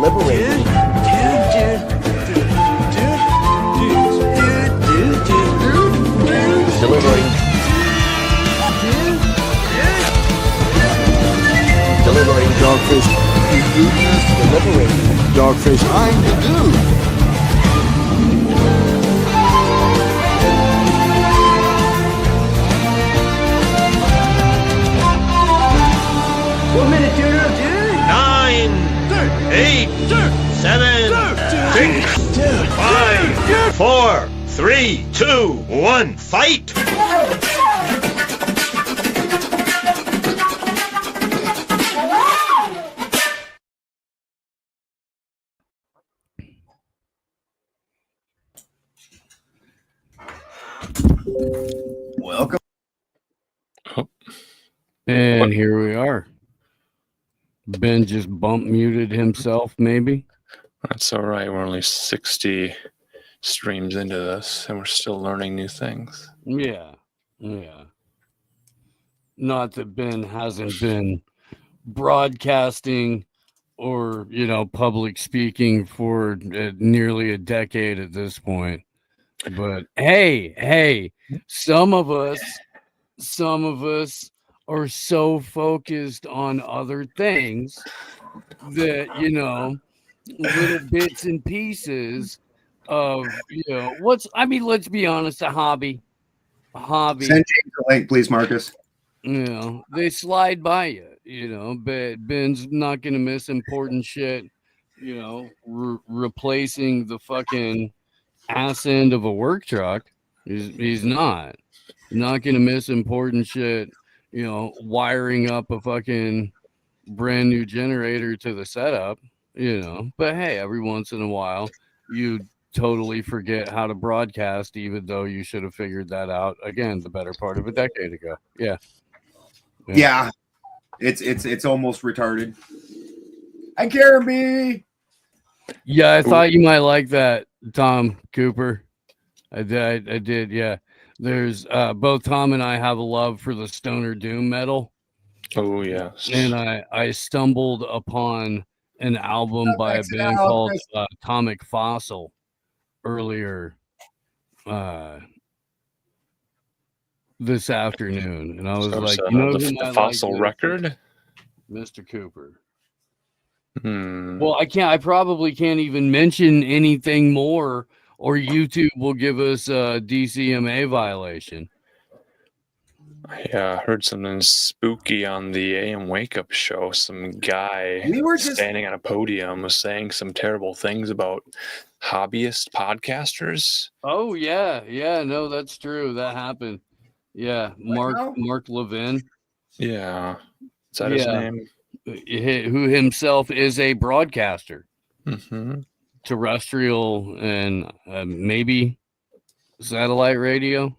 deliberating. Deliberating. Deliberating. Dogface. Deliberating. Dogface. I'm the dude. 1 minute, dude. 9, 8, 7, 6, 5, 4, 3, 2, 1, fight! Welcome. And here we are. Ben just bump muted himself, maybe. That's all right. We're only 60 streams into this, and we're still learning new things. Yeah. Not that Ben hasn't been broadcasting or, public speaking for nearly a decade at this point. But hey, some of us are so focused on other things that, little bits and pieces of, let's be honest, a hobby. Send James a link, please, Marcus. They slide by you, but Ben's not going to miss important shit, replacing the fucking ass end of a work truck. He's not going to miss important shit, wiring up a fucking brand new generator to the setup, but hey, every once in a while you totally forget how to broadcast, even though you should have figured that out again the better part of a decade ago. Yeah. It's almost retarded. Hi, Caribbean. Yeah, I thought you might like that, Tom Cooper. I did. Yeah. There's both Tom and I have a love for the stoner doom metal. Oh, yes. And I stumbled upon an album by a band called Atomic Fossil earlier this afternoon, and I was like, the Fossil like record, Mr. Cooper. Well, I probably can't even mention anything more, or YouTube will give us a DCMA violation. I heard something spooky on the AM Wake Up show. Some guy standing on a podium was saying some terrible things about hobbyist podcasters. Oh yeah, no, that's true. That happened. Yeah, Mark Levin. Yeah, is that his name? Who himself is a broadcaster, terrestrial and maybe satellite radio.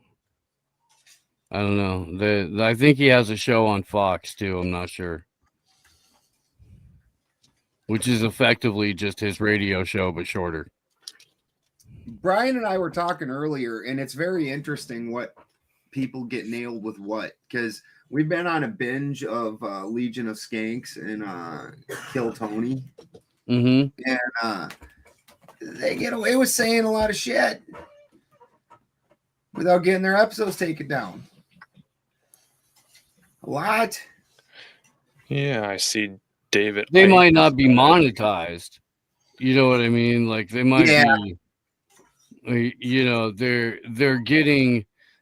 I don't know. I think he has a show on Fox too. I'm not sure, which is effectively just his radio show but shorter. Brian and I were talking earlier, and it's very interesting what people get nailed with what, because we've been on a binge of Legion of Skanks and Kill Tony, and they get away with saying a lot of shit without getting their episodes taken down. A lot. Yeah, I see David. They might not be monetized. You know what I mean? Like they might be.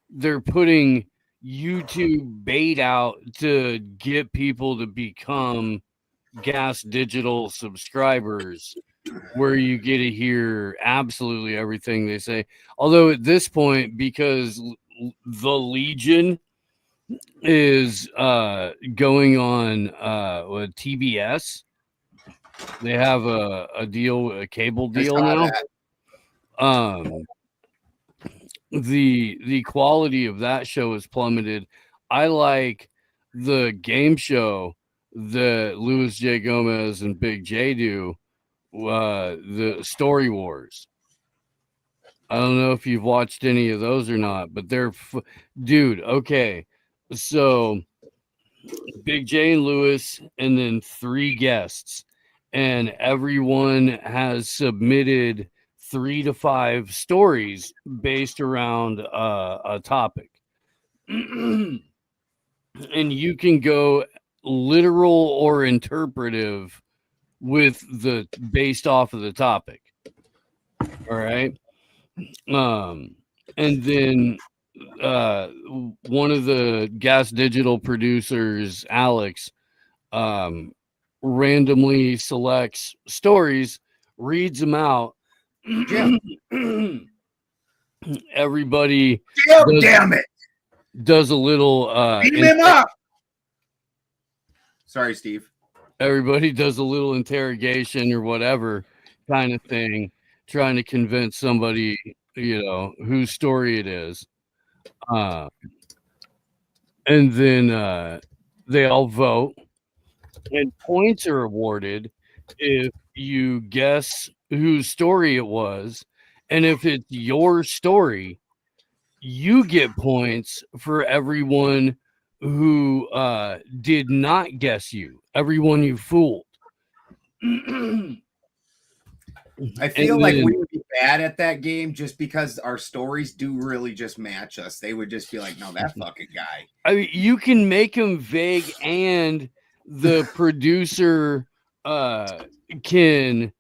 They're putting YouTube bait out to get people to become Gas Digital subscribers, where you get to hear absolutely everything they say. Although at this point, because the Legion is going on with TBS, they have a cable deal now. The quality of that show has plummeted. I like the game show that Louis J. Gomez and Big J do, the Story Wars. I don't know if you've watched any of those or not, but they're dude. Okay, so Big J and Lewis, and then 3 guests, and everyone has submitted 3 to 5 stories based around a topic. And you can go literal or interpretive with the based off of the topic. All right. And then one of the Gas Digital producers, Alex, randomly selects stories, reads them out. Jim. Everybody damn it. Does a little beat him up. Sorry, Steve. Everybody does a little interrogation or whatever kind of thing, trying to convince somebody, whose story it is. And then they all vote, and points are awarded if you guess whose story it was. And if it's your story, you get points for everyone who did not guess you, everyone you fooled. I feel like we would be bad at that game just because our stories do really just match us. They would just be like, no, that fucking guy. I mean, you can make them vague, and the producer can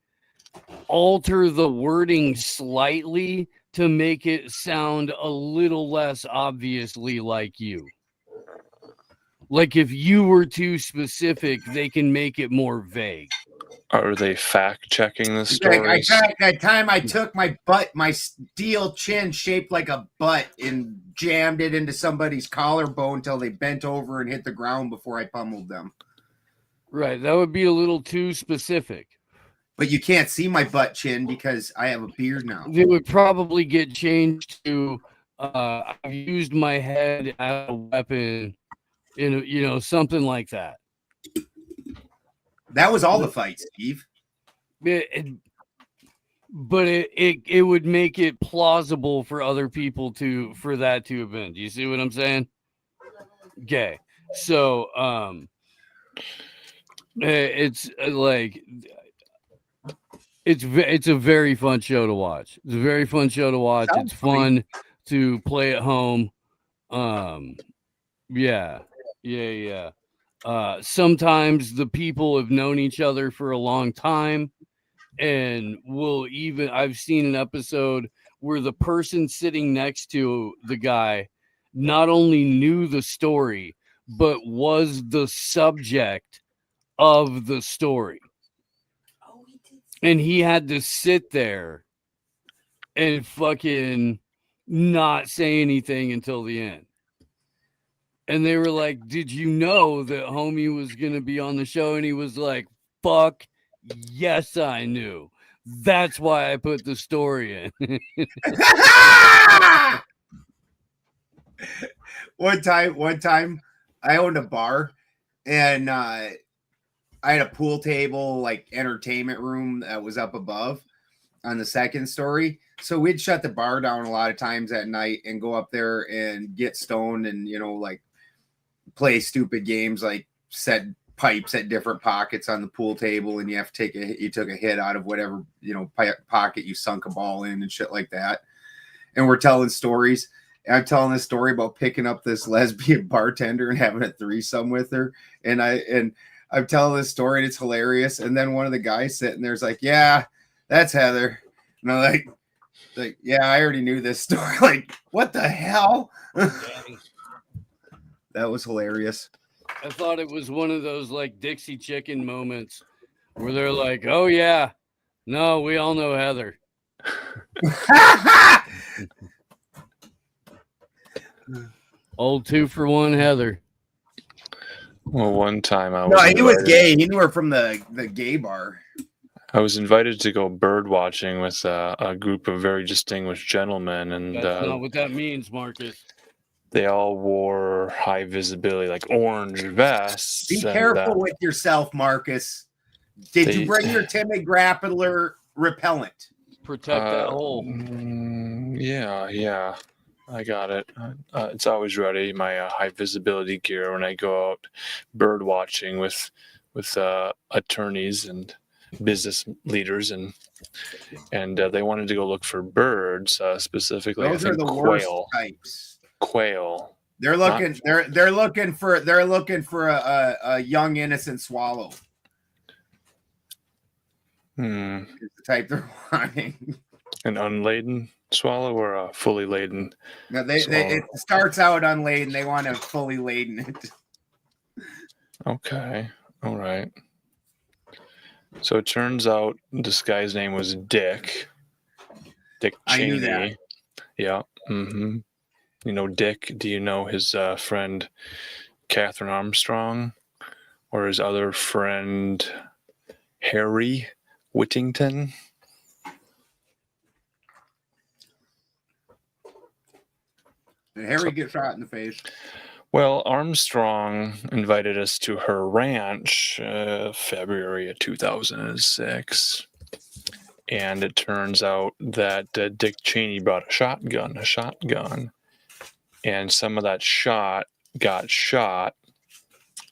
alter the wording slightly to make it sound a little less obviously like you. Like if you were too specific, they can make it more vague. Are they fact checking the stories? That time I took my steel chin shaped like a butt and jammed it into somebody's collarbone until they bent over and hit the ground before I pummeled them. Right. That would be a little too specific. But you can't see my butt chin because I have a beard now. They would probably get changed to I've used my head as a weapon, something like that. That was all the fight, Steve. But it would make it plausible for other people for that to have been. Do you see what I'm saying? Okay. So it's like it's a very fun show to watch. It's a very fun show to watch. It's fun to play at home. Yeah. Sometimes the people have known each other for a long time, and I've seen an episode where the person sitting next to the guy not only knew the story, but was the subject of the story. And he had to sit there and fucking not say anything until the end. And they were like, did you know that homie was going to be on the show? And he was like, fuck, yes, I knew. That's why I put the story in. One time I owned a bar, and I had a pool table, like entertainment room that was up above on the second story. So we'd shut the bar down a lot of times at night and go up there and get stoned and, like play stupid games, like set pipes at different pockets on the pool table. And you have to you took a hit out of whatever, pocket you sunk a ball in and shit like that. And we're telling stories. And I'm telling this story about picking up this lesbian bartender and having a threesome with her. And I'm telling this story and it's hilarious. And then one of the guys sitting there's like, yeah, that's Heather. And I'm like, yeah, I already knew this story. Like, what the hell? That was hilarious. I thought it was one of those like Dixie Chicken moments where they're like, oh yeah, no, we all know Heather. Old 2-for-1 Heather. Well, one time he was gay. He knew her from the gay bar. I was invited to go bird watching with a group of very distinguished gentlemen, and that's not what that means, Marcus. They all wore high visibility, like orange vests. Be careful with yourself, Marcus. Did you bring your timid grappler repellent? Protect that hole. Yeah. I got it. It's always ready. My high visibility gear when I go out bird watching with attorneys and business leaders, and they wanted to go look for birds, specifically. Those I are think the quail. worst types. Quail. They're looking. They're looking for a young innocent swallow. It's the type they're wanting. An unladen swallow or a fully laden? No, it starts out unladen. They want to fully laden it. Okay. All right. So it turns out this guy's name was Dick. Dick Cheney. I knew that. Yeah. Mm-hmm. You know Dick? Do you know his friend Catherine Armstrong, or his other friend Harry Whittington? Did Harry get shot in the face? Well, Armstrong invited us to her ranch February of 2006. And it turns out that Dick Cheney brought a shotgun. And some of that shot got shot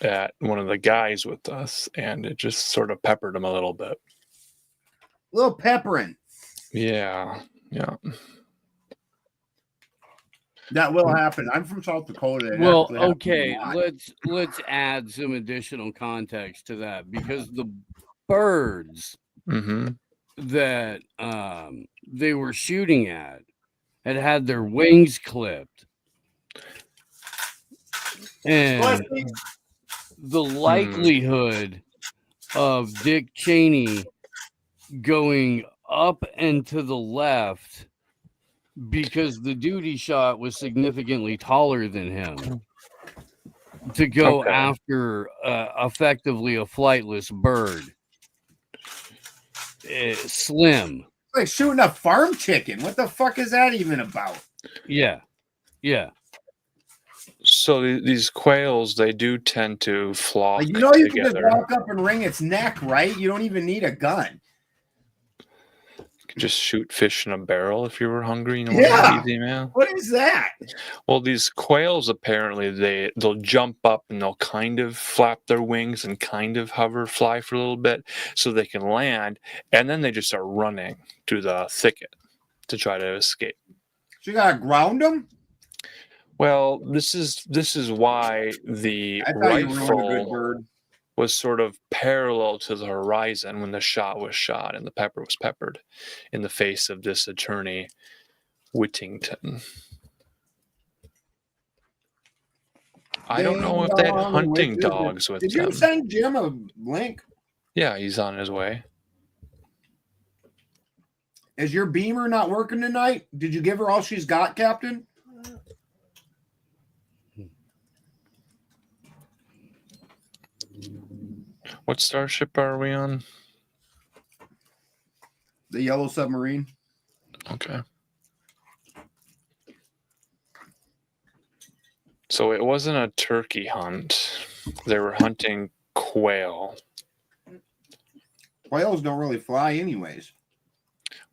at one of the guys with us, and it just sort of peppered him a little bit. A little peppering. Yeah. That will happen. I'm from South Dakota. Well, okay, let's add some additional context to that, because the birds that they were shooting at had their wings clipped, and the likelihood of Dick Cheney going up and to the left, because the duty shot was significantly taller than him, to go after effectively a flightless bird. Slim. Like shooting a farm chicken. What the fuck is that even about? Yeah. So these quails, they do tend to flock you together. can just walk up and wring its neck, right? You don't even need a gun. Just shoot fish in a barrel if you were hungry. Easy, man. What is that? Well, these quails, apparently they'll jump up and they'll kind of flap their wings and kind of fly for a little bit so they can land, and then they just start running through the thicket to try to escape. So you gotta ground them? Well, this is why the rifle was sort of parallel to the horizon when the shot was shot and the pepper was peppered in the face of this attorney Whittington. I don't know if they had hunting dogs with them. Did you send Jim a link? Yeah, he's on his way. Is your beamer not working tonight? Did you give her all she's got, Captain? What starship are we on? The Yellow Submarine. Okay. So it wasn't a turkey hunt. They were hunting quail. Quails don't really fly anyways.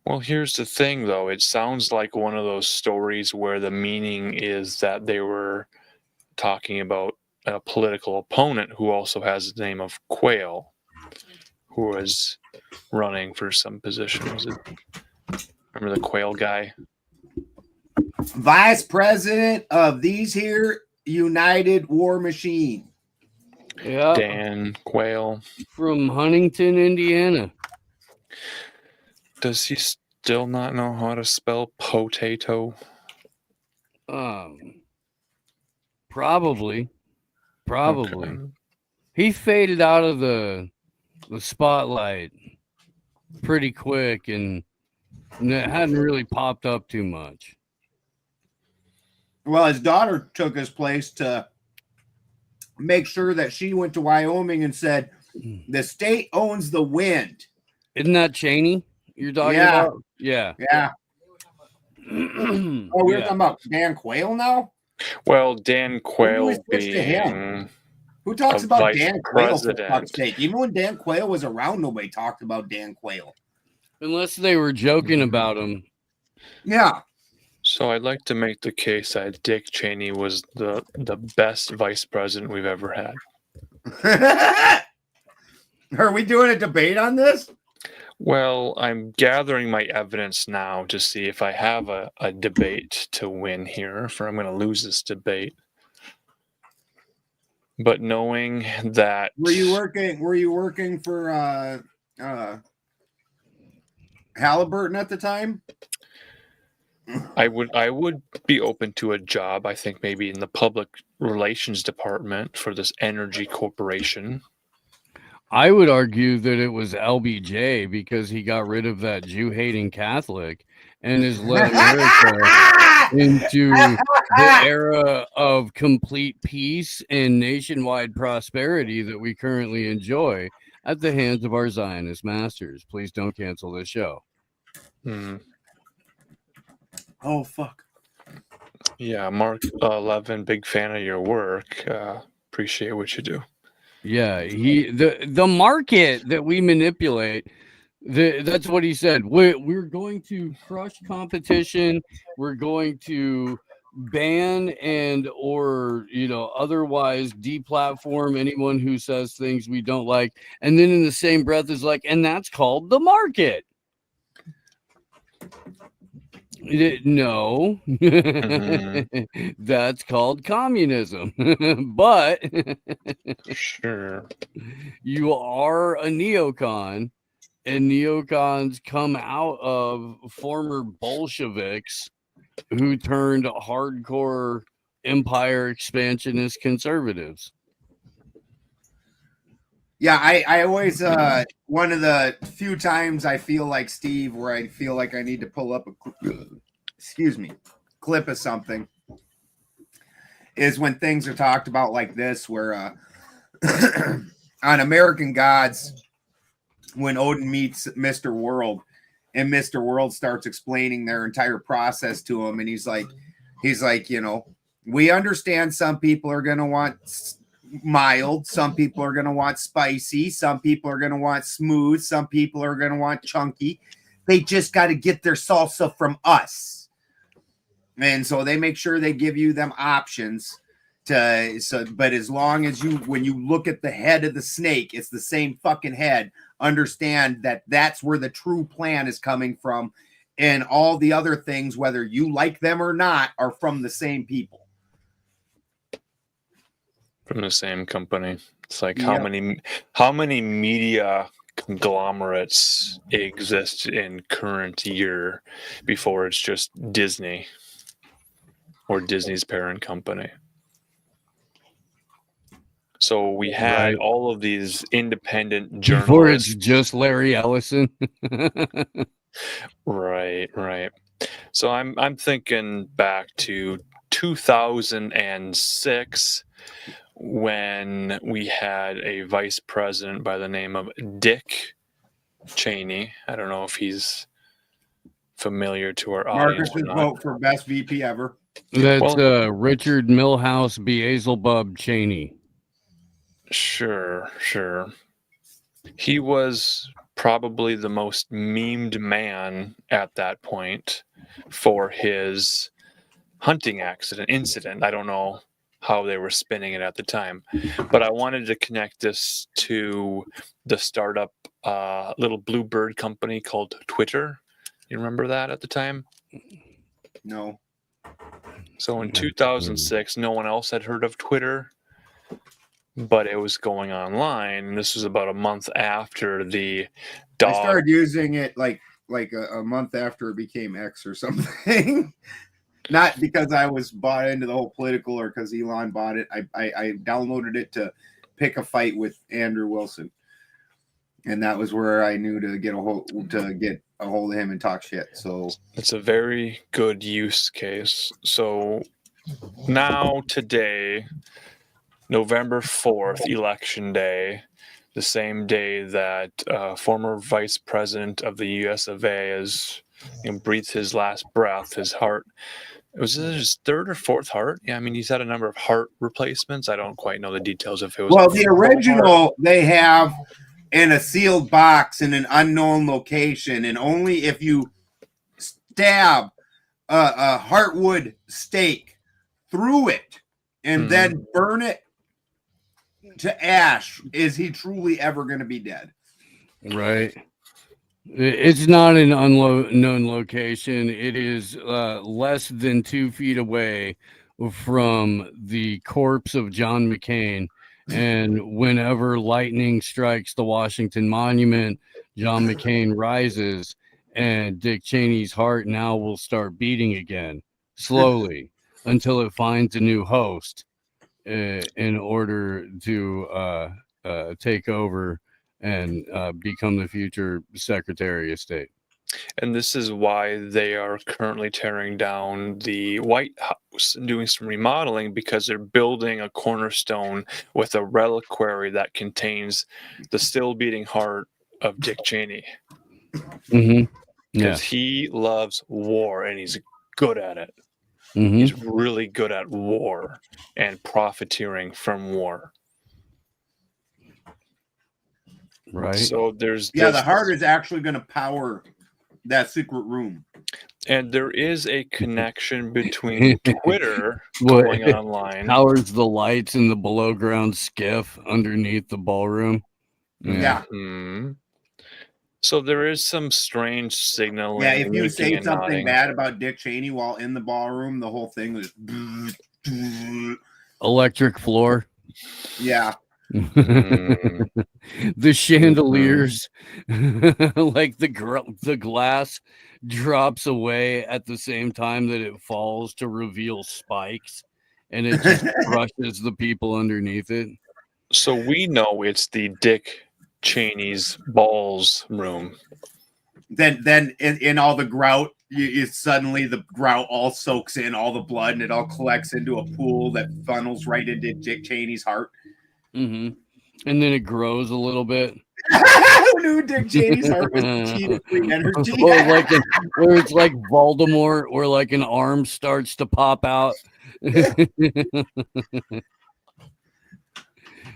Well, here's the thing, though. It sounds like one of those stories where the meaning is that they were talking about a political opponent who also has the name of Quail, who was running for some position. Was it? Remember the Quail guy? Vice President of these here United War Machine. Yeah. Dan Quayle. From Huntington, Indiana. Does he still not know how to spell potato? Probably. Okay. He faded out of the spotlight pretty quick, and it hadn't really popped up too much. Well, his daughter took his place to make sure that she went to Wyoming and said, the state owns the wind. Isn't that Cheney you're talking about? Yeah. We're talking about Dan Quayle now? Well, Dan Quayle being who talks about Dan Quayle, for president. fuck's sake? Even when Dan Quayle was around, nobody talked about Dan Quayle. Unless they were joking about him. Yeah. So I'd like to make the case that Dick Cheney was the best vice president we've ever had. Are we doing a debate on this? Well, I'm gathering my evidence now to see if I have a debate to win here, for I'm going to lose this debate. But knowing that, were you working for Halliburton at the time? I would be open to a job, I think maybe in the public relations department for this energy corporation. I would argue that it was LBJ because he got rid of that Jew-hating Catholic and has led America into the era of complete peace and nationwide prosperity that we currently enjoy at the hands of our Zionist masters. Please don't cancel this show. Oh, fuck. Yeah, Mark 11, big fan of your work. Appreciate what you do. Yeah, the market that we manipulate, that's what he said. We're going to crush competition. We're going to ban and or otherwise deplatform anyone who says things we don't like. And then in the same breath is like, and that's called the market. No, that's called communism. But sure, you are a neocon, and neocons come out of former Bolsheviks who turned hardcore empire expansionist conservatives. Yeah, I always one of the few times I feel like Steve where I feel like I need to pull up a clip of something is when things are talked about like this, where on American Gods, when Odin meets Mr. World and Mr. World starts explaining their entire process to him, and he's like, we understand some people are going to want mild, some people are going to want spicy, some people are going to want smooth, some people are going to want chunky. They just got to get their salsa from us. And so they make sure they give you them options but as long as when you look at the head of the snake, it's the same fucking head, understand that that's where the true plan is coming from, and all the other things, whether you like them or not, are from the same people. From the same company. It's like how many media conglomerates exist in current year before it's just Disney or Disney's parent company. So we had all of these independent journalists. Before it's just Larry Ellison. Right. So I'm thinking back to 2006 when we had a vice president by the name of Dick Cheney. I don't know if he's familiar to our audience. Marcus's vote for best VP ever. That's Richard Milhouse Beelzebub Cheney. Sure. He was probably the most memed man at that point for his hunting incident. I don't know how they were spinning it at the time, but I wanted to connect this to the startup little bluebird company called Twitter. You remember that at the time? No. So in 2006, no one else had heard of Twitter, but it was going online. And this was about a month after the I started using it like a month after it became X or something. Not because I was bought into the whole political or because Elon bought it. I downloaded it to pick a fight with Andrew Wilson, and that was where I knew to get a hold of him and talk shit. So it's a very good use case. So now today, November 4th, Election Day, the same day that former Vice President of the U.S. of A. breathes his last breath, his heart. Was it his third or fourth heart? Yeah, I mean, he's had a number of heart replacements. I don't quite know the details if it was. Well, the original they have in a sealed box in an unknown location, and only if you stab a heartwood stake through it and then burn it to ash, is he truly ever going to be dead? Right. It's not an unknown location. It is less than 2 feet away from the corpse of John McCain. And whenever lightning strikes the Washington Monument, John McCain rises, and Dick Cheney's heart now will start beating again, slowly, until it finds a new host in order to take over and become the future Secretary of State. And this is why they are currently tearing down the White House and doing some remodeling, because they're building a cornerstone with a reliquary that contains the still beating heart of Dick Cheney. Mm-hmm. Because he loves war and he's good at it. Mm-hmm. He's really good at war and profiteering from war. Right. So there's the heart is actually going to power that secret room. And there is a connection between Twitter going online. Powers the lights in the below ground skiff underneath the ballroom. Yeah. Mm-hmm. So there is some strange signaling. Yeah, if you say something bad about Dick Cheney while in the ballroom, the whole thing was electric floor. Yeah. The chandeliers, like the glass drops away at the same time that it falls to reveal spikes, and it just crushes the people underneath it. So we know it's the Dick Cheney's balls room. Then in all the grout, you suddenly the grout all soaks in all the blood, and it all collects into a pool that funnels right into Dick Cheney's heart. Mm-hmm. And then it grows a little bit. Who knew Dick Cheney's heart was cheating energy? Or it's like Voldemort, where like an arm starts to pop out.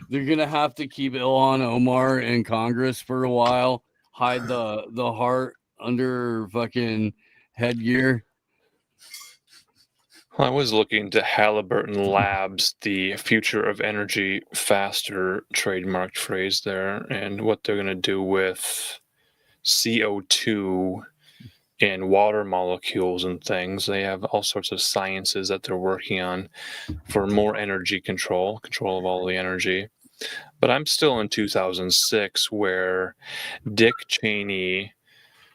They're gonna have to keep Ilhan Omar in Congress for a while. Hide the heart under fucking headgear. I was looking to Halliburton Labs, the future of energy faster trademarked phrase there, and what they're going to do with CO2 in water molecules and things. They have all sorts of sciences that they're working on for more energy control of all the energy. But I'm still in 2006, where Dick Cheney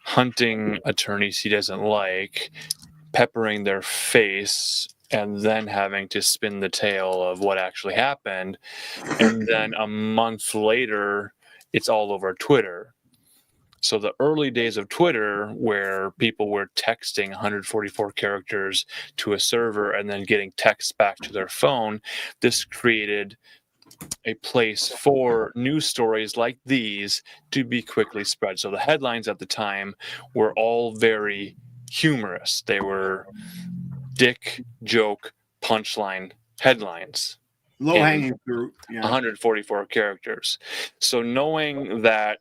hunting attorneys he doesn't like, peppering their face, and then having to spin the tale of what actually happened. And then a month later, it's all over Twitter. So the early days of Twitter, where people were texting 144 characters to a server and then getting texts back to their phone, this created a place for news stories like these to be quickly spread. So the headlines at the time were all very humorous. They were dick, joke, punchline headlines. Low-hanging fruit. Yeah. 144 characters. So knowing that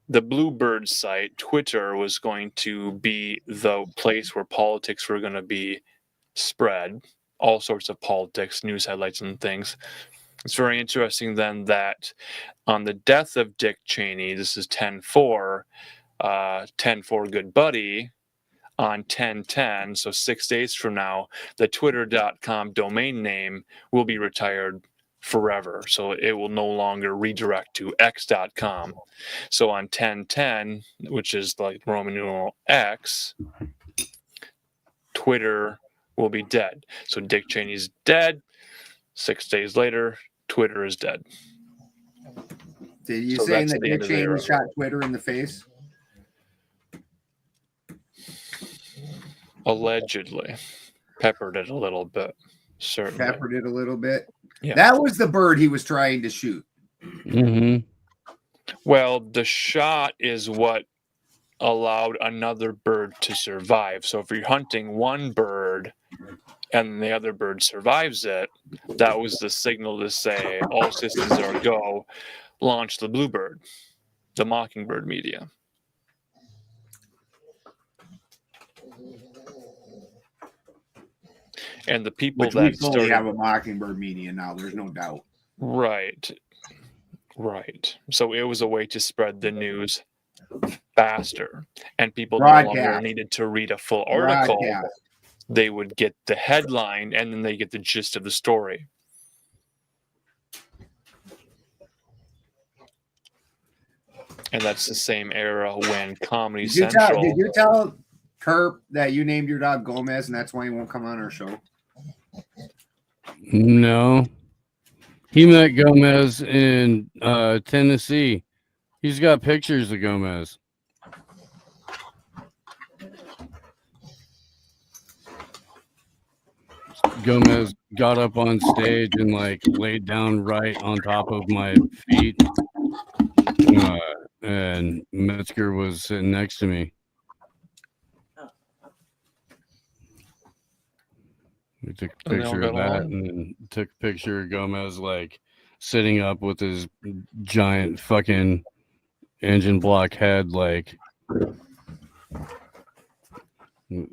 the Bluebird site, Twitter, was going to be the place where politics were going to be spread, all sorts of politics, news headlines and things. It's very interesting then that on the death of Dick Cheney, this is 10/4, 10/4 good buddy, on 10/10, so 6 days from now, the twitter.com domain name will be retired forever. So it will no longer redirect to x.com. So on 10/10, which is like Roman numeral X, Twitter will be dead. So Dick Cheney's dead. 6 days later, Twitter is dead. Did you saying that Dick Cheney shot Twitter in the face? Allegedly. Peppered it a little bit. Certainly. Peppered it a little bit. Yeah. That was the bird he was trying to shoot. Mm-hmm. Well, the shot is what allowed another bird to survive. So if you're hunting one bird and the other bird survives it, that was the signal to say, all systems are go, launch the Bluebird, the Mockingbird media. And the people Which we fully have a Mockingbird media now, there's no doubt. Right. So it was a way to spread the news faster, and people no longer needed to read a full article. They would get the headline, and then they get the gist of the story. And that's the same era when Comedy Central... Did you tell Kerp that you named your dog Gomez, and that's why he won't come on our show? No. He met Gomez in Tennessee. He's got pictures of Gomez. Gomez got up on stage and like laid down right on top of my feet. And Metzger was sitting next to me. We took a picture of that and then took a picture of Gomez like sitting up with his giant fucking engine block head like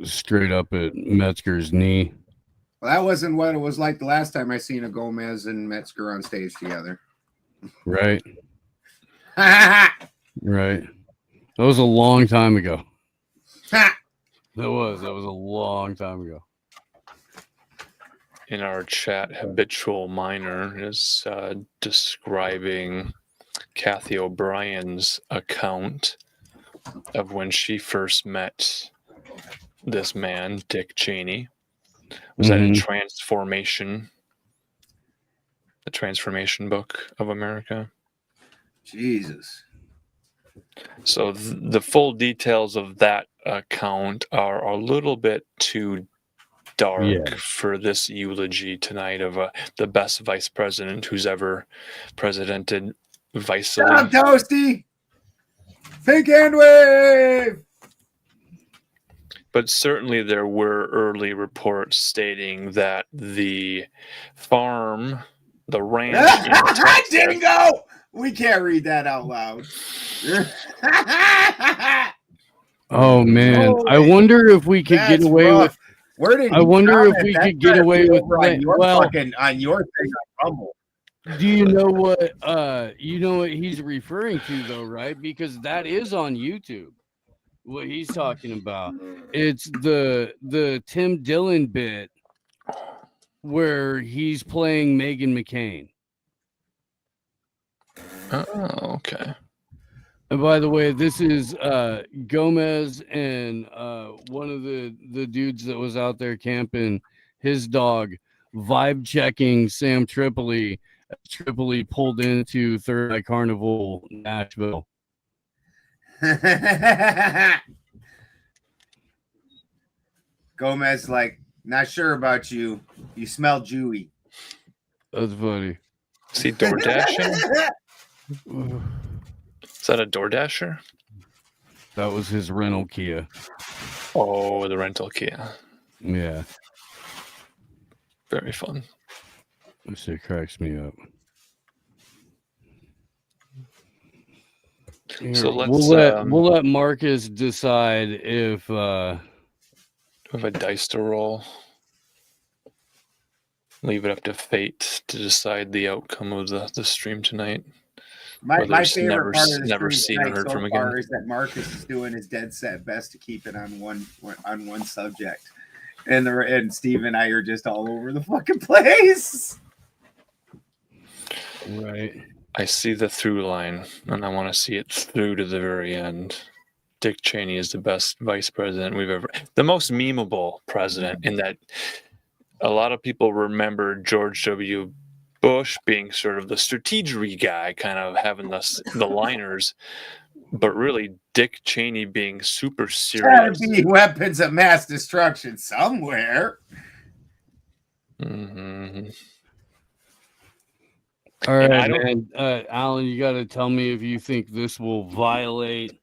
straight up at Metzger's knee. Well, that wasn't what it was like the last time I seen a Gomez and Metzger on stage together. Right. Right. That was a long time ago. That was a long time ago. In our chat, Habitual Miner is describing Kathy O'Brien's account of when she first met this man, Dick Cheney. Was that in Transformation? The Transformation Book of America? Jesus. So the full details of that account are a little bit too dark for this eulogy tonight of the best vice president who's ever presidented vicely. Stop, Toasty! Fake hand wave! But certainly there were early reports stating that the farm, the ranch... Dingo! We can't read that out loud. Oh, man. I wonder if we could get away with... I wonder if we could get away with on your thing on Rumble. Do you know what he's referring to though, right? Because that is on YouTube. What he's talking about. It's the Tim Dillon bit where he's playing Meghan McCain. Oh, okay. And by the way, this is Gomez and one of the dudes that was out there camping, his dog, vibe checking Sam Tripoli. Tripoli pulled into Third Eye Carnival, Nashville. Gomez, like, not sure about you. You smell Jewy. That's funny. Is he door dashing? Is that a DoorDasher? That was his rental Kia. Oh, the rental Kia. Yeah. Very fun. This shit cracks me up. Here, So we'll let Marcus decide if have a dice to roll. Leave it up to fate to decide the outcome of the stream tonight. My favorite part of the never stream seen or heard so from far again. is that Marcus is doing his dead set best to keep it on one subject, and Steve and I are just all over the fucking place. right. I see the through line, and I want to see it through to the very end. Dick Cheney is the best vice president we've ever... The most memeable president, in that a lot of people remember George W. Bush being sort of the strategery guy, kind of having the liners, but really Dick Cheney being super serious. Gotta be weapons of mass destruction somewhere. Mm-hmm. All right, man. Alan, you got to tell me if you think this will violate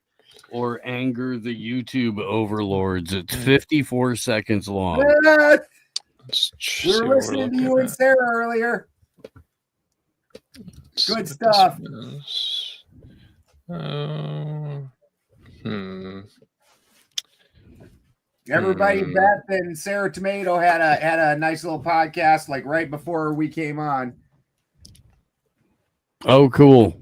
or anger the YouTube overlords. It's 54 seconds long. We were listening to you and Sarah earlier. Good stuff. Everybody, Beth and Sarah Tomato had a nice little podcast like right before we came on. Oh, cool.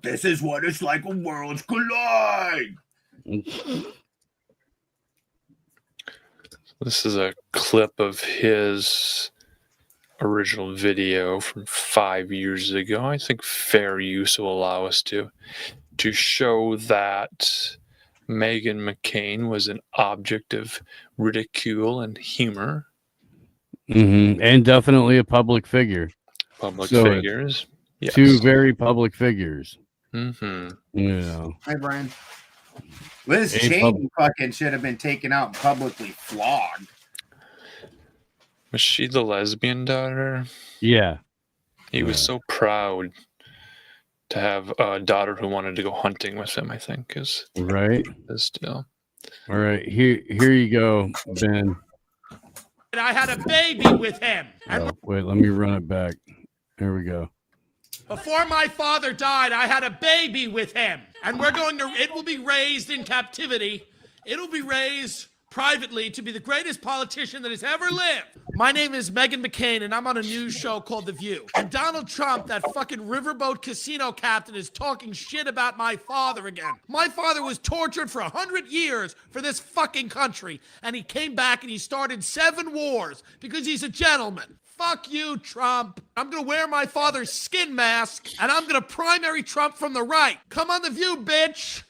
This is what it's like when worlds collide. This is a clip of his original video from 5 years ago. I think fair use will allow us to show that Meghan McCain was an object of ridicule and humor. And definitely a public figure. Public figures. Yes. Two very public figures. Mm-hmm. Hi, Brian. Liz Cheney fucking should have been taken out and publicly flogged. Was she the lesbian daughter? Yeah. He was so proud to have a daughter who wanted to go hunting with him, I think, is still. All right. Here you go, Ben. And I had a baby with him. Wait, let me run it back. There we go. Before my father died, I had a baby with him. And it will be raised in captivity. It'll be raised privately to be the greatest politician that has ever lived. My name is Meghan McCain, and I'm on a news show called The View. And Donald Trump, that fucking riverboat casino captain, is talking shit about my father again. My father was tortured for 100 years for this fucking country. And he came back and he started 7 wars because he's a gentleman. Fuck you, Trump. I'm going to wear my father's skin mask, and I'm going to primary Trump from the right. Come on The View, bitch.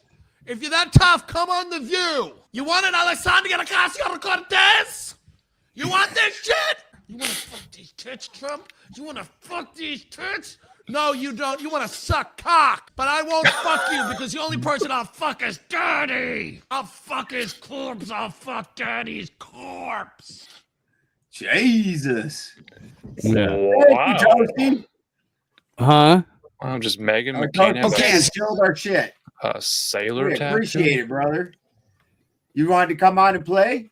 If you're that tough, come on The View. You want an Alexandria Ocasio-Cortez? You want this shit? You want to fuck these tits, Trump? You want to fuck these tits? No, you don't. You want to suck cock. But I won't fuck you because the only person I'll fuck is Daddy. I'll fuck his corpse. I'll fuck Daddy's corpse. Jesus. Yeah. Wow. Huh? Wow, just Meghan McCain has killed our shit. A sailor tattoo. Appreciate it, brother. You wanted to come on and play?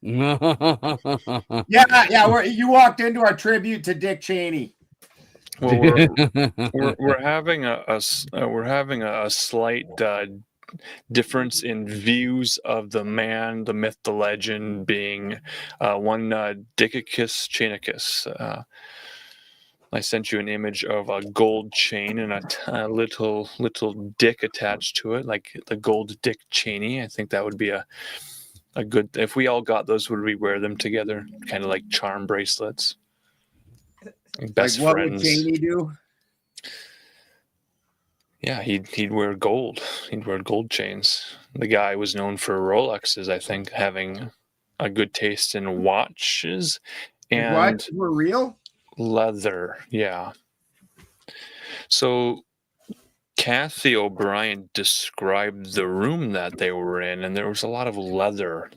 Yeah. You walked into our tribute to Dick Cheney. Well, we're having a slight difference in views of the man, the myth, the legend, being one Dicicus Chenicus. I sent you an image of a gold chain and a little dick attached to it, like the gold Dick Cheney. I think that would be a good. If we all got those, would we wear them together, kind of like charm bracelets? Best like what friends. Would Cheney do? Yeah, he'd wear gold. He'd wear gold chains. The guy was known for Rolexes, I think, having a good taste in watches. And watches were real? Leather, yeah. So Kathy O'Brien described the room that they were in, and there was a lot of leather.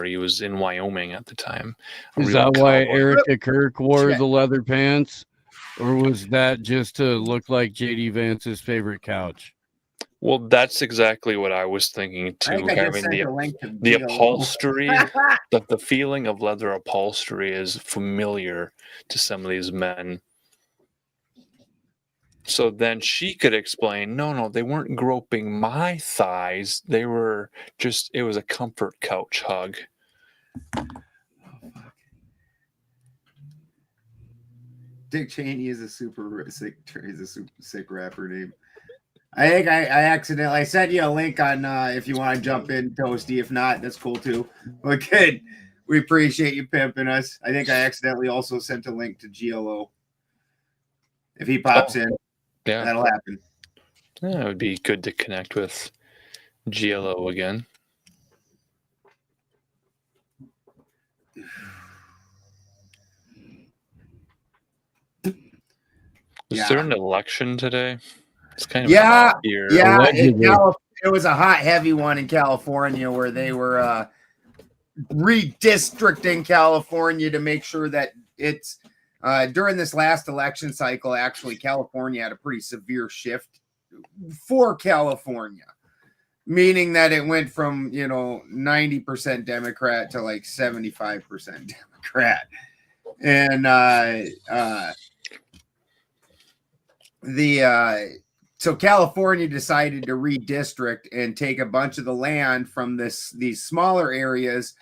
He was in Wyoming at the time. Is that why Erica Kirk wore the leather pants? Or was that just to look like JD Vance's favorite couch? Well, that's exactly what I was thinking too. Having the upholstery, the feeling of leather upholstery is familiar to some of these men. So then she could explain, no, they weren't groping my thighs. They were just, it was a comfort couch hug. Dick Cheney is a super sick rapper name. I think I accidentally sent you a link on if you want to jump in, Toasty. If not, that's cool too. But good. We appreciate you pimping us. I think I accidentally also sent a link to GLO. If he pops in, that'll happen. Yeah, it would be good to connect with GLO again. Is there an election today? It's kind of hot here. Yeah, it was a hot, heavy one in California where they were redistricting California to make sure that it's during this last election cycle. Actually, California had a pretty severe shift for California, meaning that it went from 90% Democrat to like 75% Democrat, and so California decided to redistrict and take a bunch of the land from these smaller areas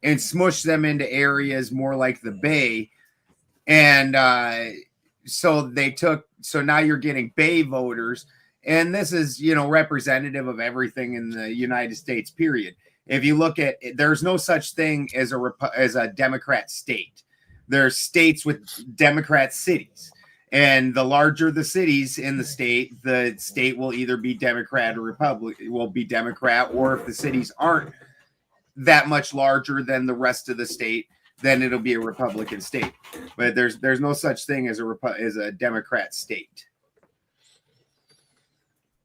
and smush them into areas more like the Bay. And so now you're getting Bay voters. And this is, representative of everything in the United States, period. If you look at it, there's no such thing as a Democrat state. There's states with Democrat cities. And the larger the cities in the state will either be Democrat or Republican, will be Democrat, or if the cities aren't that much larger than the rest of the state, then it'll be a Republican state. But there's no such thing as a Democrat state.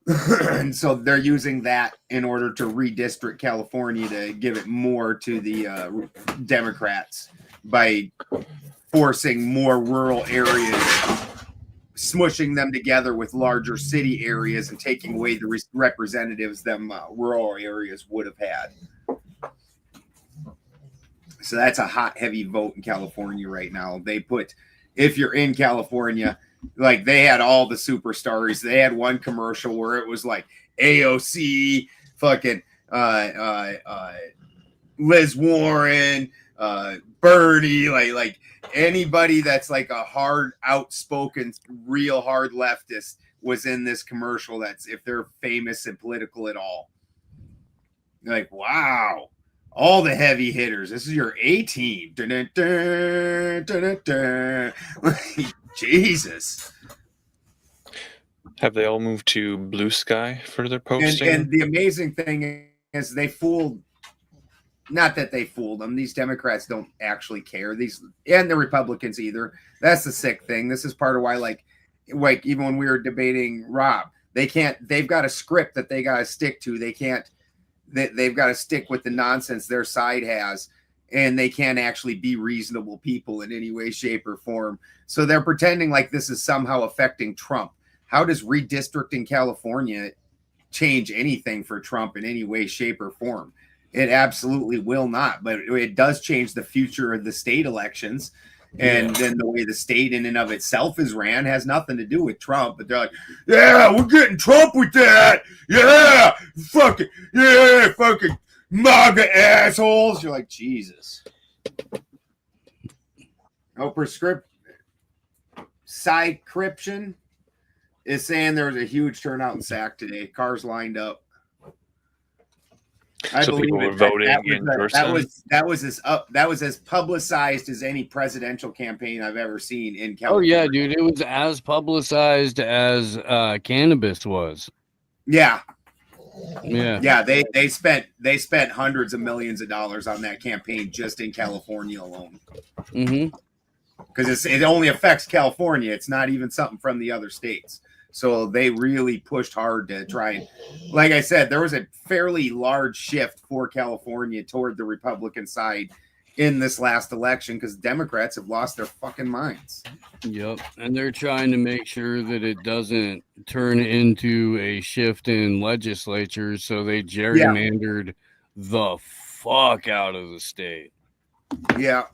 And so they're using that in order to redistrict California to give it more to the Democrats by forcing more rural areas, smushing them together with larger city areas and taking away the representatives them rural areas would have had. So that's a hot, heavy vote in California right now. If you're in California, like they had all the superstars. They had one commercial where it was like AOC, fucking Liz Warren, Bernie, like anybody that's like a hard, outspoken, real hard leftist was in this commercial. That's if they're famous and political at all. You're like, wow. All the heavy hitters. This is your A team. Jesus. Have they all moved to Blue Sky for their posting? And the amazing thing is not that they fooled them. These Democrats don't actually care. And the Republicans either. That's the sick thing. This is part of why, like even when we were debating Rob, they've got a script that they got to stick to. They've got to stick with the nonsense their side has, and they can't actually be reasonable people in any way, shape, or form. So they're pretending like this is somehow affecting Trump. How does redistricting California change anything for Trump in any way, shape, or form? It absolutely will not, but it does change the future of the state elections. And then the way the state in and of itself is ran has nothing to do with Trump. But they're like, yeah, we're getting Trump with that. Yeah, fucking MAGA assholes. You're like, Jesus. Cycryption is saying there was a huge turnout in SAC today. Cars lined up. I so believe people were voting in person. That was as publicized as any presidential campaign I've ever seen in California. Oh yeah, dude, it was as publicized as cannabis was. Yeah. They spent hundreds of millions of dollars on that campaign just in California alone. Mm-hmm. Because it only affects California. It's not even something from the other states. So they really pushed hard to try and, like I said, there was a fairly large shift for California toward the Republican side in this last election because Democrats have lost their fucking minds. Yep. And they're trying to make sure that it doesn't turn into a shift in legislatures. So they gerrymandered the fuck out of the state. Yeah.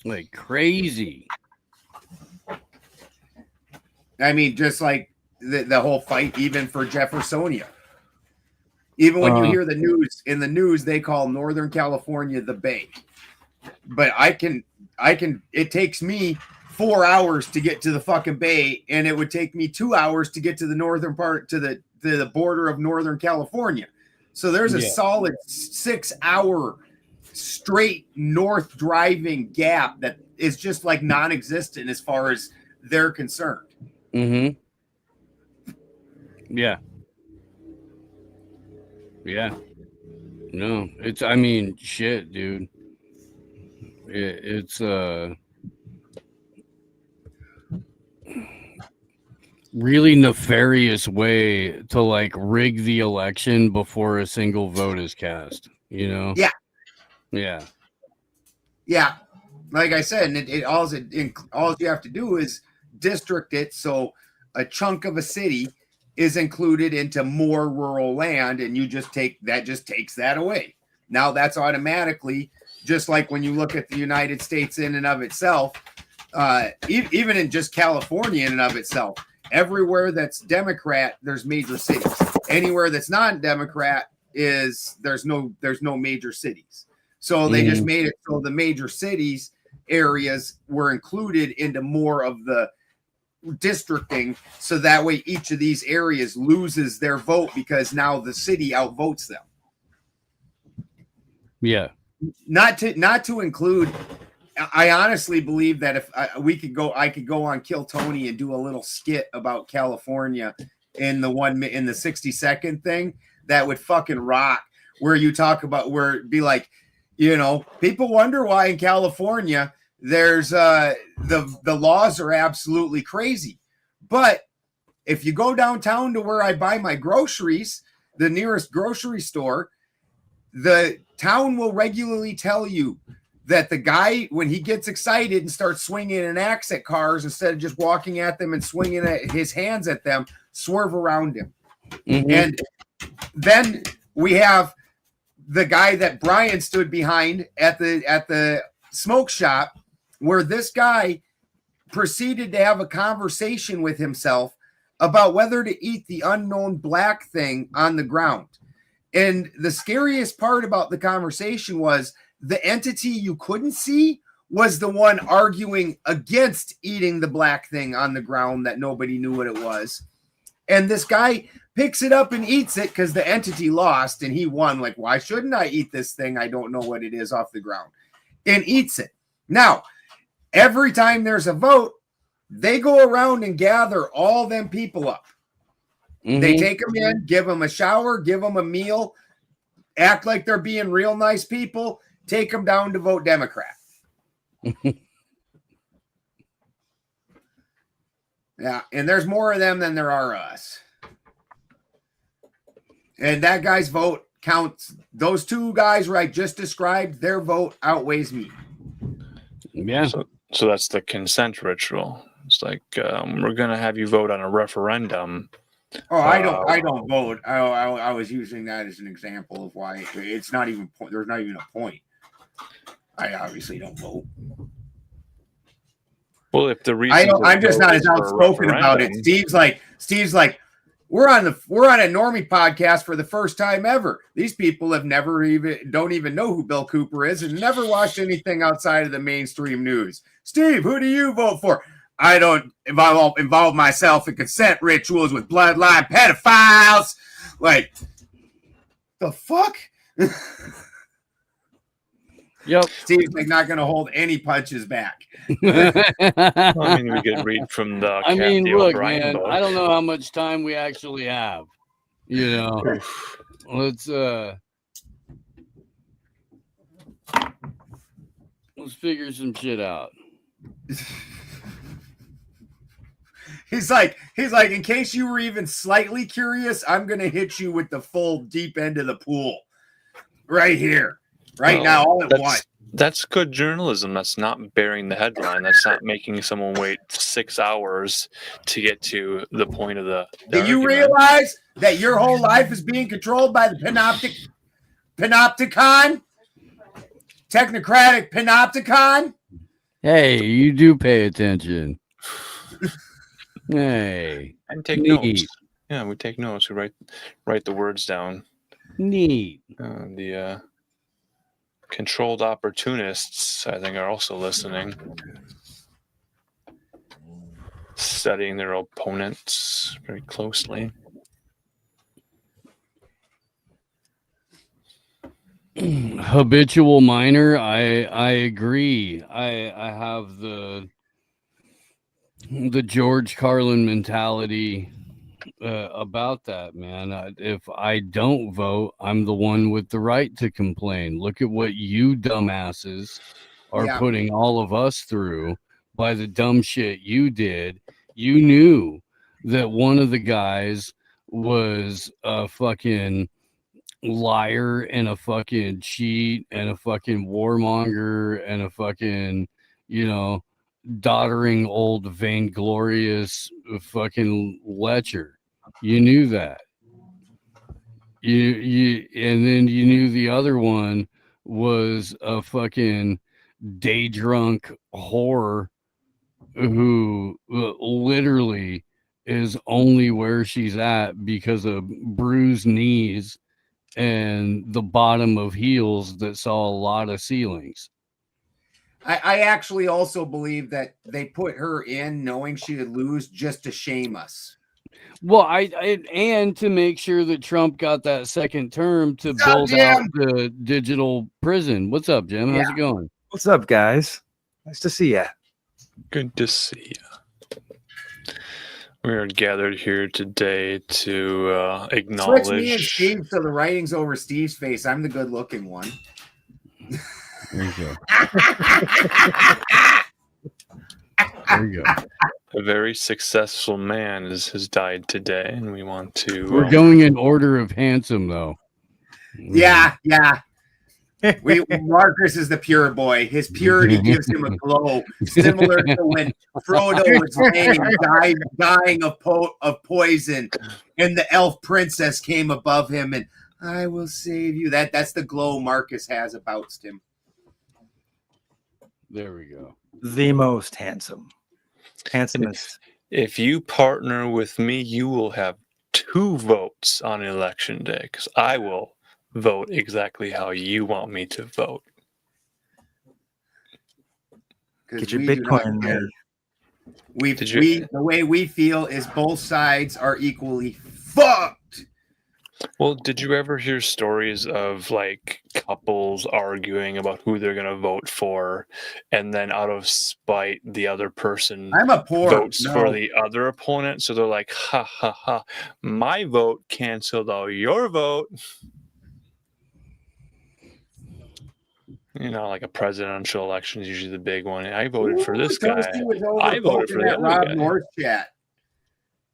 Like crazy. I mean, just like the whole fight, even for Jeffersonia. Even when you hear the news, in the news, they call Northern California the Bay. But it takes me 4 hours to get to the fucking Bay, and it would take me 2 hours to get to the northern part, to the border of Northern California. So there's a solid 6 hour straight north driving gap that is just like non-existent as far as they're concerned. Mm-hmm. Yeah. No, shit, dude. It's really nefarious way to like rig the election before a single vote is cast, you know? Yeah. Like I said, and all you have to do is district it so a chunk of a city is included into more rural land, and you just takes that away. Now that's automatically, just like when you look at the United States in and of itself, even in just California in and of itself, everywhere that's Democrat, there's major cities. Anywhere that's not Democrat is there's no major cities. So they just made it so the major cities areas were included into more of the districting, so that way each of these areas loses their vote because now the city outvotes them. Yeah. Not to include, I honestly believe that if I could go on Kill Tony and do a little skit about California in the 60-second thing that would fucking rock, where you talk about where it'd be like, people wonder why in California there's the laws are absolutely crazy. But if you go downtown to where I buy my groceries, the nearest grocery store, the town will regularly tell you that the guy, when he gets excited and starts swinging an axe at cars, instead of just walking at them and swinging his hands at them, swerve around him. And then we have the guy that Brian stood behind at the smoke shop, where this guy proceeded to have a conversation with himself about whether to eat the unknown black thing on the ground. And the scariest part about the conversation was the entity you couldn't see was the one arguing against eating the black thing on the ground that nobody knew what it was. And this guy picks it up and eats it because the entity lost and he won. Like, why shouldn't I eat this thing? I don't know what it is off the ground. And eats it. Now, every time there's a vote, they go around and gather all them people up. They take them in, give them a shower, give them a meal, act like they're being real nice people, take them down to vote Democrat. Yeah, and there's more of them than there are us. And that guy's vote counts. Those two guys where I just described, their vote outweighs me. Yeah. So that's the consent ritual. It's like we're gonna have you vote on a referendum. Oh, I don't vote. I was using that as an example of why it's not even. There's not even a point. I obviously don't vote. Well, if the reason I'm just not as outspoken about it. Steve's like, we're on a normie podcast for the first time ever. These people don't even know who Bill Cooper is and never watched anything outside of the mainstream news. Steve, who do you vote for? I don't involve myself in consent rituals with bloodline pedophiles. Like, the fuck? Yep. Steve's like not going to hold any punches back. Well, I mean, we could read from the. Look, O'Brien man, book. I don't know how much time we actually have. Let's figure some shit out. He's like, in case you were even slightly curious, I'm going to hit you with the full deep end of the pool right here, now, all at once. That's good journalism. That's not bearing the headline. That's not making someone wait 6 hours to get to the point of the Do you realize that your whole life is being controlled by the panopticon? Technocratic panopticon? Hey, you do pay attention. Hey. And take notes. Yeah, we take notes. We write the words down. Neat. The controlled opportunists, I think, are also listening. Studying their opponents very closely. Habitual minor, I agree. I have the George Carlin mentality about that, man. If I don't vote, I'm the one with the right to complain. Look at what you dumbasses are putting all of us through by the dumb shit you did. You knew that one of the guys was a fucking liar and a fucking cheat and a fucking warmonger and a fucking, doddering old vainglorious fucking lecher. You knew that. You and then you knew the other one was a fucking day drunk whore who literally is only where she's at because of bruised knees and the bottom of heels that saw a lot of ceilings. I actually also believe that they put her in knowing she would lose just to shame us. Well, and to make sure that Trump got that second term to build out the digital prison. What's up, Jim? How's it going? What's up, guys? Nice to see ya. Good to see you. We are gathered here today to acknowledge. Switch me and Steve so the writing's over Steve's face. I'm the good-looking one. There you go. There you go. A very successful man has died today, and we want to. We're going in order of handsome, though. Yeah. Marcus is the pure boy. His purity gives him a glow, similar to when Frodo was dying of poison, and the elf princess came above him, and I will save you. That's the glow Marcus has about him. There we go. The most handsomest. If you partner with me, you will have 2 votes on election day, because I will vote exactly how you want me to vote. Get your Bitcoin there. The way we feel is both sides are equally fucked. Well, did you ever hear stories of like couples arguing about who they're going to vote for, and then out of spite, the other person votes for the other opponent? So they're like, ha ha ha, my vote canceled out your vote. You know, like a presidential election is usually the big one. I voted for this guy. I voted for the other guy. North chat.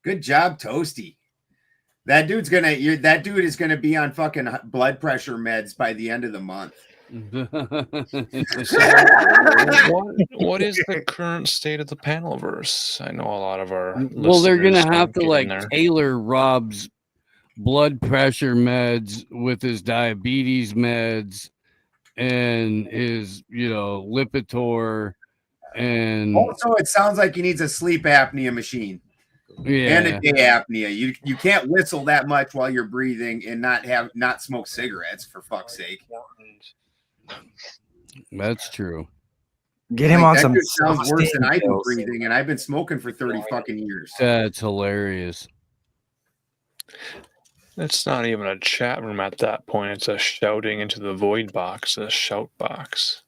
Good job, Toasty. That dude is gonna be on fucking blood pressure meds by the end of the month. What is the current state of the panelverse? I know a lot of our they're gonna have to tailor Rob's blood pressure meds with his diabetes meds and his Lipitor, and also it sounds like he needs a sleep apnea machine. Yeah. And a day apnea. You can't whistle that much while you're breathing and not smoke cigarettes, for fuck's sake. That's true. Get him on some. Sounds worse than I do breathing, and I've been smoking for 30 fucking years. That's hilarious. It's not even a chat room at that point. It's a shouting into the void box, a shout box.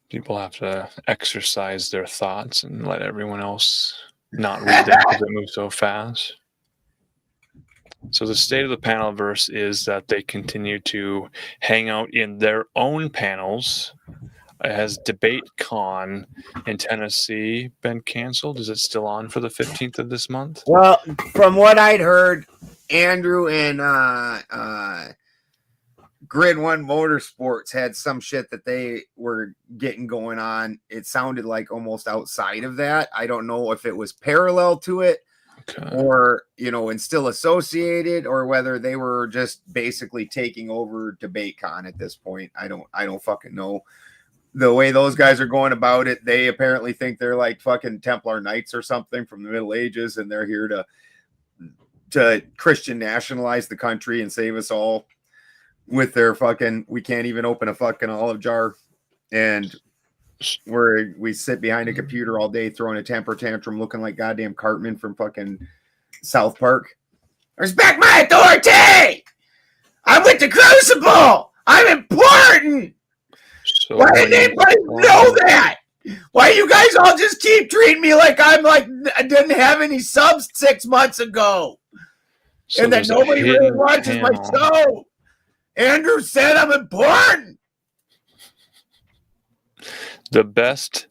People have to exercise their thoughts and let everyone else not read them because they move so fast. So the state of the panelverse is that they continue to hang out in their own panels. Has DebateCon in Tennessee been canceled? Is it still on for the 15th of this month? Well, from what I'd heard, Andrew and Grid One Motorsports had some shit that they were getting going on. It sounded like almost outside of that. I don't know if it was parallel to it, or and still associated, or whether they were just basically taking over DebateCon at this point. I don't fucking know. The way those guys are going about it, they apparently think they're like fucking Templar Knights or something from the Middle Ages, and they're here to Christian nationalize the country and save us all. With their fucking, we can't even open a fucking olive jar, and we sit behind a computer all day throwing a temper tantrum, looking like goddamn Cartman from fucking South Park. Respect my authority. I'm with the Crucible. I'm important. So why didn't anybody know that? Why you guys all just keep treating me like I didn't have any subs 6 months ago, and that nobody really watches my show? Andrew said I'm important. The best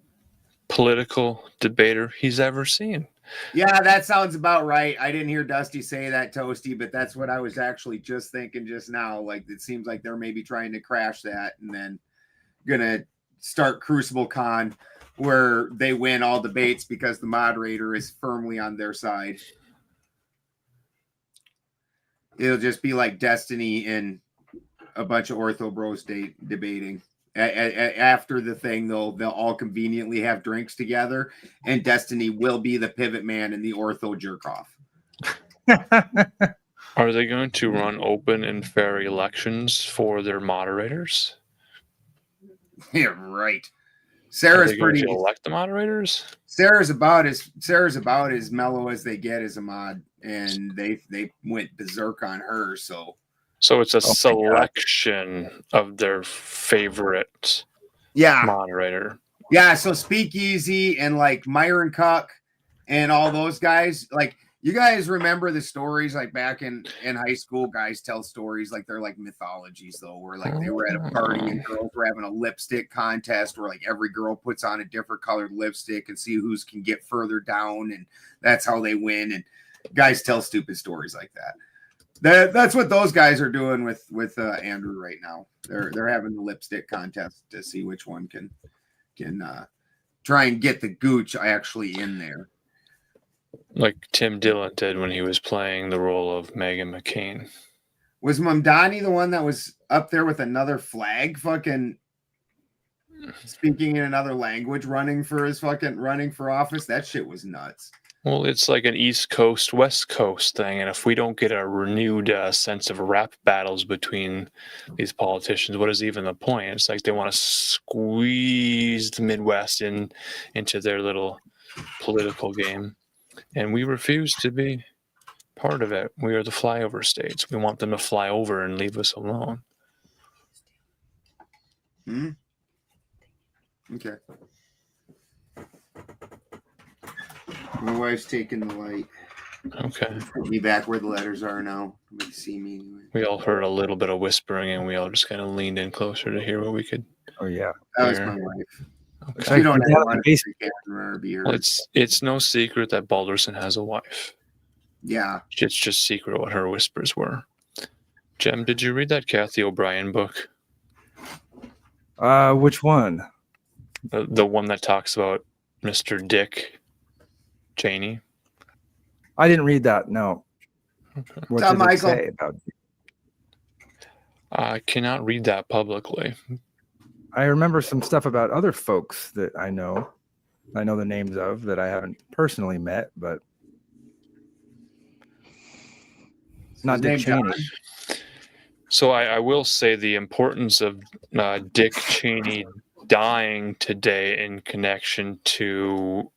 political debater he's ever seen. Yeah, that sounds about right. I didn't hear Dusty say that, Toasty, but that's what I was actually just thinking just now. Like, it seems like they're maybe trying to crash that and then gonna start Crucible Con, where they win all debates because the moderator is firmly on their side. It'll just be like Destiny and a bunch of ortho bros debating. After the thing, they'll all conveniently have drinks together, and Destiny will be the pivot man in the ortho jerk off. Are they going to run open and fair elections for their moderators? Yeah, right. Are Sarah's they going pretty. to elect the moderators? Sarah's about as mellow as they get as a mod, and they went berserk on her. So it's a selection of their favorite moderator. Yeah, so Speakeasy and like Myron Cuck and all those guys, like you guys remember the stories like back in high school, guys tell stories like they're like mythologies though, where like they were at a party and girls were having a lipstick contest where like every girl puts on a different colored lipstick and see who's can get further down, and that's how they win. And guys tell stupid stories like that. That's what those guys are doing with Andrew right now. They're having the lipstick contest to see which one can try and get the gooch actually in there. Like Tim Dillon did when he was playing the role of Megan McCain. Was Mamdani the one that was up there with another flag fucking speaking in another language running for office? That shit was nuts. Well, it's like an East Coast, West Coast thing. And if we don't get a renewed sense of rap battles between these politicians, what is even the point? It's like they want to squeeze the Midwest into their little political game. And we refuse to be part of it. We are the flyover states. We want them to fly over and leave us alone. Okay. My wife's taking the light. Okay. Put me back where the letters are now. Nobody see me anyway. We all heard a little bit of whispering, and we all just kind of leaned in closer to hear what we could. Oh yeah, that was my wife. Okay. We don't have one camera beer. Well, it's no secret that Balderson has a wife. Yeah. It's just secret what her whispers were. Jem, did you read that Kathy O'Brien book? Which one? The one that talks about Mr. Dick Cheney. I didn't read that. No. Okay. What did it say about? I cannot read that publicly. I remember some stuff about other folks that I know. I know the names of that I haven't personally met, but not Dick Cheney. So I will say the importance of Dick Cheney dying today in connection to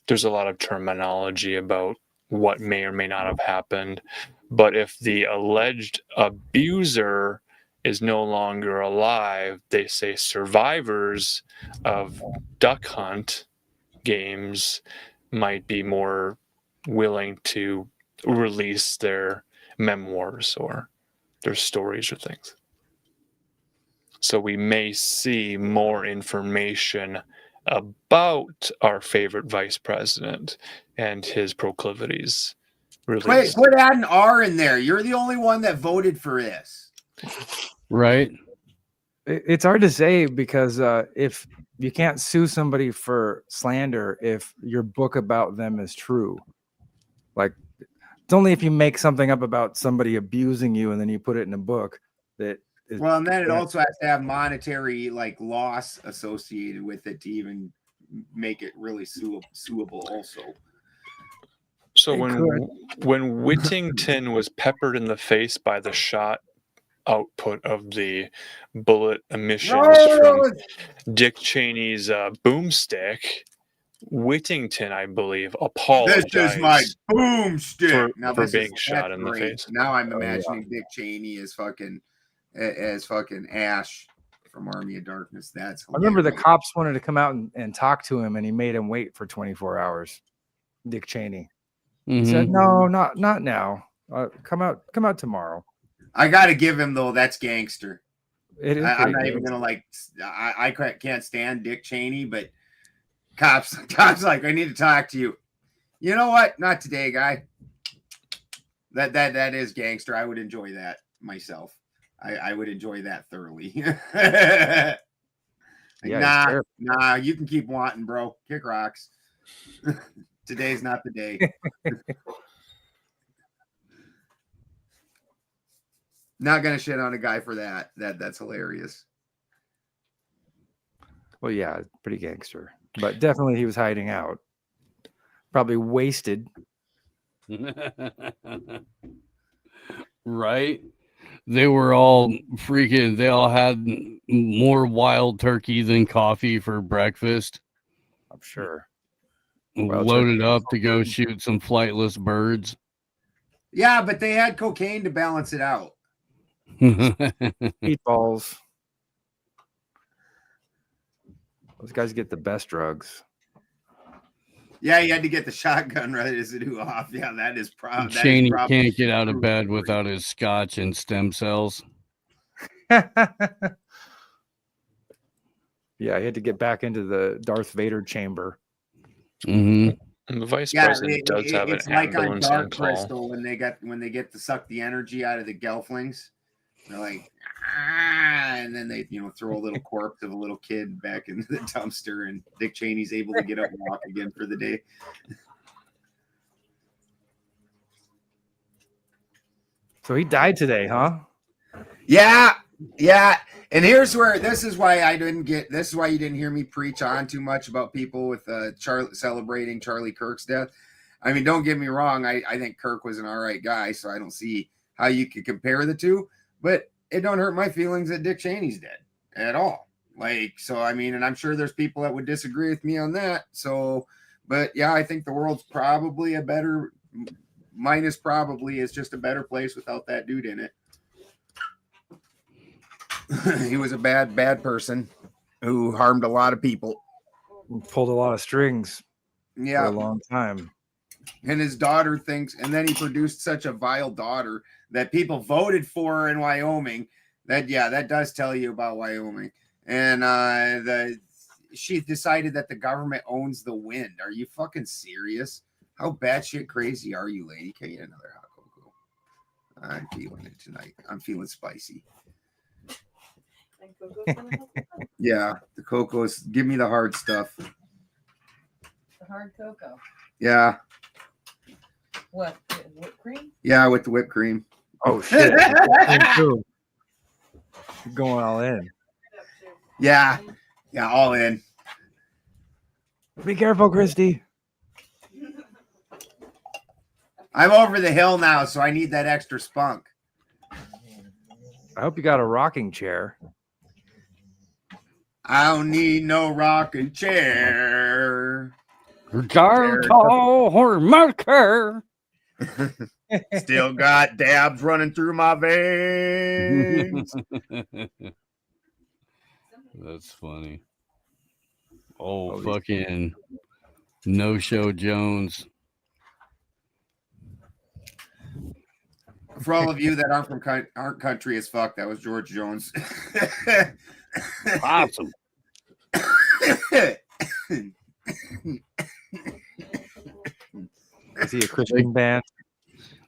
there's a lot of terminology about what may or may not have happened. But if the alleged abuser is no longer alive, they say survivors of duck hunt games might be more willing to release their memoirs or their stories or things. So we may see more information about our favorite vice president and his proclivities released. Quit adding R in there. You're the only one that voted for this. Right. It's hard to say because if you can't sue somebody for slander if your book about them is true. Like, it's only if you make something up about somebody abusing you and then you put it in a book that is, well, and then it also has to have monetary like loss associated with it to even make it really suable also. So when Whittington was peppered in the face by the shot output of the bullet emissions from Dick Cheney's boomstick, Whittington, I believe, apologized. This is my boomstick for being shot in the face. Now I'm imagining Dick Cheney as fucking Ash from Army of Darkness. That's hilarious. I remember the cops wanted to come out and talk to him, and he made him wait for 24 hours. Dick Cheney. He said, "No, not now. Come out tomorrow." I gotta give him though. That's gangster. It is. I'm not even gonna I can't stand Dick Cheney, but cops like, I need to talk to you. You know what? Not today, guy. That is gangster. I would enjoy that myself. I would enjoy that thoroughly. Nah, you can keep wanting, bro. Kick rocks. Today's not the day. Not gonna shit on a guy for that. That's hilarious. Well, yeah, pretty gangster, but definitely he was hiding out. Probably wasted. Right? They were all freaking, they all had more wild turkey than coffee for breakfast. I'm sure. Loaded up to go shoot some flightless birds. Yeah, but they had cocaine to balance it out. Meatballs. Those guys get the best drugs. Yeah, you had to get the shotgun residue off. Yeah, that is probably. Cheney can't get out of bed without his scotch and stem cells. Yeah, he had to get back into the Darth Vader chamber. Mm-hmm. And the vice president does have an ambulance on call. Crystal when they get to suck the energy out of the gelflings. They're like, and then they throw a little corpse of a little kid back into the dumpster, and Dick Cheney's able to get up and walk again for the day. So he died today, huh? Yeah. And this is why you didn't hear me preach on too much about people with celebrating Charlie Kirk's death. I mean, don't get me wrong. I think Kirk was an all right guy, so I don't see how you could compare the two. But it don't hurt my feelings that Dick Cheney's dead at all. And I'm sure there's people that would disagree with me on that. So, but yeah, I think the world's probably is just a better place without that dude in it. He was a bad person who harmed a lot of people. Pulled a lot of strings. Yeah. For a long time. And his daughter thinks, and then he produced such a vile daughter that people voted for in Wyoming. That does tell you about Wyoming. And she decided that the government owns the wind. Are you fucking serious? How batshit crazy are you, lady? Can you get another hot cocoa? I'm feeling it tonight. I'm feeling spicy. Yeah, the cocoa's. Give me the hard stuff. The hard cocoa. Yeah. What? Whipped cream? Yeah, with the whipped cream. Oh shit! Going all in. Yeah, all in. Be careful, Christy. I'm over the hill now, so I need that extra spunk. I hope you got a rocking chair. I don't need no rocking chair. Or marker. Still got dabs running through my veins. That's funny. Oh, fucking No-Show Jones. For all of you that aren't country as fuck, that was George Jones. Awesome. Is he a Christian band?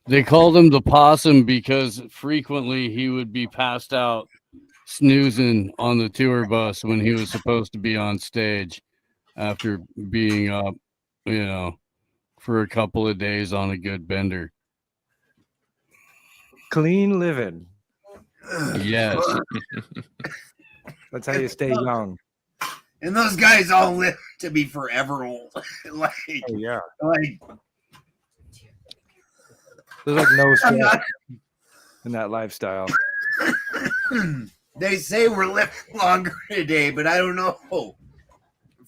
They called him the Possum because frequently he would be passed out snoozing on the tour bus when he was supposed to be on stage after being up, for a couple of days on a good bender. Clean living. Yes. That's how you stay young. And those guys all live to be forever old. Yeah. There's like no stress in that lifestyle. They say we're living longer today, but I don't know.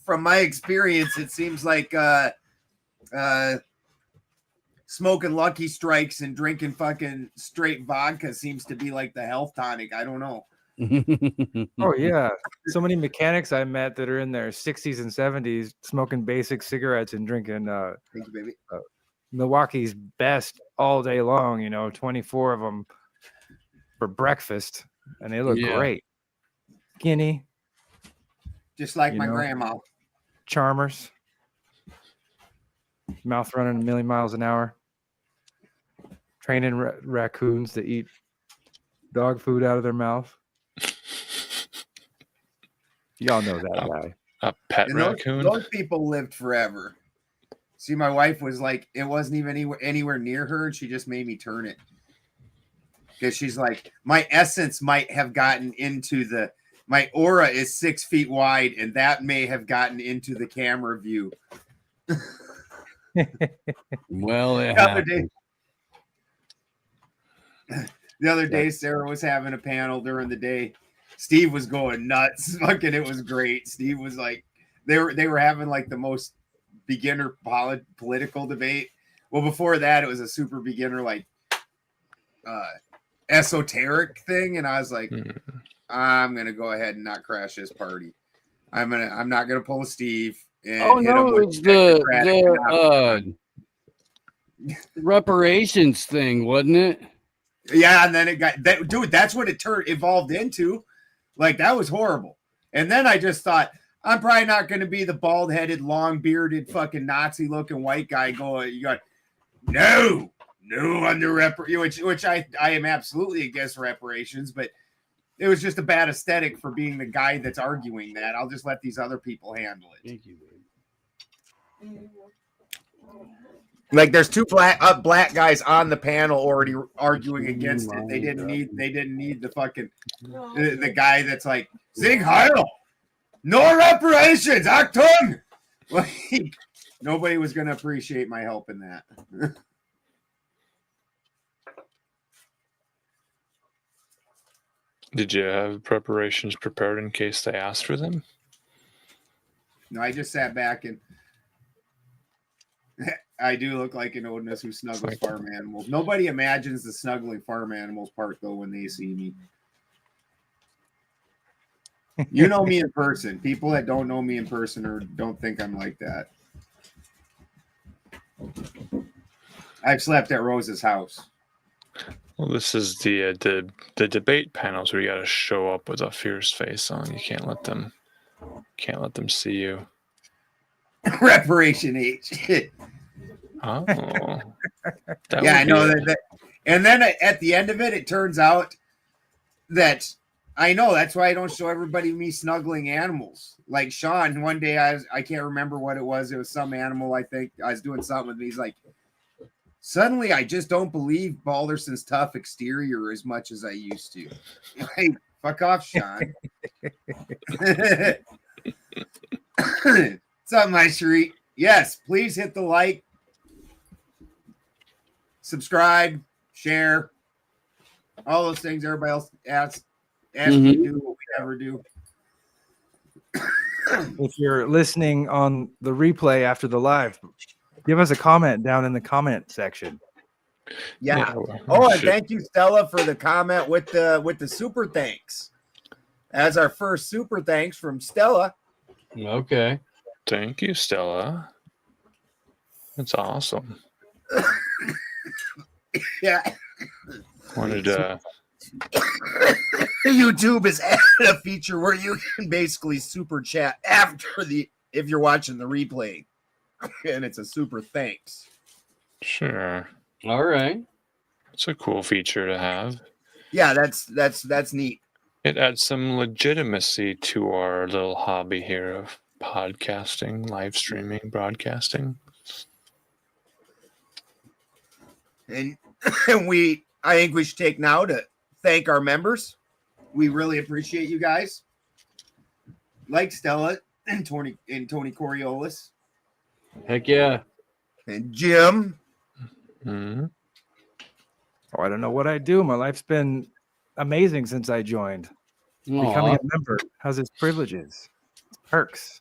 From my experience, it seems like smoking Lucky Strikes and drinking fucking straight vodka seems to be like the health tonic. I don't know. Oh yeah, so many mechanics I met that are in their 60s and 70s smoking basic cigarettes and drinking thank you, baby. Milwaukee's Best all day long, 24 of them for breakfast, and they look great. Skinny, just like my grandma. Charmers, mouth running a million miles an hour, training raccoons to eat dog food out of their mouth. Y'all know that guy. A pet raccoon. Those people lived forever. See, my wife was like, it wasn't even anywhere near her, and she just made me turn it. Because she's like, my essence might have gotten into my aura is 6 feet wide, and that may have gotten into the camera view. Well, it happened. The other day, Sarah was having a panel during the day. Steve was going nuts. Fucking, it was great. Steve was like, they were having like the most beginner political debate. Well, before that, it was a super beginner like esoteric thing, and I was like, I'm gonna go ahead and not crash this party. I'm not gonna pull a Steve. And hit him with it's the reparations thing, wasn't it? Yeah, and then it got that, dude. That's what it evolved into. Like, that was horrible. And then I just thought, I'm probably not going to be the bald-headed, long-bearded, fucking Nazi-looking white guy going. You got no on the which I am absolutely against reparations, but it was just a bad aesthetic for being the guy that's arguing that. I'll just let these other people handle it. Thank you, babe. Like, there's two black guys on the panel already arguing against it. They didn't need the fucking the guy that's like, Sieg Heil, no reparations, Achtung. Like, nobody was going to appreciate my help in that. Did you have preparations prepared in case they asked for them? No, I just sat back and I do look like an Odinus who snuggles farm animals. Nobody imagines the snuggling farm animals part, though, when they see me. You know me in person. People that don't know me in person or don't think I'm like that. I've slept at Rose's house. Well, this is the debate panels where you got to show up with a fierce face on. You can't let them see you. Reparation age. Oh, yeah, I know that. And then at the end of it, it turns out that I know that's why I don't show everybody me snuggling animals. Like Sean, one day I can't remember what it was. It was some animal. I think I was doing something with me. He's like, suddenly I just don't believe Balderson's tough exterior as much as I used to. Like, fuck off, Sean. What's up, my Sheree? Yes, please hit the like, subscribe, share, all those things everybody else asks me to do, what we never do. If you're listening on the replay after the live, give us a comment down in the comment section. Yeah. Oh, and thank you, Stella, for the comment with the super thanks. As our first super thanks from Stella. Okay. Thank you, Stella. That's awesome. Yeah. Wanted YouTube has added a feature where you can basically super chat if you're watching the replay, and it's a super thanks. Sure. All right. It's a cool feature to have. Yeah, that's neat. It adds some legitimacy to our little hobby here of podcasting, live streaming, broadcasting. And I think we should take now to thank our members. We really appreciate you guys. Like Stella and Tony Coriolis. Heck yeah. And Jim. Mm-hmm. Oh, I don't know what I do. My life's been amazing since I joined. Becoming a member has its privileges, perks.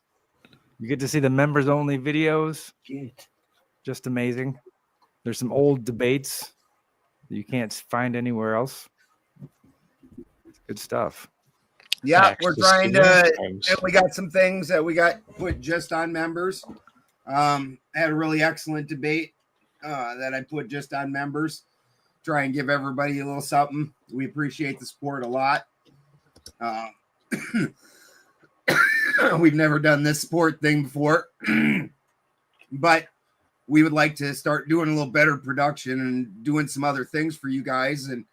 You get to see the members only videos. Just amazing. There's some old debates that you can't find anywhere else. It's good stuff. Yeah, we're trying to, and we got some things that we got put just on members. I had a really excellent debate that I put just on members. Try and give everybody a little something. We appreciate the support a lot. We've never done this sport thing before, but we would like to start doing a little better production and doing some other things for you guys, and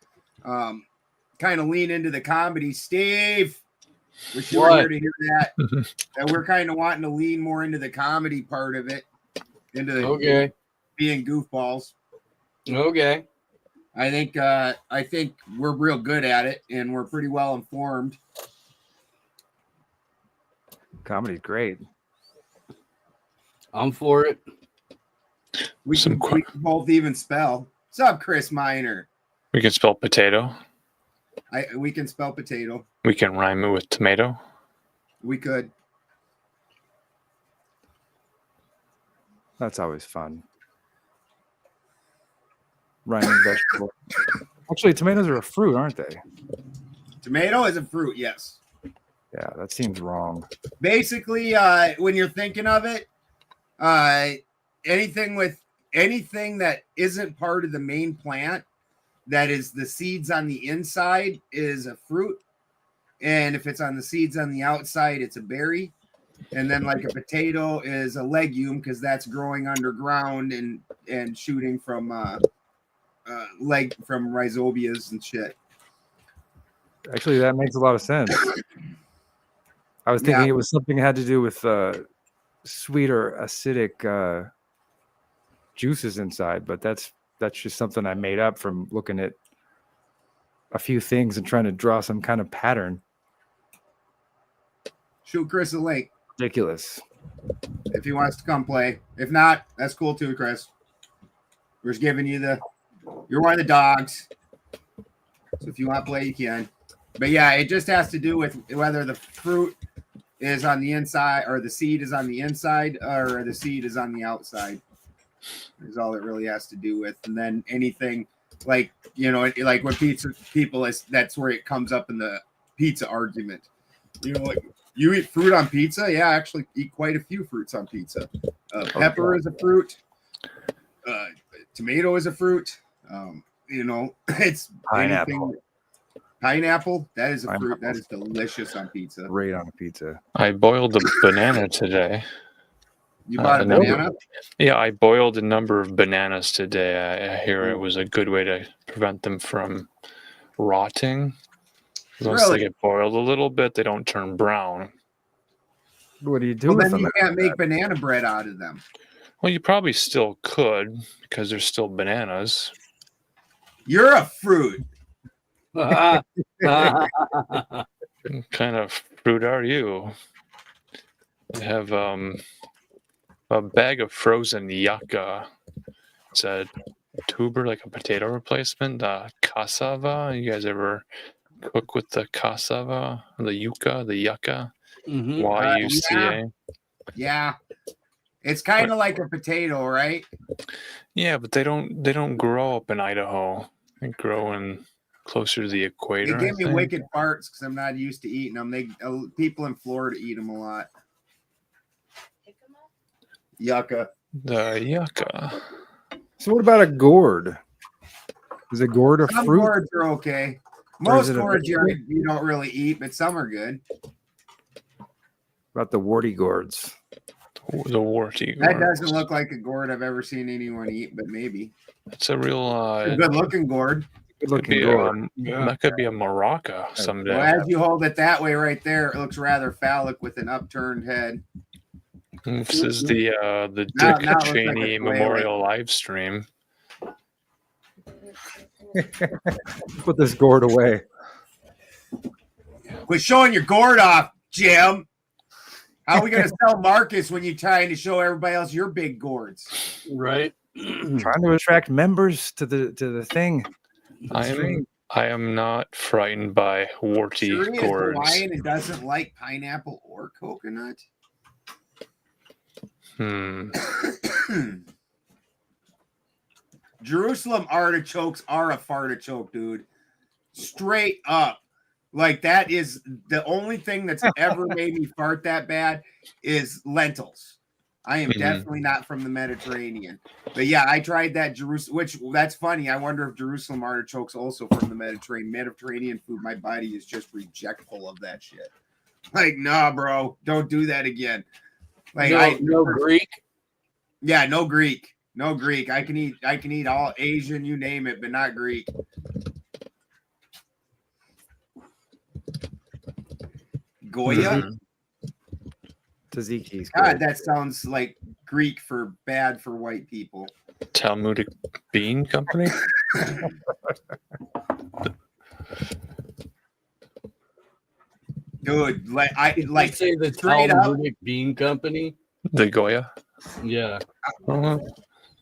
kind of lean into the comedy. Steve, we're here to hear that. And we're kind of wanting to lean more into the comedy part of it, into being goofballs. Okay. I think we're real good at it, and we're pretty well informed. Comedy's great. I'm for it. We can both even spell. What's up, Chris Miner? We can spell potato. We can spell potato. We can rhyme it with tomato. We could. That's always fun. Rhyming vegetable. Actually, tomatoes are a fruit, aren't they? Tomato is a fruit, yes. Yeah, that seems wrong. Basically, when you're thinking of it, anything that isn't part of the main plant, that is the seeds on the inside, is a fruit. And if it's on the seeds on the outside, it's a berry. And then like a potato is a legume because that's growing underground and shooting from from rhizobias and shit. Actually, that makes a lot of sense. I was thinking it was something that had to do with sweet or acidic juices inside, but that's just something I made up from looking at a few things and trying to draw some kind of pattern. Shoot Chris a link. Ridiculous. If he wants to come play. If not, that's cool too, Chris. We're just giving you you're one of the dogs. So if you want to play, you can. But yeah, it just has to do with whether the fruit is on the inside or the seed is on the inside or the seed is on the outside. Is all it really has to do with. And then anything like, like when pizza people that's where it comes up in the pizza argument. Like you eat fruit on pizza? Yeah, I actually eat quite a few fruits on pizza. Pepper is a fruit. Tomato is a fruit. It's pineapple. Pineapple, that is a fruit. That is delicious on pizza. Great on a pizza. I boiled a banana today. You bought a banana? Yeah, I boiled a number of bananas today. I hear it was a good way to prevent them from rotting. Once they get boiled a little bit, they don't turn brown. What do you do with then them? You can't make banana bread out of them. Well, you probably still could because they're still bananas. You're a fruit. What kind of fruit are you? I have a bag of frozen yucca. It's a tuber, like a potato replacement. Cassava. You guys ever cook with the cassava, the yucca? Mm-hmm. Y-U-C-A. Yeah. It's kind of like a potato, right? Yeah, but they don't grow up in Idaho. They grow in closer to the equator. They give me wicked farts because I'm not used to eating them. People in Florida eat them a lot. Yucca. The yucca. So what about a gourd? Is a gourd a some fruit? Some gourds are okay. Most gourds you don't really eat, but some are good. About the warty gourds. The warty gourds. That doesn't look like a gourd I've ever seen anyone eat, but maybe. It's a real good-looking gourd. That could be a maraca someday. Well, as you hold it that way right there, it looks rather phallic with an upturned head. This is the Dick Cheney Memorial live stream. Put this gourd away. Quit showing your gourd off, Jim. How are we going to sell Marcus when you're trying to show everybody else your big gourds? Right. Trying to attract members to the thing. I am not frightened by warty gourds. Is Hawaiian and doesn't like pineapple or coconut. Jerusalem artichokes are a fartichoke, dude. Straight up. Like that is the only thing that's ever made me fart that bad is lentils. I am definitely not from the Mediterranean. But yeah, I tried that which that's funny. I wonder if Jerusalem artichokes also from the Mediterranean food. My body is just rejectful of that shit. Like, nah, bro, don't do that again. Like no Greek. Yeah, no Greek. No Greek. I can eat all Asian, you name it, but not Greek. Goya? Tzatziki's God, that sounds like Greek for bad for white people. Talmudic Bean Company? Dude, say the Talmudic Bean Company? The Goya? Yeah.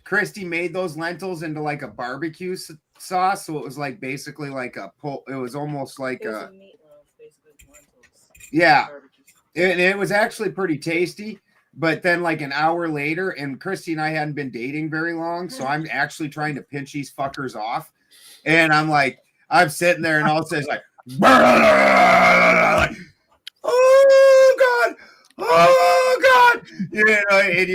Christy made those lentils into like a barbecue sauce, so it was like basically like it was almost like It was a meatloaf, basically lentils. yeah. Barbecue. It was actually pretty tasty. But then like an hour later, and Christy and I hadn't been dating very long, so I'm actually trying to pinch these fuckers off. And I'm sitting there and all of a sudden it's like, oh God, oh God. You know, and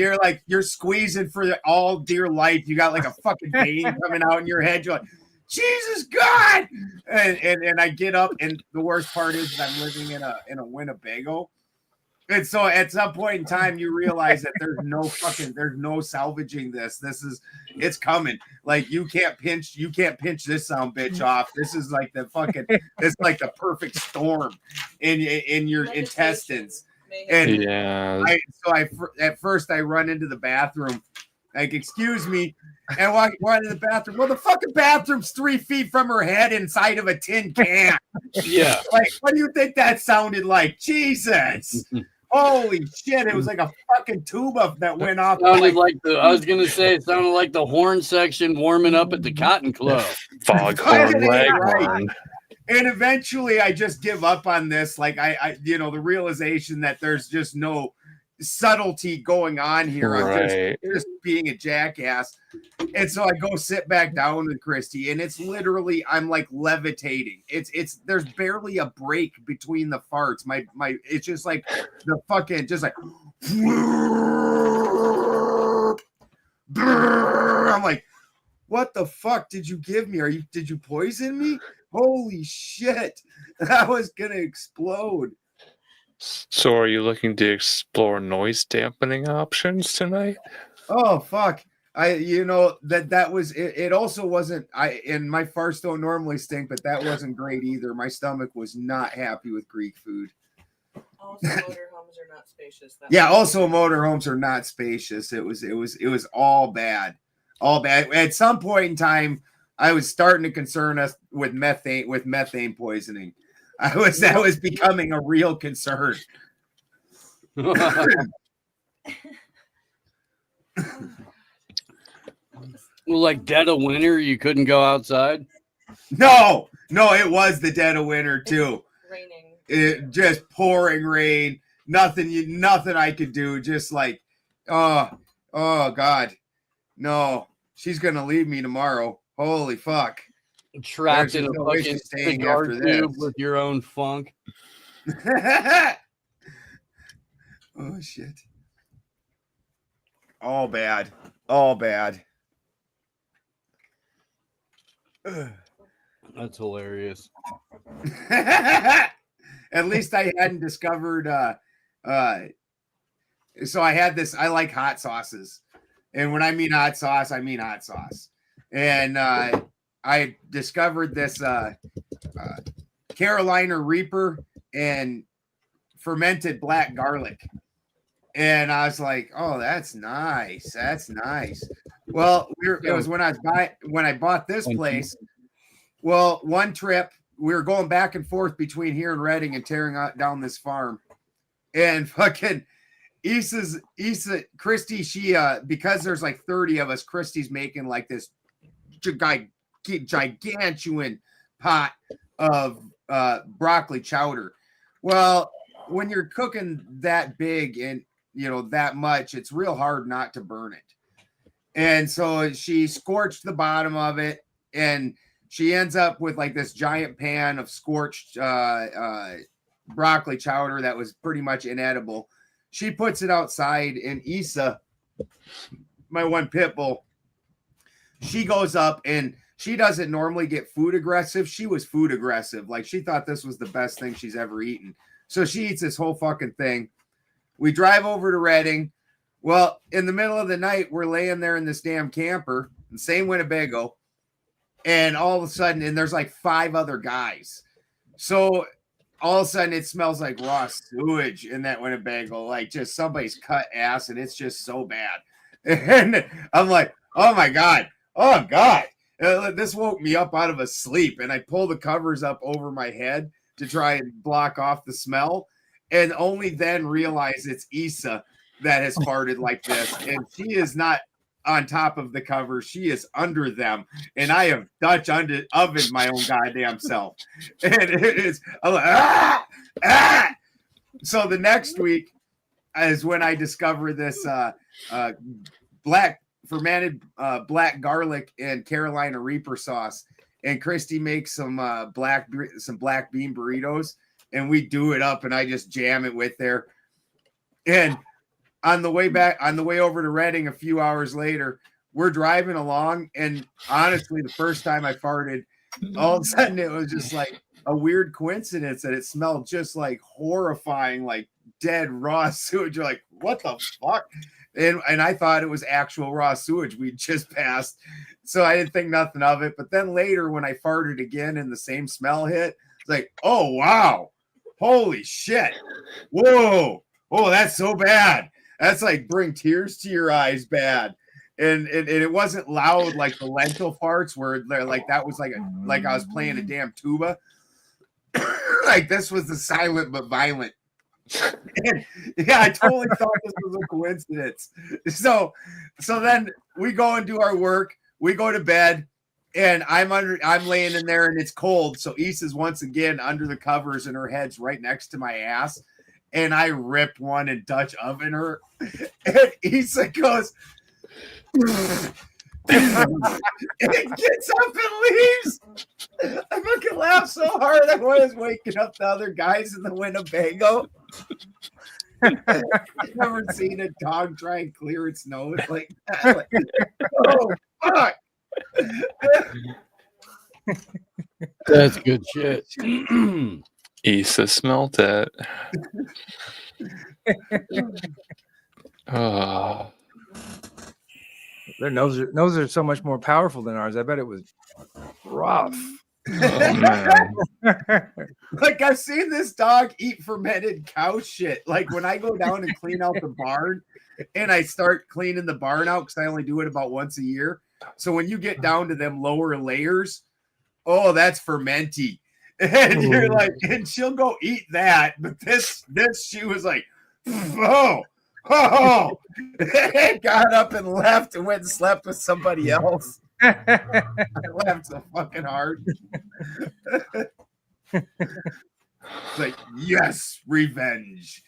you're squeezing for all dear life. You got like a fucking vein coming out in your head. You're like, Jesus God. And I get up, and the worst part is that I'm living in a Winnebago. And so at some point in time, you realize that there's no salvaging this. It's coming. Like you can't pinch this sound bitch off. This is like it's like the perfect storm in your intestines. And at first I run into the bathroom, like, excuse me, and walk into the bathroom. Well, the fucking bathroom's 3 feet from her head inside of a tin can. Yeah. Like, what do you think that sounded like? Jesus. Holy shit! It was like a fucking tuba that went off. Sounded like I was gonna say, it sounded like the horn section warming up at the Cotton Club. Foghorn Leghorn. And eventually, I just give up on this. Like the realization that there's just no subtlety going on here. I'm just being a jackass. And so I go sit back down with Christy, and it's literally, I'm like levitating. There's barely a break between the farts. It's just like the fucking, just like, I'm like, what the fuck did you give me? Did you poison me? Holy shit. I was going to explode. So are you looking to explore noise dampening options tonight? Oh, fuck. That was it also wasn't and my farts don't normally stink, but that wasn't great either. My stomach was not happy with Greek food. Also, motorhomes are not spacious. Also motorhomes are not spacious. It was all bad. All bad. At some point in time, I was starting to concern us with methane poisoning. That was becoming a real concern. Well, like dead of winter, you couldn't go outside? No, it was the dead of winter too. Raining. It just pouring rain. Nothing I could do. Just like, oh God, no. She's gonna leave me tomorrow. Holy fuck. Trapped in a fucking cigar tube with your own funk. Oh shit. All bad. Ugh. That's hilarious. At least I hadn't discovered so I had this, I like hot sauces. And when I mean hot sauce, I mean hot sauce. And I discovered this Carolina Reaper and fermented black garlic. And I was like, oh, that's nice. That's nice. Well, it was when I bought this place. Well, one trip, we were going back and forth between here and Reading and tearing down this farm. And fucking Christy, she because there's like 30 of us, Christy's making like this gigantuan pot of broccoli chowder. Well, when you're cooking that big and that much, it's real hard not to burn it. And so she scorched the bottom of it, and she ends up with like this giant pan of scorched broccoli chowder that was pretty much inedible. She puts it outside, and Issa, my one pit bull, she goes up, and she doesn't normally get food aggressive. She was food aggressive. Like, she thought this was the best thing she's ever eaten. So she eats this whole fucking thing. We drive over to Reading. Well, in the middle of the night, we're laying there in this damn camper, the same Winnebago, and all of a sudden, and there's like 5 other guys. So all of a sudden, it smells like raw sewage in that Winnebago, like just somebody's cut ass, and it's just so bad. And I'm like, oh my God, this woke me up out of a sleep, and I pull the covers up over my head to try and block off the smell, and only then realize it's Issa that has farted like this, and she is not on top of the cover. She is under them, and I have Dutch ovened my own goddamn self. And it is, I'm like, ah! So the next week is when I discover this fermented black garlic and Carolina Reaper sauce. And Christy makes some black bean burritos, and we do it up, and I just jam it with there. And on the way over to Reading a few hours later, we're driving along, and honestly, the first time I farted, all of a sudden it was just like a weird coincidence that it smelled just like horrifying, like dead raw sewage. You're like, what the fuck? And I thought it was actual raw sewage we just passed. So I didn't think nothing of it. But then later when I farted again and the same smell hit, it's like, oh, wow. Holy shit. Whoa. Oh, that's so bad. That's like bring tears to your eyes bad. And it wasn't loud like the lentil farts where they're like that was like I was playing a damn tuba. Like this was the silent but violent. And, yeah, I totally thought this was a coincidence. So then we go and do our work. We go to bed, and I'm laying in there, and it's cold. So Issa's once again under the covers, and her head's right next to my ass. And I rip one and Dutch oven her, and Issa goes. It gets up and leaves. I fucking laughed so hard I was waking up the other guys in the Winnebago. I've never seen a dog try and clear its nose like that. Like, oh fuck. That's good shit. Issa smelt it. Oh. Their noses are so much more powerful than ours. I bet it was rough. Oh, man. Like I've seen this dog eat fermented cow shit. Like when I go down and clean out the barn, and I start cleaning the barn out because I only do it about once a year. So when you get down to them lower layers, oh, that's fermenty. And you're like, and she'll go eat that. But this she was like, oh. Got up and left and went and slept with somebody else. I laughed so fucking hard. It's like, yes, revenge.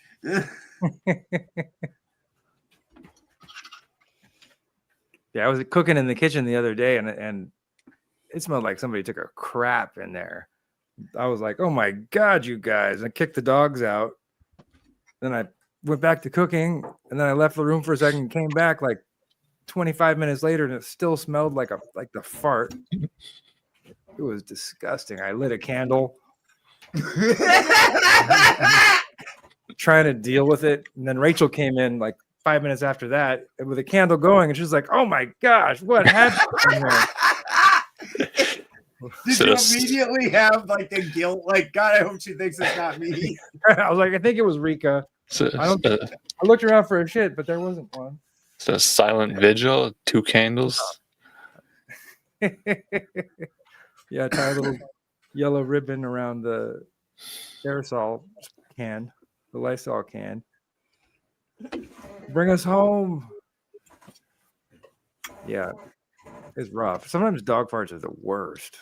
Yeah, I was cooking in the kitchen the other day, and it smelled like somebody took a crap in there. I was like, oh my God, you guys. I kicked the dogs out. Then I went back to cooking, and then I left the room for a second and came back like 25 minutes later, and it still smelled like the fart. It was disgusting. I lit a candle. Trying to deal with it. And then Rachel came in like 5 minutes after that with a candle going, and she was like, oh my gosh, what happened? Did you immediately have like the guilt? Like, God, I hope she thinks it's not me. I was like, I think it was Rika. I looked around for a shit, but there wasn't one. It's a silent vigil, 2 candles. Yeah, tie a little yellow ribbon around the aerosol can, the Lysol can. Bring us home. Yeah, it's rough. Sometimes dog farts are the worst.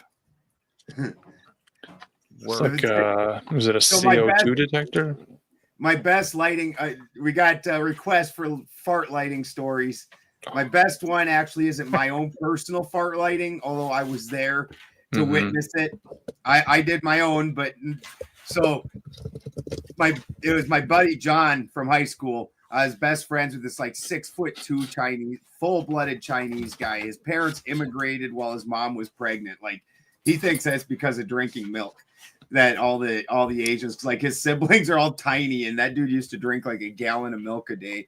It's like, was it a CO2 detector? My best lighting, we got requests for fart lighting stories. My best one actually isn't my own personal fart lighting, although I was there to witness it. I did my own, but so it was my buddy John from high school. I was best friends with this like 6'2" Chinese, full-blooded Chinese guy. His parents immigrated while his mom was pregnant. Like he thinks that's because of drinking milk. That all the Asians, like his siblings are all tiny, and that dude used to drink like a gallon of milk a day.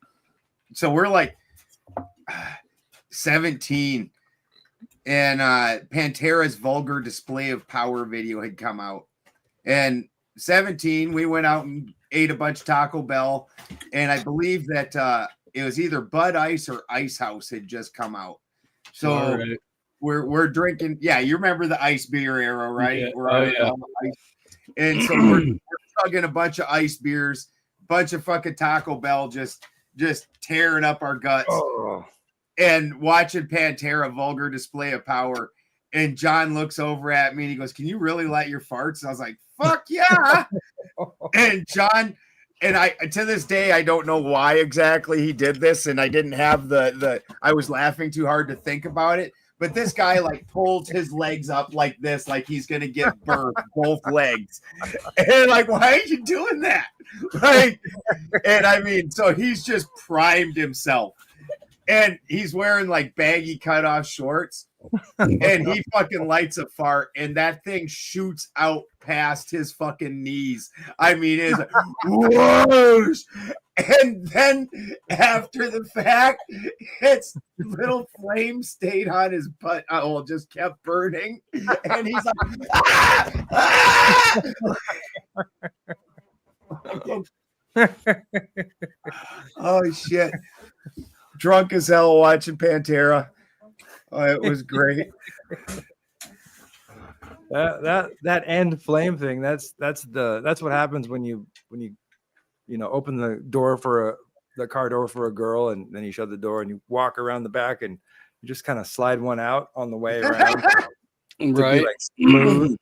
So we're like 17, and Pantera's Vulgar Display of Power video had come out. And 17, we went out and ate a bunch of Taco Bell, and I believe that it was either Bud Ice or Ice House had just come out. So right. we're drinking. Yeah, you remember the ice beer era, right? Yeah. We're ice. And so we're chugging a bunch of ice beers, bunch of fucking Taco Bell, just tearing up our guts. Oh. and watching Pantera, Vulgar Display of Power. And John looks over at me and he goes, "Can you really light your farts?" And I was like, "Fuck yeah." And John, and I, to this day, I don't know why exactly he did this. And I didn't have I was laughing too hard to think about it. But this guy like pulled his legs up like this, like he's going to get burned, both legs. And like, why are you doing that? Like, and I mean, so he's just primed himself. And he's wearing like baggy cutoff shorts. And he fucking lights a fart, and that thing shoots out past his fucking knees. I mean, it's like, whoosh! And then after the fact, its little flame stayed on his butt. Oh, just kept burning. And he's like, ah! Ah! Oh, shit. Drunk as hell watching Pantera. Oh, it was great. That end flame thing. That's what happens when you open the door for the car door for a girl, and then you shut the door and you walk around the back and you just kind of slide one out on the way around, Right. like smooth.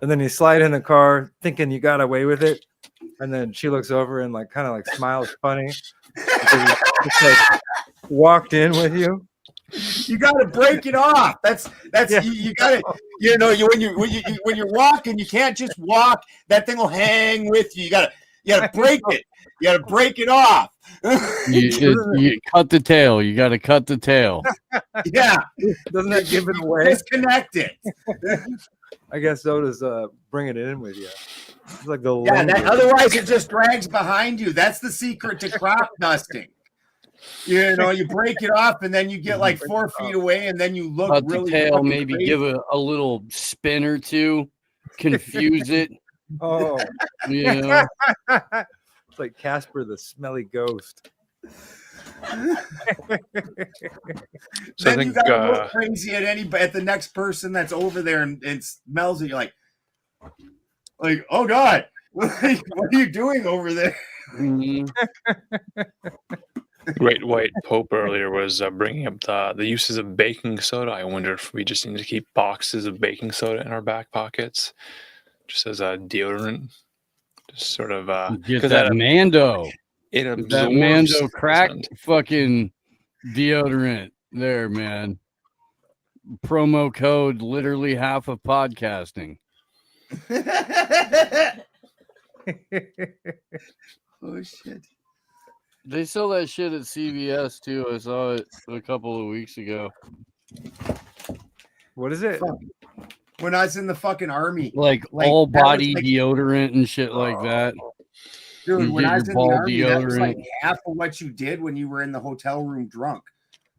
And then you slide in the car thinking you got away with it, and then she looks over and like kind of like smiles funny. Just like walked in with you. You got to break it off. That's yeah. you got to when you're walking, you can't just walk. That thing will hang with you. You got to break it. You got to break it off. You cut the tail. You got to cut the tail. Yeah, doesn't that give it away? Disconnect it. I guess so does bring it in with you. It's like the otherwise it just drags behind you. That's the secret to crop dusting. You break it off and then you get like 4 feet away and then you look cut really the tail, maybe crazy. Give a little spin or two, confuse it. Oh, yeah. It's like Casper the Smelly Ghost. So then you gotta look crazy at the next person that's over there and smells it. You're like, oh God, what are you doing over there? Mm-hmm. Great White Pope earlier was bringing up the uses of baking soda. I wonder if we just need to keep boxes of baking soda in our back pockets, just as a deodorant. Just sort of get that Mando. It absorbs that Mando crack fucking deodorant there, man. Promo code literally half of podcasting. Oh shit. They sell that shit at CVS too. I saw it a couple of weeks ago. What is it? When I was in the fucking army. Like all body deodorant and shit like that. Dude, when I was in the army, that was like half of what you did when you were in the hotel room drunk.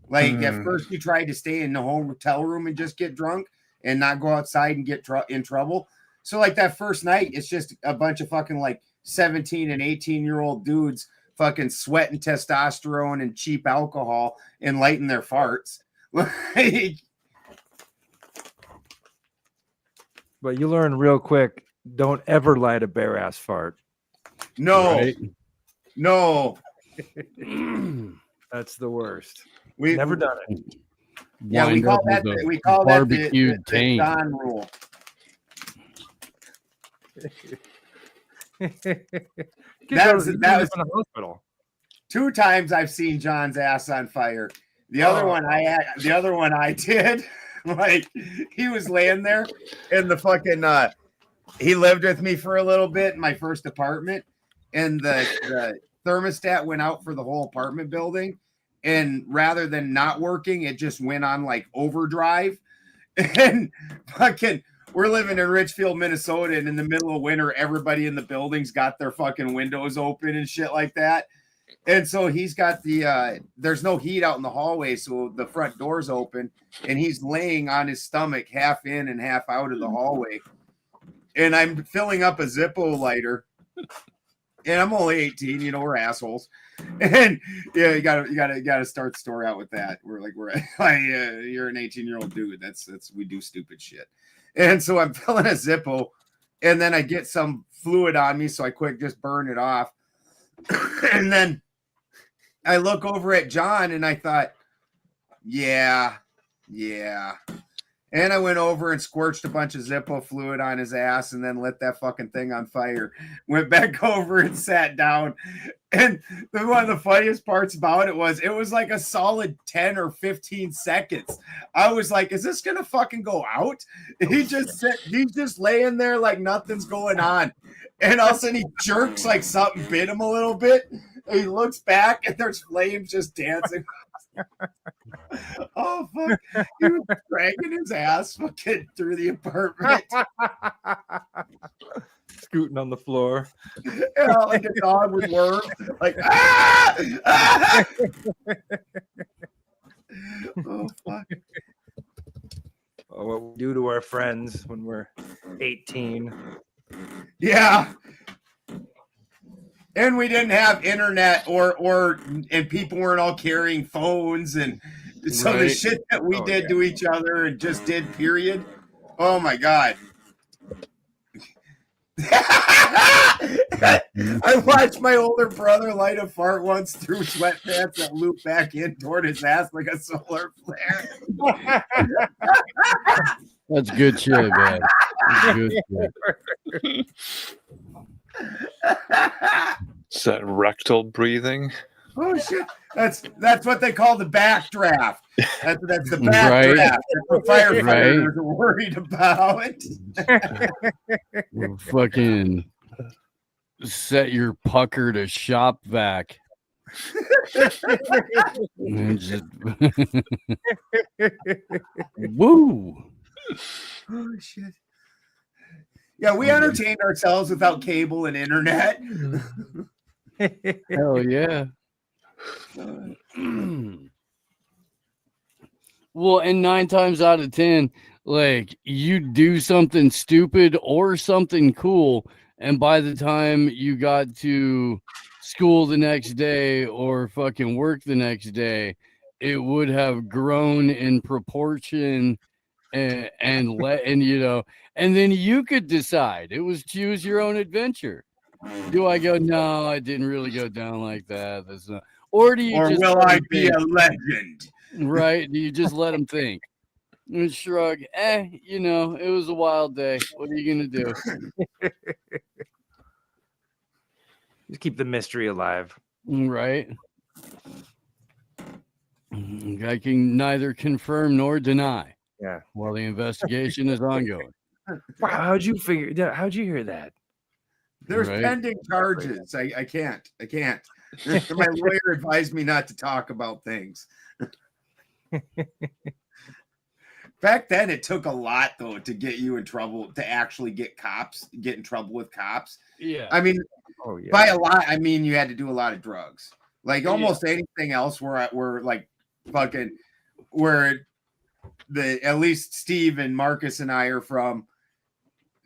Like at first you tried to stay in the hotel room and just get drunk and not go outside and get in trouble. So like that first night, it's just a bunch of fucking like 17 and 18-year-old dudes fucking sweating testosterone and cheap alcohol and lighting their farts. But you learn real quick, don't ever light a bare ass fart. No. Right? No. That's the worst. We've never done it. Yeah, we call that barbecued the Don rule. That was in the hospital. 2 times I've seen John's ass on fire. The other one I did. Like he was laying there in the fucking he lived with me for a little bit in my first apartment, and the thermostat went out for the whole apartment building, and rather than not working, it just went on like overdrive. And fucking we're living in Richfield, Minnesota, and in the middle of winter, everybody in the buildings got their fucking windows open and shit like that. And so he's got there's no heat out in the hallway, so the front door's open, and he's laying on his stomach, half in and half out of the hallway. And I'm filling up a Zippo lighter, and I'm only 18, we're assholes. And yeah, you gotta start the story out with that. We're like, you're an 18-year-old dude. That's we do stupid shit. And so I'm filling a Zippo, and then I get some fluid on me, so I just burn it off. And then I look over at John and I thought, Yeah. And I went over and squirched a bunch of Zippo fluid on his ass and then lit that fucking thing on fire. Went back over and sat down. And one of the funniest parts about it was like a solid 10 or 15 seconds. I was like, is this gonna fucking go out? He's just laying there like nothing's going on. And all of a sudden he jerks like something bit him a little bit. And he looks back and there's flames just dancing. Oh fuck! He was dragging his ass fucking through the apartment, scooting on the floor, like a dog with worms. Like ah! Oh fuck! Oh, what we do to our friends when we're 18. Yeah. And we didn't have internet and people weren't all carrying phones and some of the shit that we did to each other and just did, period. Oh my God. I watched my older brother light a fart once through sweatpants that looped back in toward his ass like a solar flare. That's good shit, man. That's good shit. Is that rectal breathing? Oh shit! That's what they call the backdraft. That's the backdraft. That's what firefighters are worried about. Fucking set your pucker to shop vac. Woo! Oh shit! Yeah, we entertained ourselves without cable and internet. Hell yeah. Well, and 9 times out of 10, like, you do something stupid or something cool, and by the time you got to school the next day or fucking work the next day, it would have grown in proportion and you know, and then you could decide. It was choose your own adventure. Do I go, no, I didn't really go down like that. That's not, or do you just will I be a legend? Right? Do you just let them think? And shrug, you know, it was a wild day. What are you gonna do? Just keep the mystery alive. Right. I can neither confirm nor deny. Yeah. While the investigation is ongoing. Wow, how'd you hear that? There's pending charges. I can't. My lawyer advised me not to talk about things. Back then, it took a lot though to get you in trouble, to actually get in trouble with cops. Yeah. I mean, by a lot, I mean you had to do a lot of drugs. Like almost anything else where like fucking where at least Steve and Marcus and I are from,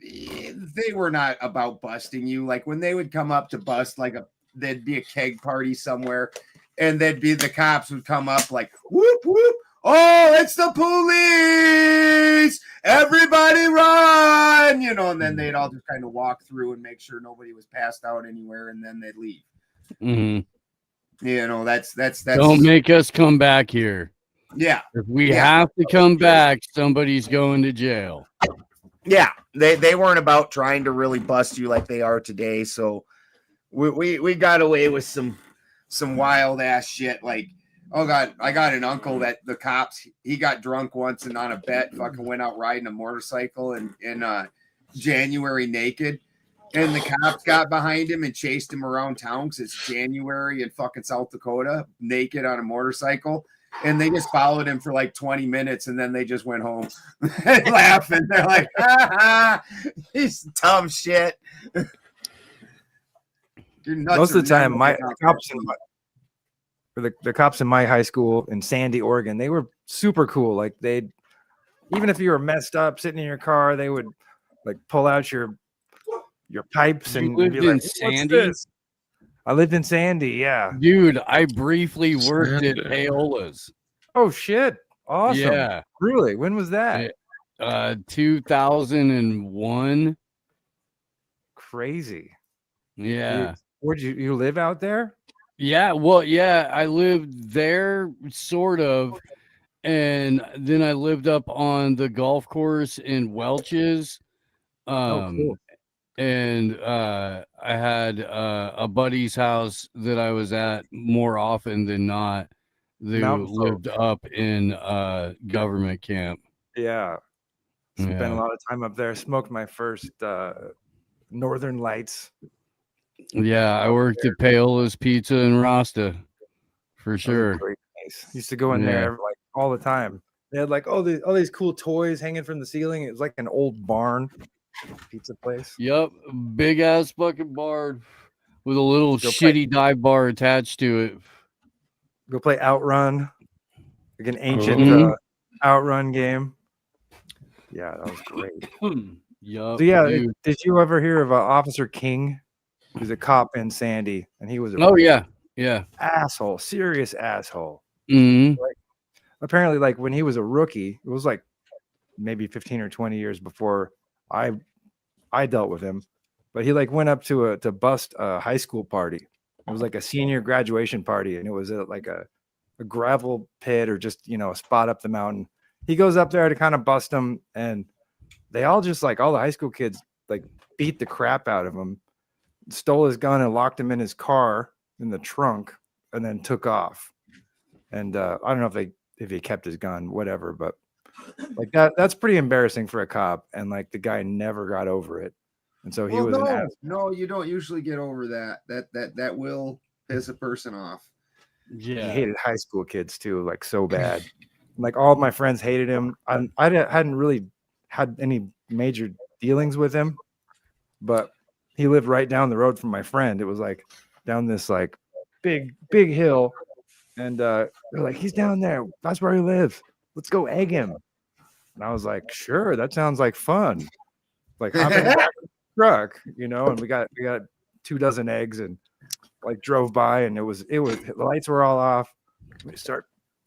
they were not about busting you. Like when they would come up to bust, there'd be a keg party somewhere, and the cops would come up like, whoop, whoop. Oh, it's the police. Everybody run, you know, and then they'd all just kind of walk through and make sure nobody was passed out anywhere, and then they'd leave. Mm-hmm. You know, that's don't make us come back here. Yeah. If we have to come back, somebody's going to jail. Yeah, they weren't about trying to really bust you like they are today. So we got away with some wild ass shit. Like, oh God, I got an uncle that the cops, he got drunk once and on a bet fucking went out riding a motorcycle in January naked. And the cops got behind him and chased him around town because it's January in fucking South Dakota, naked on a motorcycle. And they just followed him for like 20 minutes, and then they just went home laughing. They're like, he's dumb shit. Most of the time, the cops in my high school in Sandy, Oregon, they were super cool. Like even if you were messed up sitting in your car, they would like pull out your pipes and be like, Sandy? I lived in Sandy, yeah. Dude, I briefly worked at Paola's. Oh shit. Awesome. Yeah. Really? When was that? 2001. Crazy. Yeah. Where'd you live out there? Yeah, well, yeah, I lived there sort of. and then I lived up on the golf course in Welch's. Cool. And I had a buddy's house that I was at more often than not. They Mountain folk. lived up in government camp. Yeah. Spent Yeah. a lot of time up there. Smoked my first Northern Lights. Yeah, I worked at Paola's Pizza and Rasta for sure. Great place. Used to go in there like all the time. They had like all these cool toys hanging from the ceiling. It was like an old barn pizza place. Yep, big ass fucking bar with a little shitty dive bar attached to it. Go play Outrun, like an ancient Outrun game. Yeah, that was great. Yep. So yeah, dude. did you ever hear of Officer King? He was a cop in Sandy, and he was yeah, asshole, serious asshole. Mm-hmm. Like, apparently, like when he was a rookie, it was like maybe 15 or 20 years before I dealt with him, but he like went up to bust a high school party. It was like a senior graduation party, and it was like a gravel pit or just a spot up the mountain. He goes up there to kind of bust him, and they all just like all the high school kids like beat the crap out of him, stole his gun and locked him in his car in the trunk, and then took off. And I don't know if he kept his gun, whatever, but like that's pretty embarrassing for a cop, and like the guy never got over it, and so he was an asshole. No, you don't usually get over that. That will piss a person off. Yeah, he hated high school kids too, like so bad. Like all of my friends hated him. I hadn't really had any major dealings with him, but he lived right down the road from my friend. It was like down this like big hill, and they're like, he's down there. That's where he lives. Let's go egg him. And I was like, sure, that sounds like fun. Like hop in the back of the truck, and we got 24 eggs and like drove by, and it was the lights were all off.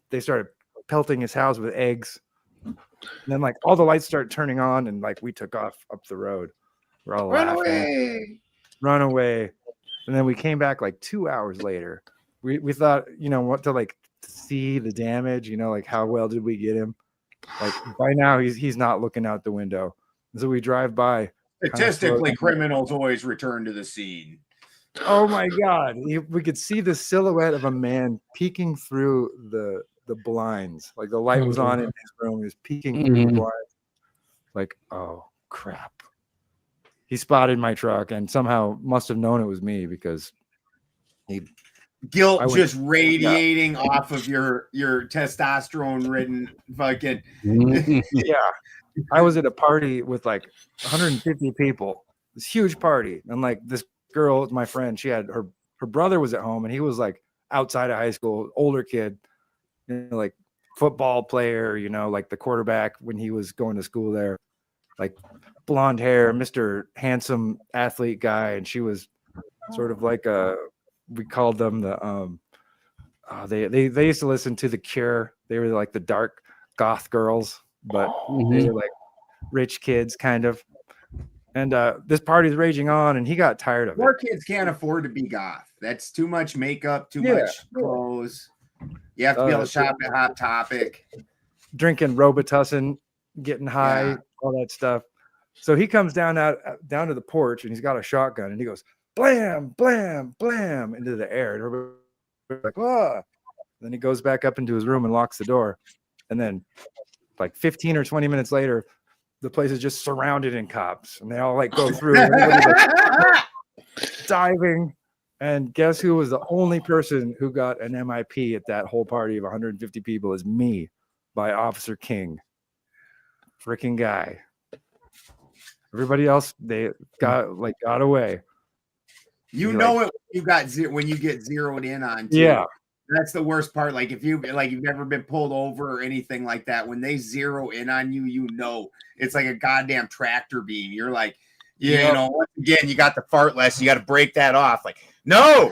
They started pelting his house with eggs. And then like all the lights started turning on, and like we took off up the road. We're all laughing. Run away. And then we came back like 2 hours later. We thought, what to like see the damage, like how well did we get him? Like by now he's not looking out the window. And so we drive by. Statistically, criminals always return to the scene. Oh my God. We could see the silhouette of a man peeking through the blinds. Like the light was on in his room. He was peeking through the blinds. Like, oh crap. He spotted my truck and somehow must have known it was me because guilt just radiating off of your testosterone ridden fucking yeah. I was at a party with like 150 people, this huge party, and like this girl, my friend, she had her brother was at home, and he was like outside of high school, older kid, like football player, like the quarterback when he was going to school there, like blonde hair, Mr. Handsome athlete guy, and she was sort of like we called them the they used to listen to The Cure. They were like the dark goth girls, but they were like rich kids kind of. And this party's raging on, and he got tired of it. More kids can't afford to be goth. That's too much makeup, too much clothes. You have to be able to shop at Hot Topic. Drinking Robitussin, getting high, all that stuff. So he comes down to the porch, and he's got a shotgun, and he goes blam, blam, blam into the air. And everybody's like, whoa. Then he goes back up into his room and locks the door. And then like 15 or 20 minutes later, the place is just surrounded in cops, and they all like go through like, diving. And guess who was the only person who got an MIP at that whole party of 150 people is me by Officer King. Freaking guy. Everybody else, they got away. You know it when you get zeroed in on too. Yeah. That's the worst part. Like if you've never been pulled over or anything like that, when they zero in on you, it's like a goddamn tractor beam. You're like, once again, you got the fart less. You got to break that off. Like, no.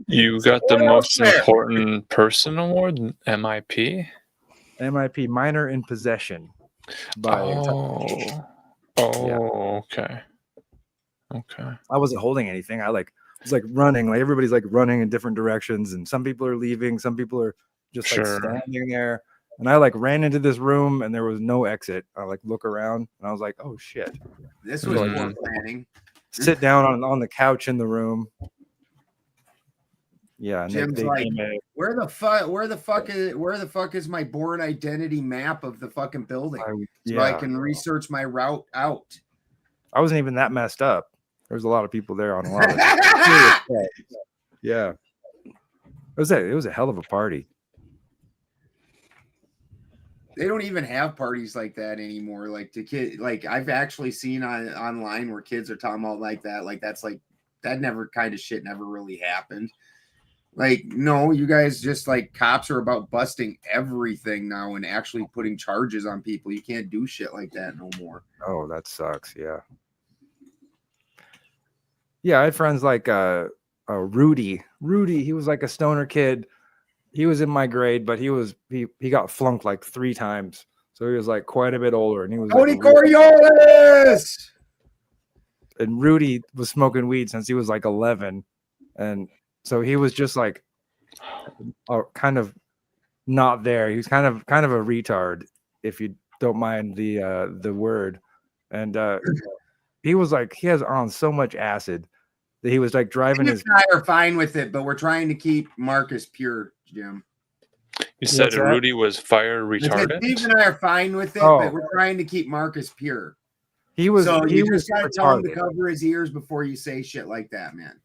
You got the most important person award, MIP? MIP, minor in possession. Okay. I wasn't holding anything. I was like running, like everybody's like running in different directions, and some people are leaving, some people are just like standing there. And I like ran into this room and there was no exit. I like look around and I was like, oh shit. This was more planning. Sit down on the couch in the room. Yeah, and Jim's like, where the fuck is my Born Identity map of the fucking building? So I can research my route out. I wasn't even that messed up. There was a lot of people there on a lot of yeah. It was a hell of a party. They don't even have parties like that anymore. Like the kid, like I've actually seen online where kids are talking about like that. Like that's like that never kind of shit never really happened. Like, no, you guys just like cops are about busting everything now and actually putting charges on people. You can't do shit like that no more. Oh, that sucks. Yeah. Yeah, I had friends like Rudy. Rudy, he was like a stoner kid. He was in my grade, but he got flunked like 3 times. So he was like quite a bit older. And he was Tony Coriolis! And Rudy was smoking weed since he was like 11. And so he was just like kind of not there. He was kind of a retard, if you don't mind the word. And he was like, he has on so much acid that he was like driving his. I are fine with it, but we're trying to keep Marcus pure, Jim. You said Rudy was fire retarded? Steve and I are fine with it, but we're trying to keep Marcus pure. He was. So he you was just gotta tell him to cover his ears before you say shit like that, man.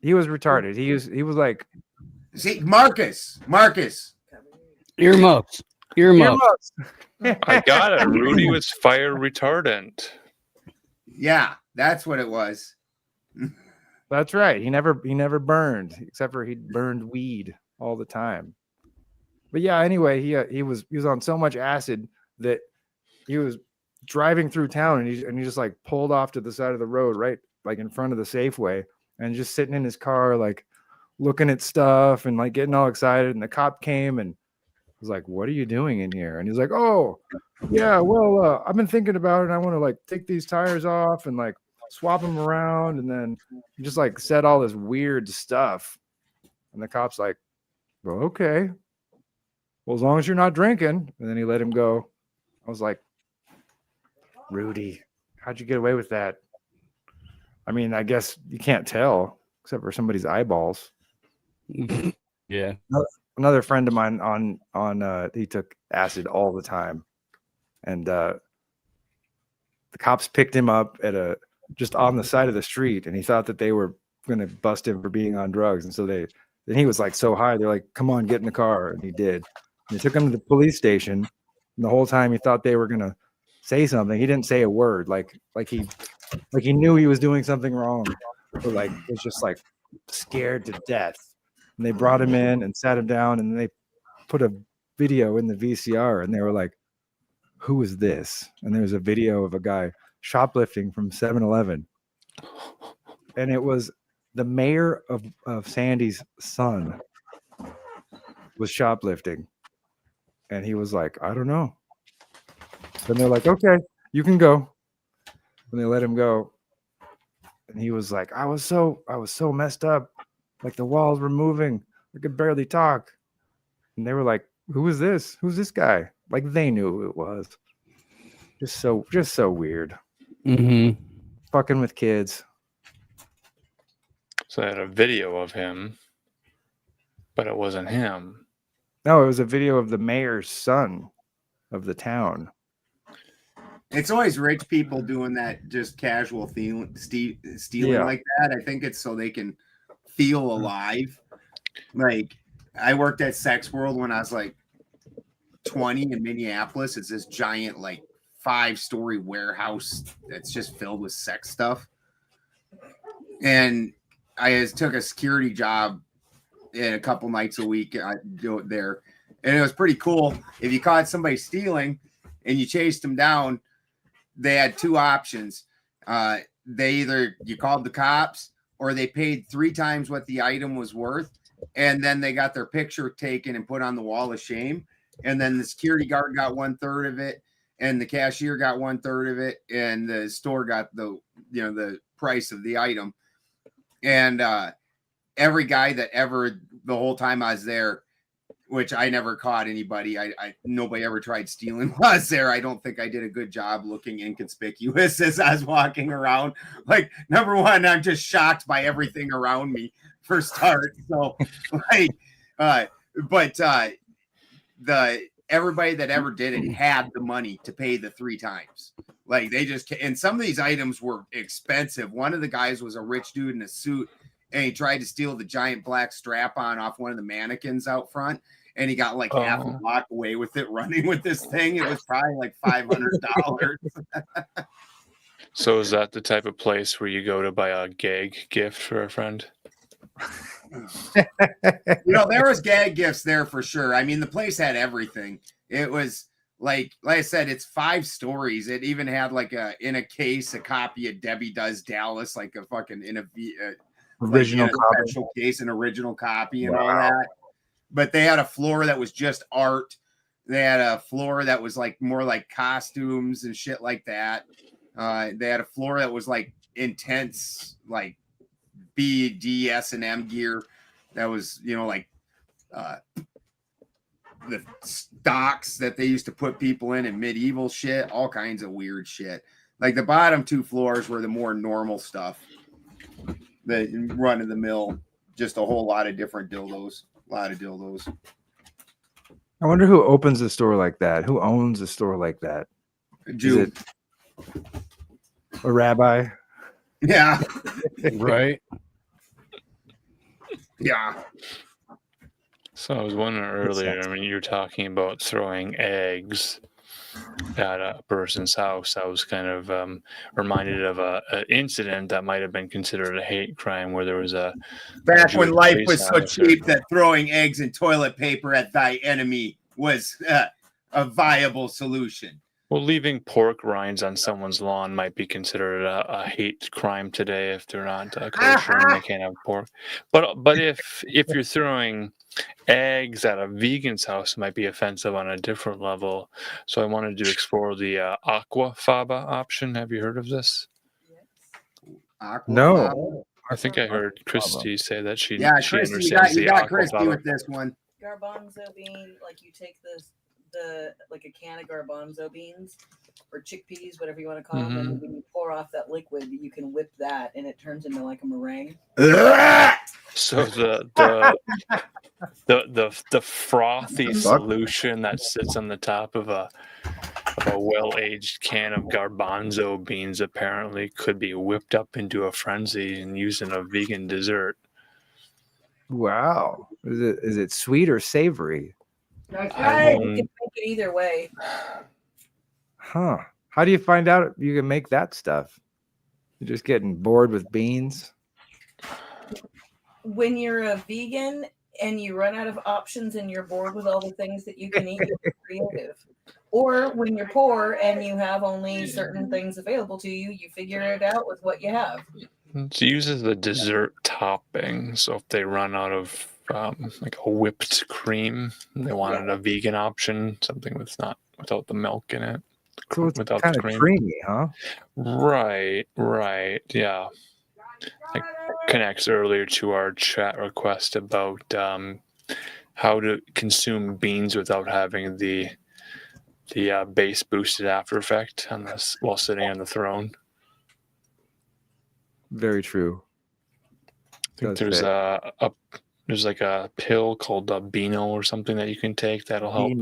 He was retarded. He was like, see, Marcus. Earmuffs. I got it. Rudy was fire retardant. Yeah, that's what it was. That's right. He never burned, except for he burned weed all the time. But yeah, anyway, he was on so much acid that he was driving through town and he just like pulled off to the side of the road, right like in front of the Safeway, and just sitting in his car, like looking at stuff and like getting all excited. And the cop came and was like, "What are you doing in here?" And he's like, "Oh, yeah, well, I've been thinking about it. And I want to like take these tires off and like swap them around." And then just like said all this weird stuff. And the cop's like, "Well, okay. Well, as long as you're not drinking." And then he let him go. I was like, "Rudy, how'd you get away with that?" I mean, I guess you can't tell except for somebody's eyeballs. Yeah. Another friend of mine on he took acid all the time, and the cops picked him up at just on the side of the street, and he thought that they were going to bust him for being on drugs, and so then he was like so high, they're like, "Come on, get in the car," and he did. And they took him to the police station, and the whole time he thought they were going to say something. He didn't say a word, like he knew he was doing something wrong, but like was just like scared to death. And they brought him in and sat him down, and they put a video in the VCR, and they were like, "Who is this?" And there was a video of a guy shoplifting from 7-Eleven, and it was the mayor of Sandy's son was shoplifting, and he was like, "I don't know." And they're like, "Okay, you can go." And they let him go, and he was like, I was so messed up. Like the walls were moving. I could barely talk. And they were like, "Who is this? Who's this guy?" Like they knew who it was. Just so weird. Mm-hmm. Fucking with kids. So I had a video of him, but it wasn't him. No, it was a video of the mayor's son of the town. It's always rich people doing that, just casual stealing like that. I think it's so they can feel alive. Like I worked at Sex World when I was like 20 in Minneapolis. It's this giant like 5-story warehouse that's just filled with sex stuff. And I took a security job in a couple nights a week. I go there, and it was pretty cool. If you caught somebody stealing and you chased them down, they had 2 options. You called the cops, or they paid 3 times what the item was worth, and then they got their picture taken and put on the wall of shame. And then the security guard got 1/3 of it, and the cashier got 1/3 of it, and the store got the price of the item. And every guy that ever, the whole time I was there, which I never caught anybody. Nobody ever tried stealing while I was there. I don't think I did a good job looking inconspicuous as I was walking around. Like, number one, I'm just shocked by everything around me for start. So, like, the everybody that ever did it had the money to pay the 3 times. Like, they just, and some of these items were expensive. One of the guys was a rich dude in a suit, and he tried to steal the giant black strap-on off one of the mannequins out front, and he got like half a block away with it running with this thing. It was probably like $500. So is that the type of place where you go to buy a gag gift for a friend? There was gag gifts there for sure. I mean, the place had everything. It was like I said, it's 5 stories. It even had like in a case a copy of Debbie Does Dallas, like a fucking original special case, an original copy, and all that. But they had a floor that was just art. They had a floor that was like more like costumes and shit like that. They had a floor that was like intense, like BDSM gear. That was, like the stocks that they used to put people in and medieval shit, all kinds of weird shit. Like the bottom 2 floors were the more normal stuff. The run of the mill, just a whole lot of different dildos. A lot of dildos. I wonder who opens a store like that. Who owns a store like that? A Jew. Is it a rabbi? Yeah. Right. Yeah. So I was wondering earlier, I mean, you were talking about throwing eggs at a person's house. I was kind of reminded of an incident that might have been considered a hate crime, where there was back when life was so cheap that throwing eggs and toilet paper at thy enemy was a viable solution. Well, leaving pork rinds on someone's lawn might be considered a hate crime today if they're not kosher and they can't have pork. But if you're throwing eggs at a vegan's house, it might be offensive on a different level. So I wanted to explore the aquafaba option. Have you heard of this? No. I think I heard Christy say that she Christy, understands you got aquafaba. Christy with this one. Garbanzo bean, like you take the like a can of garbanzo beans or chickpeas, whatever you want to call them, and when you pour off that liquid, you can whip that, and it turns into like a meringue. So the frothy solution that sits on the top of a well-aged can of garbanzo beans apparently could be whipped up into a frenzy and used in a vegan dessert. Wow. Is it sweet or savory? That's right. You can make it either way. Huh. How do you find out you can make that stuff? You're just getting bored with beans? When you're a vegan and you run out of options and you're bored with all the things that you can eat, you're creative. Or when you're poor and you have only certain things available to you, you figure it out with what you have. It uses the dessert topping. So if they run out of like a whipped cream, they wanted a vegan option, something without the milk in it. So it's without kind the of cream. creamy, huh? Right, yeah. It connects earlier to our chat request about how to consume beans without having the bass boosted after effect on this while sitting on the throne. Very true. I think there's like a pill called Beano or something that you can take that'll help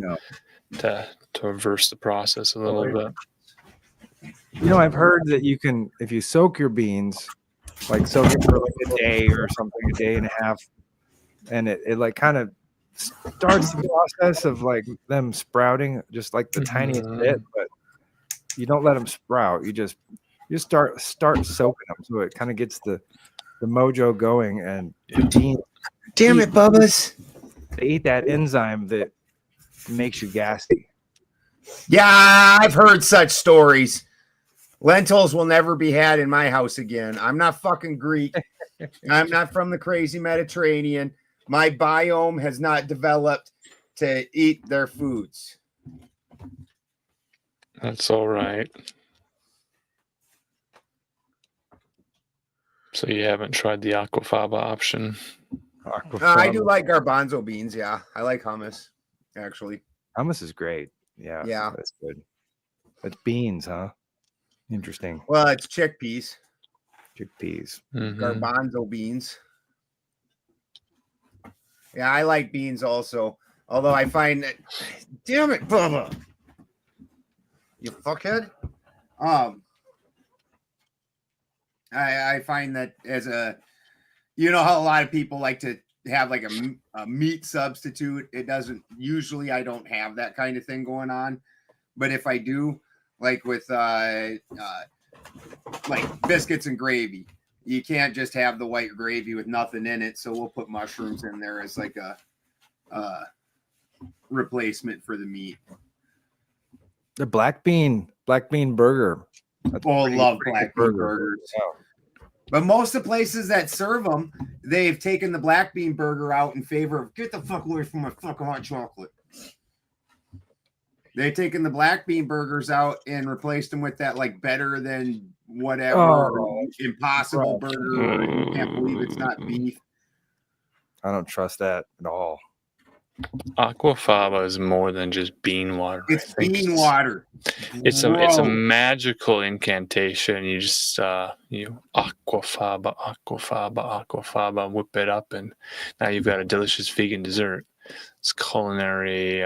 to reverse the process a little bit. I've heard that you can, if you soak your beans, like soak it for like a day or something, a day and a half, and it like kind of starts the process of like them sprouting just like the tiniest bit, but you don't let them sprout. You just start soaking them, so it kind of gets the mojo going, and the beans. Damn it, Bubbas. They eat that enzyme that makes you gassy. Yeah, I've heard such stories. Lentils will never be had in my house again. I'm not fucking Greek. I'm not from the crazy Mediterranean. My biome has not developed to eat their foods. That's all right. So you haven't tried the aquafaba option? I do like garbanzo beans. Yeah, I like hummus. Actually, hummus is great. Yeah, that's good. That's beans, huh? Interesting. Well, it's chickpeas. Mm-hmm. Garbanzo beans. Yeah, I like beans also. Although I find that, damn it, Bubba, you fuckhead. I find that as a, you know how a lot of people like to have like a meat substitute. It doesn't usually. I don't have that kind of thing going on, but if I do, like with like biscuits and gravy, you can't just have the white gravy with nothing in it. So we'll put mushrooms in there as like a replacement for the meat. The black bean burger. Love black bean burgers. Yeah. But most of the places that serve them, they've taken the black bean burger out in favor of get the fuck away from my fucking hot chocolate. They've taken the black bean burgers out and replaced them with that like better than whatever impossible burger. You can't believe it's not beef. I don't trust that at all. Aquafaba is more than just bean water. It's bean water. It's a magical incantation. You just aquafaba, whip it up, and now you've got a delicious vegan dessert. It's culinary.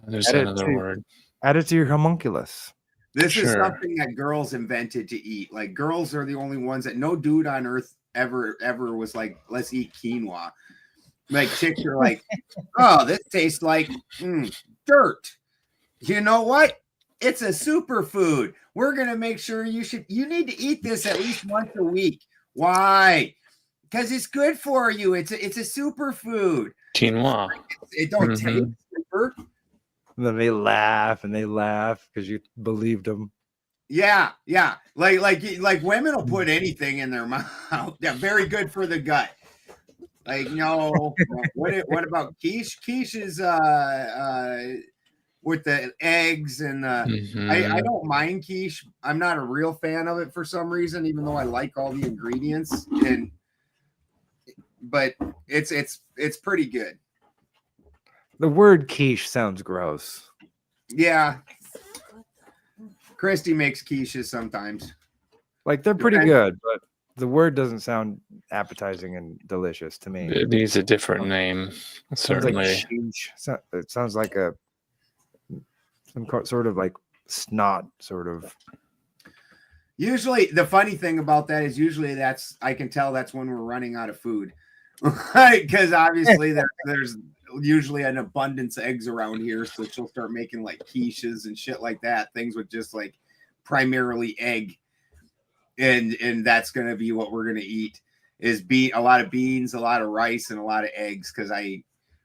There's another word. Add it to your homunculus. This is something that girls invented to eat. Like girls are the only ones that no dude on earth ever was like, let's eat quinoa. Like chicks are like, oh, this tastes like dirt. You know what? It's a superfood. We're gonna make sure you need to eat this at least once a week. Why? Because it's good for you. It's a superfood. Quinoa. It don't taste super. And then they laugh because you believed them. Yeah. Like women will put anything in their mouth. Yeah, very good for the gut. Like, no, what about quiche? Quiche is with the eggs and I don't mind quiche. I'm not a real fan of it for some reason, even though I like all the ingredients. But it's pretty good. The word quiche sounds gross. Yeah. Christy makes quiches sometimes. Like they're pretty good, but the word doesn't sound appetizing and delicious to me. It needs a different name, certainly. It sounds like some sort of like snot, sort of. Usually, the funny thing about that is I can tell that's when we're running out of food, because obviously there's usually an abundance of eggs around here, so she'll start making like quiches and shit like that, things with just like primarily egg. And that's going to be what we're going to eat is a lot of beans, a lot of rice, and a lot of eggs. Because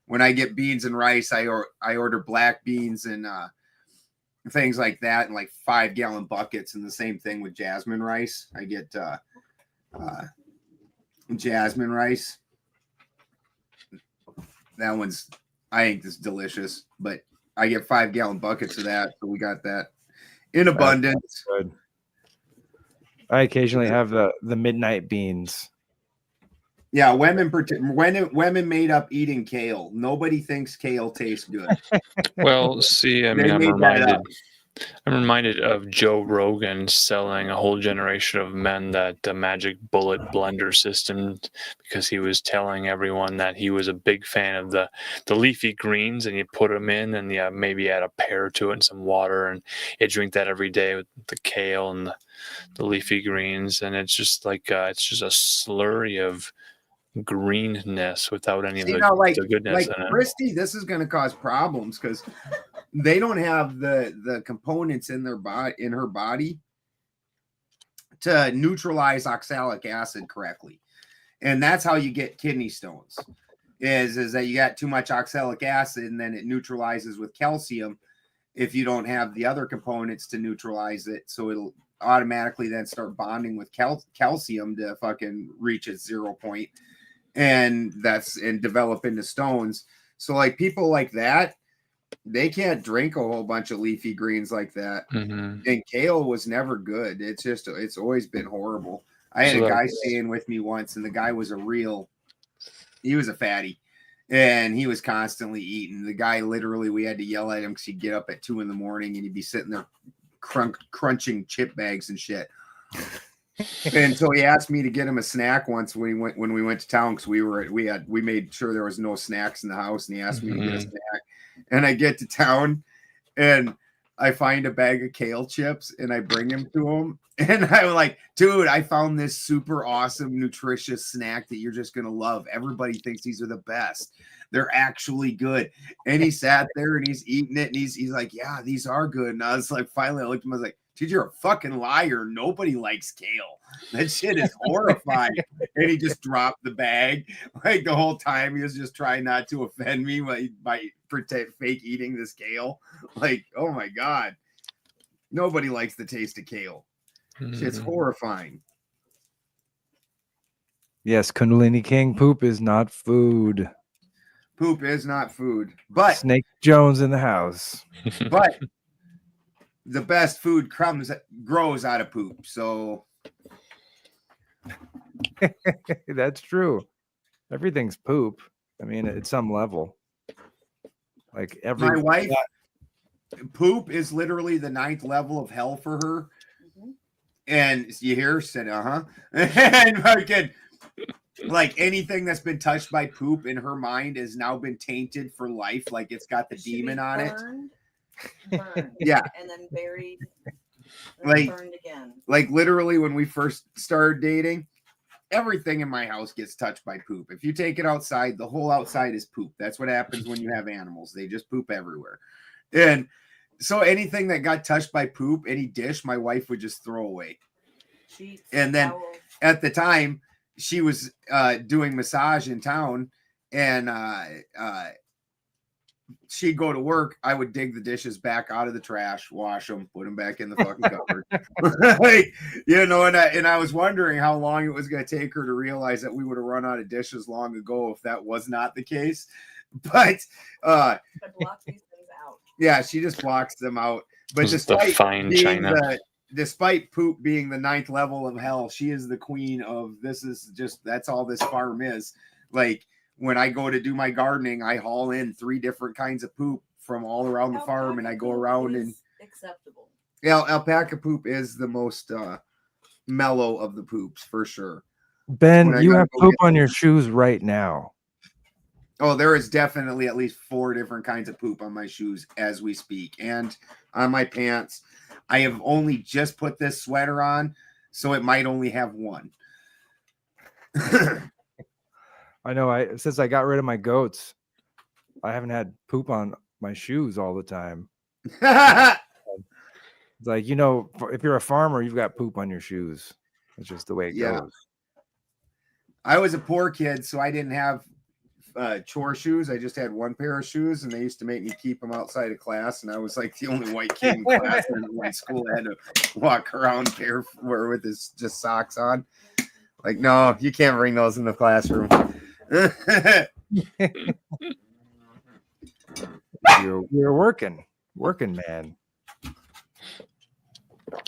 when I get beans and rice, I order black beans and things like that, and like 5-gallon buckets. And the same thing with jasmine rice. I get jasmine rice. That one's, I think, this delicious. But I get 5-gallon buckets of that, so we got that in abundance. Good. I occasionally have the midnight beans. Yeah, women made up eating kale. Nobody thinks kale tastes good. Well, see, I mean, I'm reminded of Joe Rogan selling a whole generation of men that magic bullet blender system, because he was telling everyone that he was a big fan of the leafy greens, and you put them in and maybe add a pear to it and some water, and you drink that every day with the kale and the leafy greens, and it's just like it's just a slurry of greenness without any of the goodness in it. Christy, this is going to cause problems because they don't have the components in her body to neutralize oxalic acid correctly, and that's how you get kidney stones. Is that you got too much oxalic acid, and then it neutralizes with calcium if you don't have the other components to neutralize it, so it'll automatically then start bonding with calcium to fucking reach its 0 point, and develop into stones. So like people like that, they can't drink a whole bunch of leafy greens like that. And kale was never good. It's always been horrible. I had a guy staying with me once, and the guy was he was a fatty, and he was constantly eating. The guy literally, we had to yell at him because he'd get up at 2 a.m. and he'd be sitting there crunching chip bags and shit. And so he asked me to get him a snack once when we went to town, because we made sure there was no snacks in the house, and he asked me to get a snack. And I get to town and I find a bag of kale chips and I bring him to him, and I'm like, dude, I found this super awesome nutritious snack that you're just gonna love. Everybody thinks these are the best. They're actually good. And he sat there and he's eating it, and he's like, yeah, these are good. And I was like, finally I looked at him, I was like, dude, you're a fucking liar. Nobody likes kale. That shit is horrifying. And he just dropped the bag. Like the whole time he was just trying not to offend me by fake eating this kale. Like, oh my God. Nobody likes the taste of kale. Shit's horrifying. Yes, Kundalini King, poop is not food. Poop is not food. But Snake Jones in the house. But the best food grows out of poop. So that's true. Everything's poop. I mean, at some level. Like my wife, poop is literally the 9th level of hell for her. And you hear her said, and fucking, like anything that's been touched by poop in her mind has now been tainted for life. Like it's got the demon on it. Burned, yeah, and then buried, and like burned again. Like literally, when we first started dating, everything in my house gets touched by poop. If you take it outside, the whole outside is poop. That's what happens when you have animals; they just poop everywhere. And so, anything that got touched by poop, any dish, my wife would just throw away. And then, at the time, she was doing massage in town, and she'd go to work. I would dig the dishes back out of the trash, wash them, put them back in the fucking cupboard. Like, you know, and I was wondering how long it was going to take her to realize that we would have run out of dishes long ago if that was not the case. But block these things out. Yeah, she just blocks them out. But despite poop being the 9th level of hell, she is the queen of that's all this farm is. Like, when I go to do my gardening, I haul in 3 different kinds of poop from all around the farm, and I go around and acceptable. Yeah, alpaca poop is the most mellow of the poops for sure. Ben, you have poop on your shoes right now. Oh, there is definitely at least 4 different kinds of poop on my shoes as we speak, and on my pants. I have only just put this sweater on, so it might only have 1. I know. Since I got rid of my goats, I haven't had poop on my shoes all the time. It's like, you know, if you're a farmer, you've got poop on your shoes. It's just the way it goes. I was a poor kid, so I didn't have chore shoes. I just had 1 pair of shoes, and they used to make me keep them outside of class. And I was like the only white kid in class, and in school I had to walk around with his just socks on. Like, no, you can't bring those in the classroom. You're working man.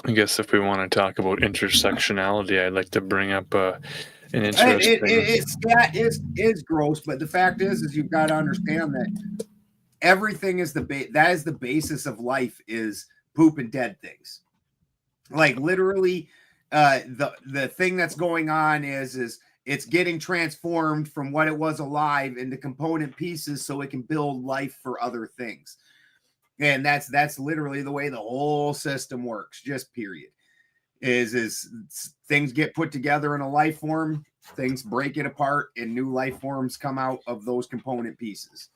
I guess if we want to talk about intersectionality, I'd like to bring up an interesting. That is gross, but the fact is you've got to understand that everything is that is the basis of life is poop and dead things. Like literally, the thing that's going on is it's getting transformed from what it was alive into component pieces so it can build life for other things. And that's literally the way the whole system works, just period. Is things get put together in a life form, things break it apart, and new life forms come out of those component pieces.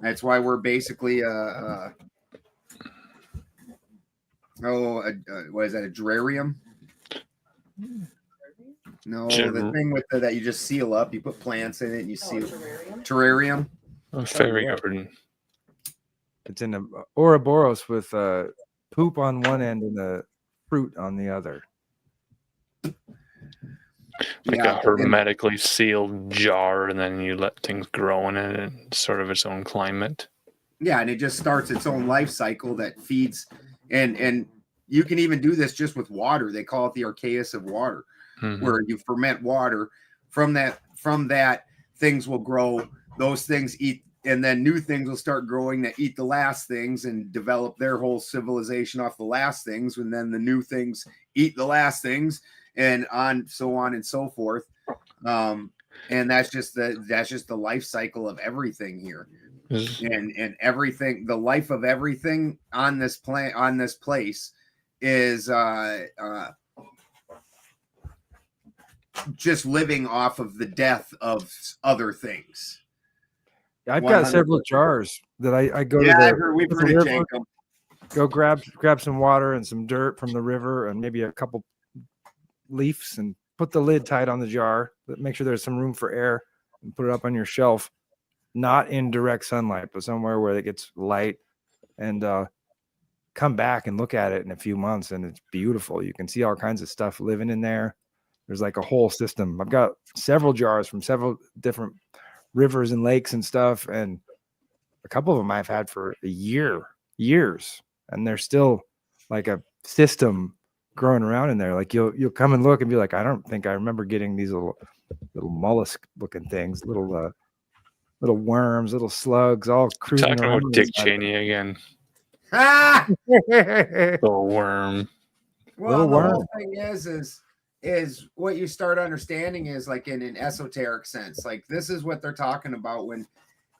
That's why we're basically what is that, a terrarium? No, the thing with that you just seal up. You put plants in it and you seal terrarium. A fairy garden. It's in the Ouroboros with poop on one end and the fruit on the other. Like a hermetically sealed jar, and then you let things grow in it and sort of its own climate. Yeah, and it just starts its own life cycle that feeds and you can even do this just with water. They call it the archaeus of water, where you ferment water. From that, things will grow. Those things eat, and then new things will start growing that eat the last things and develop their whole civilization off the last things. And then the new things eat the last things, and so on and so forth. And that's just the life cycle of everything here. And everything, the life of everything on this place is just living off of the death of other things. I've got several jars that I go to we've heard the it, river, Jacob. go grab some water and some dirt from the river and maybe a couple leaves and put the lid tight on the jar. Make sure there's some room for air and put it up on your shelf, not in direct sunlight, but somewhere where it gets light, and come back and look at it in a few months, and it's beautiful. You can see all kinds of stuff living in there. There's like a whole system. I've got several jars from several different rivers and lakes and stuff, and a couple of them I've had for years, and they're still like a system growing around in there. Like you'll come and look and be like, I don't think I remember getting these little mollusk looking things, little worms, little slugs, all cruising Talking around. about Dick Cheney again. Little worm. Well, the whole thing is what you start understanding is like in an esoteric sense. Like this is what they're talking about when,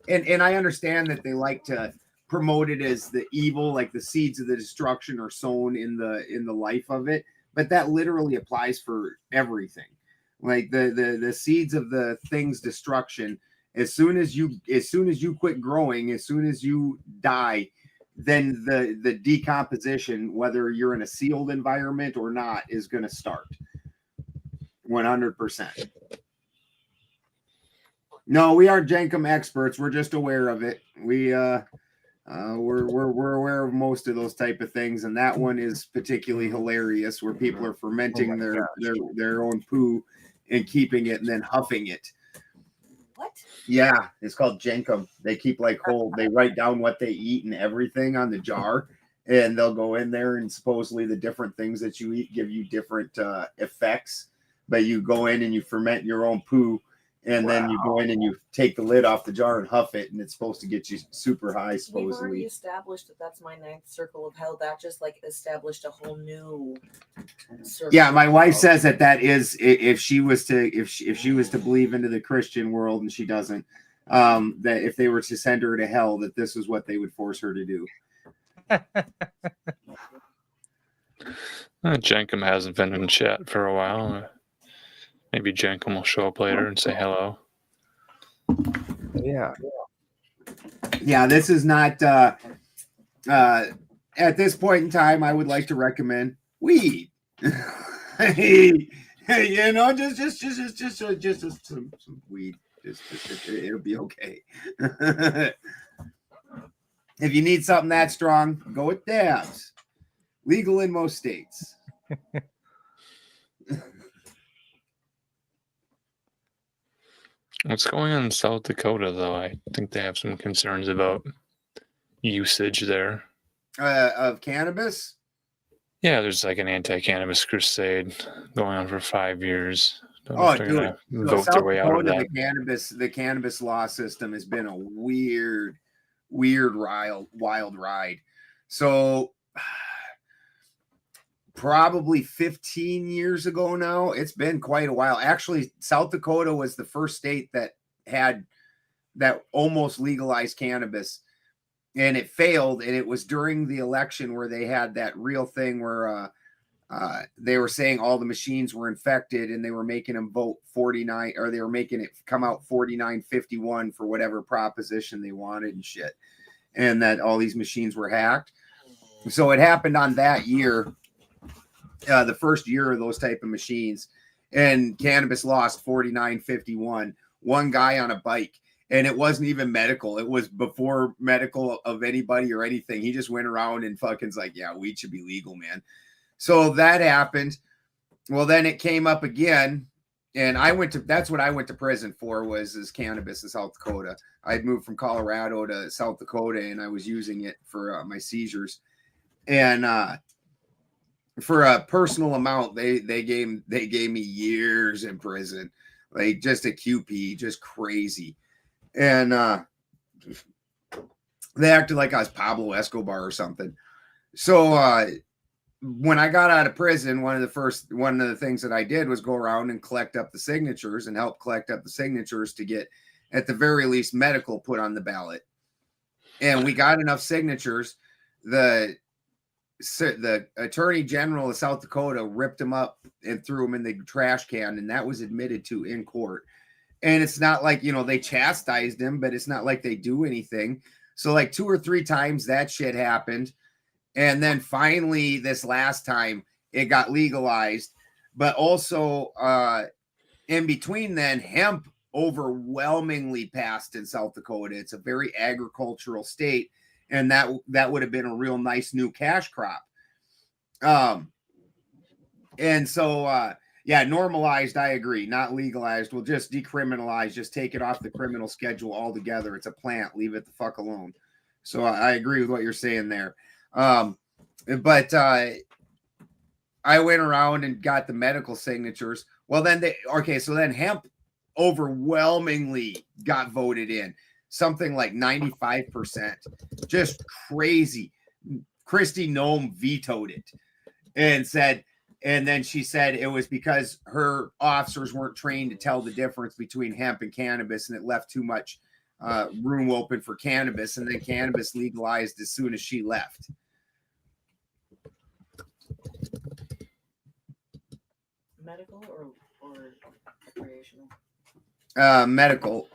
and I understand that they like to promote it as the evil, like the seeds of the destruction are sown in the life of it, but that literally applies for everything. Like the seeds of the thing's destruction, as soon as you quit growing, as soon as you die, then the decomposition, whether you're in a sealed environment or not, is going to start 100%. No, we aren't Jenkum experts. We're just aware of it. We're aware of most of those type of things, and that one is particularly hilarious, where people are fermenting their own poo and keeping it and then huffing it. What? Yeah, it's called Jenkum. They keep they write down what they eat and everything on the jar, and they'll go in there, and supposedly the different things that you eat give you different effects. But you go in and you ferment your own poo, and then you go in and you take the lid off the jar and huff it, and it's supposed to get you super high, supposedly. We've already established that's my ninth circle of hell. That just established a whole new circle. Yeah, my wife says that is if she was to believe into the Christian world, and she doesn't, that if they were to send her to hell, that this is what they would force her to do. Jenkum hasn't been in chat for a while. Maybe Jenkum will show up later and say hello. Yeah. Yeah, this is not at this point in time, I would like to recommend weed. Just some weed. It'll be okay. If you need something that strong, go with dabs. Legal in most states. What's going on in South Dakota, though? I think they have some concerns about usage there. Of cannabis? Yeah, there's like an anti-cannabis crusade going on for 5 years. Dude. Vote their way out of that. The cannabis law system has been a weird, wild ride. So probably 15 years ago now, it's been quite a while. Actually, South Dakota was the first state that had that almost legalized cannabis, and it failed. And it was during the election where they had that real thing where they were saying all the machines were infected, and they were making them vote 49, or they were making it come out 49-51 for whatever proposition they wanted and shit, and that all these machines were hacked. So it happened on that year. The first year of those type of machines, and cannabis lost 49-51. One guy on a bike, and it wasn't even medical. It was before medical of anybody or anything. He just went around and fucking's like, yeah, weed should be legal, man. So that happened. Well, then it came up again, and that's what I went to prison for, was cannabis in South Dakota. I'd moved from Colorado to South Dakota, and I was using it for my seizures. And for a personal amount, they gave me years in prison, like just a QP, just crazy. And they acted like I was Pablo Escobar or something. So when I got out of prison, one of the things that I did was go around and collect up the signatures and help collect up the signatures to get, at the very least, medical put on the ballot. And we got enough signatures. The Attorney General of South Dakota ripped them up and threw them in the trash can, and that was admitted to in court. And it's not like, they chastised him, but it's not like they do anything. So like 2 or 3 times that shit happened. And then finally, this last time, it got legalized. But also, in between then, hemp overwhelmingly passed in South Dakota. It's a very agricultural state, and that would have been a real nice new cash crop. And so, normalized, I agree. Not legalized. We'll just decriminalize, just take it off the criminal schedule altogether. It's a plant. Leave it the fuck alone. So I agree with what you're saying there. But I went around and got the medical signatures. Well, then so then hemp overwhelmingly got voted in, something like 95%, just crazy. Kristi Noem vetoed it and then she said it was because her officers weren't trained to tell the difference between hemp and cannabis, and it left too much room open for cannabis, and then cannabis legalized as soon as she left. Medical or recreational? Medical.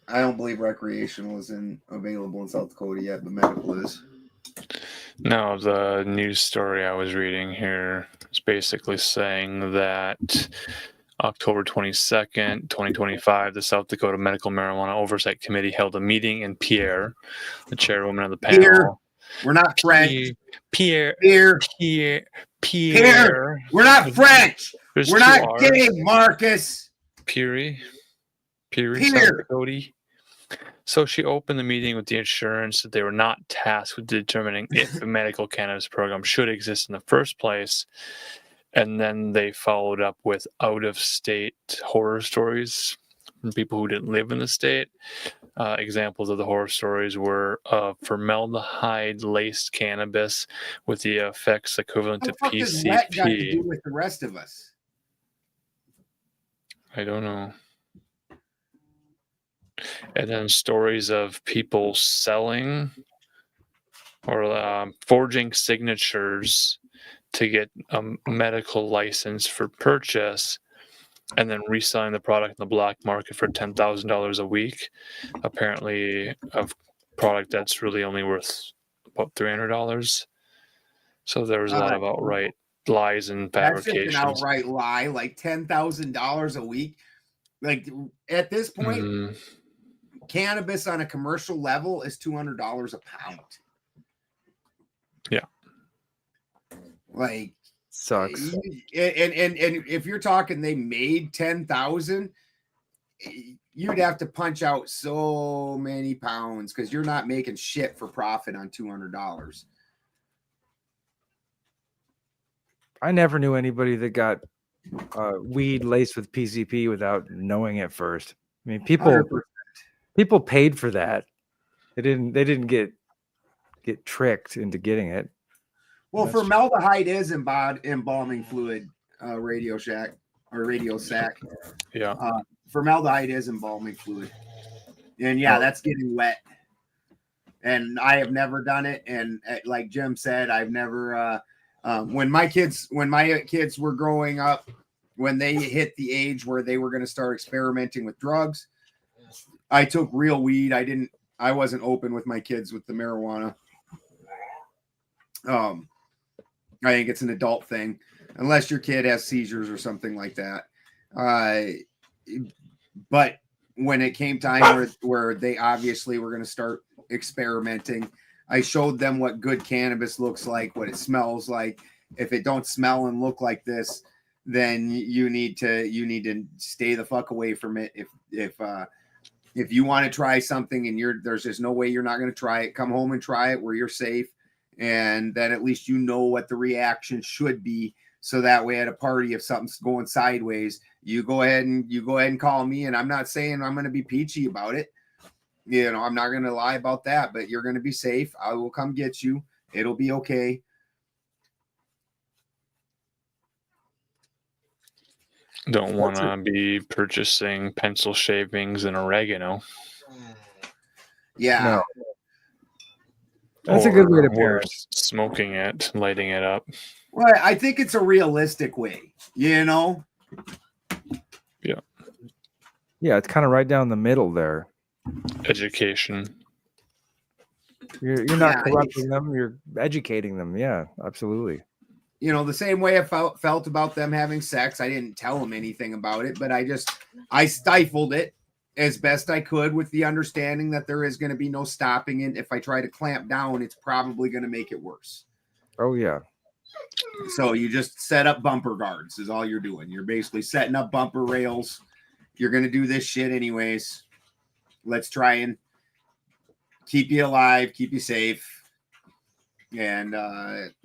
I don't believe recreational is available in South Dakota yet, but medical is. No, the news story I was reading here is basically saying that October 22nd, 2025, the South Dakota Medical Marijuana Oversight Committee held a meeting in Pierre, the chairwoman of the panel. Pierre. We're not French. Pierre. We're not French. We're not gay, Marcus. Pierre. South Dakota. So she opened the meeting with the assurance that they were not tasked with determining if a medical cannabis program should exist in the first place. And then they followed up with out-of-state horror stories from people who didn't live in the state. Examples of the horror stories were formaldehyde-laced cannabis with the effects equivalent to PCP. What does that got to do with the rest of us? I don't know. And then stories of people selling or forging signatures to get a medical license for purchase and then reselling the product in the black market for $10,000 a week. Apparently a product that's really only worth about $300. So there was a lot of outright lies and fabrications. That's just an outright lie, like $10,000 a week. Like at this point, cannabis on a commercial level is $200 a pound. Yeah. Like sucks. And if you're talking they made 10,000, you'd have to punch out so many pounds because you're not making shit for profit on $200. I never knew anybody that got weed laced with PCP without knowing it first. I mean, people 100%. People paid for that. They didn't get tricked into getting it. Well, formaldehyde is embalming fluid, Radio Shack or Radio Sack. Yeah. Formaldehyde is embalming fluid. And yeah, that's getting wet. And I have never done it. And like Jim said, I've never when my kids were growing up, when they hit the age where they were going to start experimenting with drugs, I took real weed. I wasn't open with my kids with the marijuana. I think it's an adult thing, unless your kid has seizures or something like that. But when it came time where they obviously were going to start experimenting, I showed them what good cannabis looks like, what it smells like. If it don't smell and look like this, then you need to stay the fuck away from it. If you want to try something and there's just no way you're not going to try it, come home and try it where you're safe and then at least you know what the reaction should be. So that way at a party, if something's going sideways, you go ahead and call me. And I'm not saying I'm going to be peachy about it. You know, I'm not going to lie about that, but you're going to be safe. I will come get you. It'll be okay. Don't want to be purchasing pencil shavings and oregano. Yeah. No. That's a good way to pair or it. smoking it, lighting it up. Well, I think it's a realistic way, you know? Yeah. Yeah, it's kind of right down the middle there. Education. You're not corrupting them, you're educating them. Yeah, absolutely. You know, the same way I felt about them having sex. I didn't tell them anything about it, but I stifled it as best I could with the understanding that there is going to be no stopping it. If I try to clamp down, it's probably going to make it worse. Oh, yeah. So you just set up bumper guards is all you're doing. You're basically setting up bumper rails. You're going to do this shit anyways. Let's try and keep you alive, keep you safe, and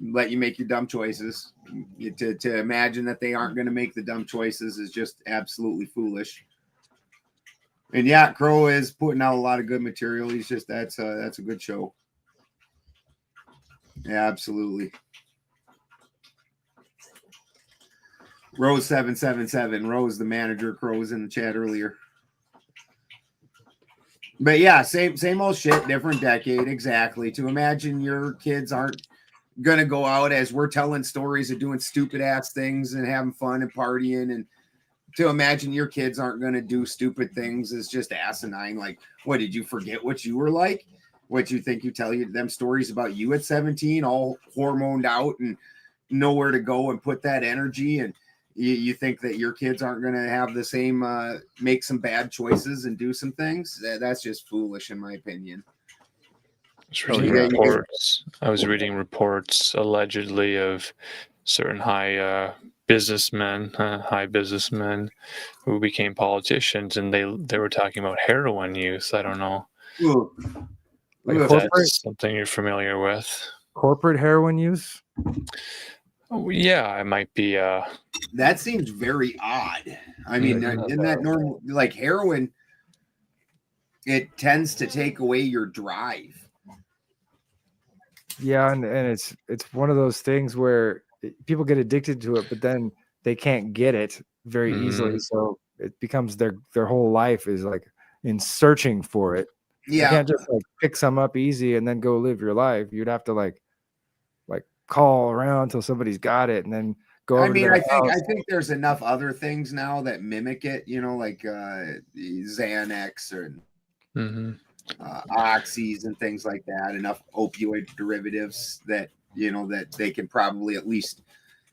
let you make your dumb choices. To imagine that they aren't going to make the dumb choices is just absolutely foolish. And yeah, Crow is putting out a lot of good material. He's just that's a good show. Yeah, absolutely. Rose 777. Rose, the manager. Crow was in the chat earlier. But yeah, same old shit, different decade. Exactly. To imagine your kids aren't gonna go out as we're telling stories of doing stupid ass things and having fun and partying, and to imagine your kids aren't gonna do stupid things is just asinine. Like, what, did you forget what you were like? What you think you tell them stories about you at 17, all hormoned out and nowhere to go and put that energy, and you think that your kids aren't going to have the same, make some bad choices and do some things? That's just foolish, in my opinion. I was reading reports allegedly of certain high businessmen who became politicians, and they were talking about heroin use. I don't know. Like if that's something you're familiar with. Corporate heroin use? Oh, yeah, it might be. That seems very odd. I mean, isn't that normal? Like heroin, it tends to take away your drive. Yeah, and it's one of those things where people get addicted to it, but then they can't get it very easily. So it becomes their whole life is like in searching for it. Yeah, you can't just like pick some up easy and then go live your life. You'd have to like call around till somebody's got it and then go over. I mean, I think there's enough other things now that mimic it, you know, like Xanax or oxys and things like that. Enough opioid derivatives that, you know, that they can probably at least,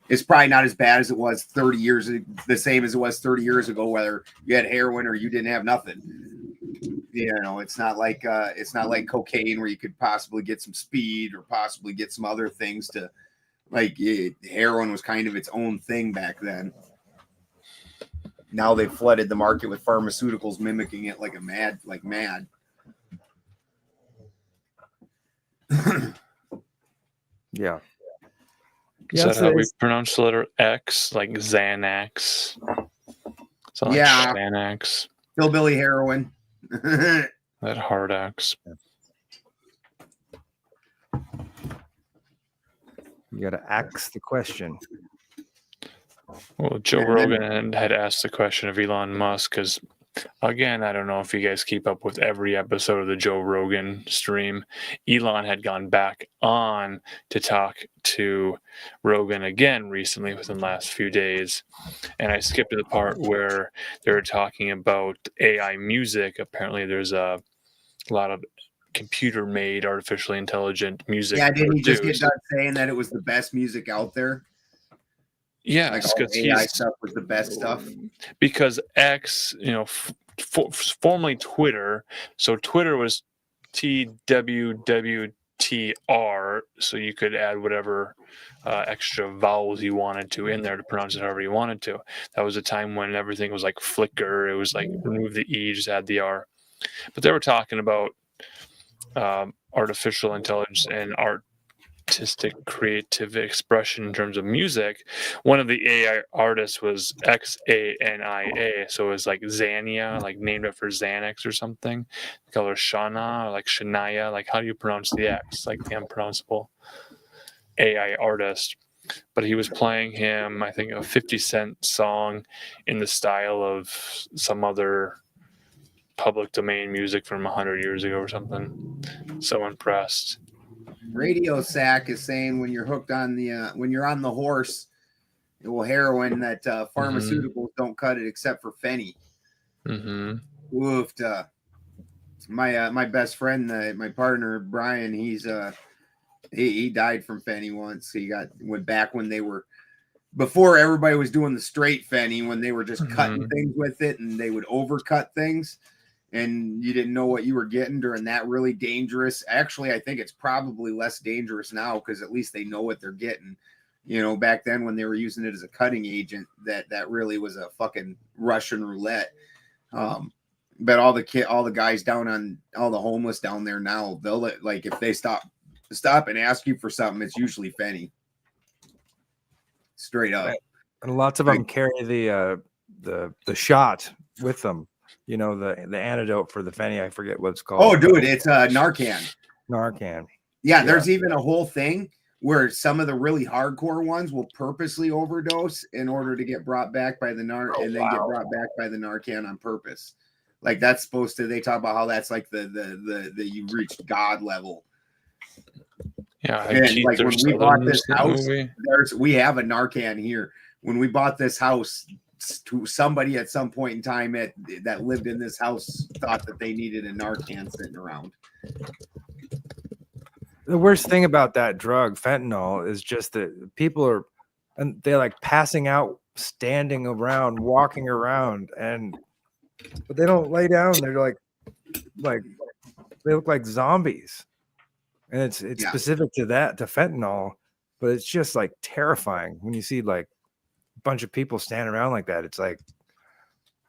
it's probably not as bad as it was 30 years, the same as it was 30 years ago, whether you had heroin or you didn't have nothing. You know, it's not like cocaine where you could possibly get some speed or possibly get some other things to, like, heroin was kind of its own thing back then. Now they've flooded the market with pharmaceuticals mimicking it like mad. Yeah. Is that how we pronounce the letter X, like Xanax? Like Xanax. Hillbilly heroin. That hard X. You got to ask the question. Well, Joe Rogan had asked the question of Elon Musk because, again, I don't know if you guys keep up with every episode of the Joe Rogan stream. Elon had gone back on to talk to Rogan again recently within the last few days. And I skipped to the part where they were talking about AI music. Apparently there's a lot of computer-made, artificially intelligent music. Yeah, didn't he just get done saying that it was the best music out there? Yeah, like all AI stuff was the best stuff. Because X, you know, formerly Twitter. So Twitter was TWWTR, so you could add whatever extra vowels you wanted to in there to pronounce it however you wanted to. That was a time when everything was like Flickr. It was like remove the E, just add the R. But they were talking about artificial intelligence and artistic creative expression in terms of music. One of the AI artists was Xania, so it was like Xania, like named it for Xanax or something. They call her Shana, or like Shania. Like, how do you pronounce the X? Like the unpronounceable. AI artist. But he was playing him, I think, a 50 Cent song in the style of some other public domain music from 100 years ago or something. So impressed. Radio Sack is saying when you're hooked on the when you're on the horse, it will heroin that pharmaceuticals don't cut it except for Fenny. Woofed. My best friend, my partner Brian, he died from Fenny once. He went back when they were before everybody was doing the straight Fenny, when they were just cutting things with it and they would overcut things. And you didn't know what you were getting during that really dangerous. Actually, I think it's probably less dangerous now because at least they know what they're getting. You know, back then when they were using it as a cutting agent, that really was a fucking Russian roulette. But all the guys down on all the homeless down there now, they'll like if they stop and ask you for something, it's usually Fenny. Straight up. And lots of them carry the shot with them. You know, the antidote for the Fenny, I forget what it's called. Oh, dude, it's Narcan. Narcan. Yeah, there's even a whole thing where some of the really hardcore ones will purposely overdose in order to get brought back by the and then get brought back by the Narcan on purpose. Like that's supposed to. They talk about how that's like the you reached God level. Yeah, and like when we bought this house, we have a Narcan here. When we bought this house, to somebody at some point in time that lived in this house thought that they needed a Narcan sitting around. The worst thing about that drug, fentanyl, is just that people are, and they're like passing out, standing around, walking around, but they don't lay down. They're like they look like zombies, and it's specific to fentanyl, but it's just like terrifying when you see like bunch of people standing around like that. It's like,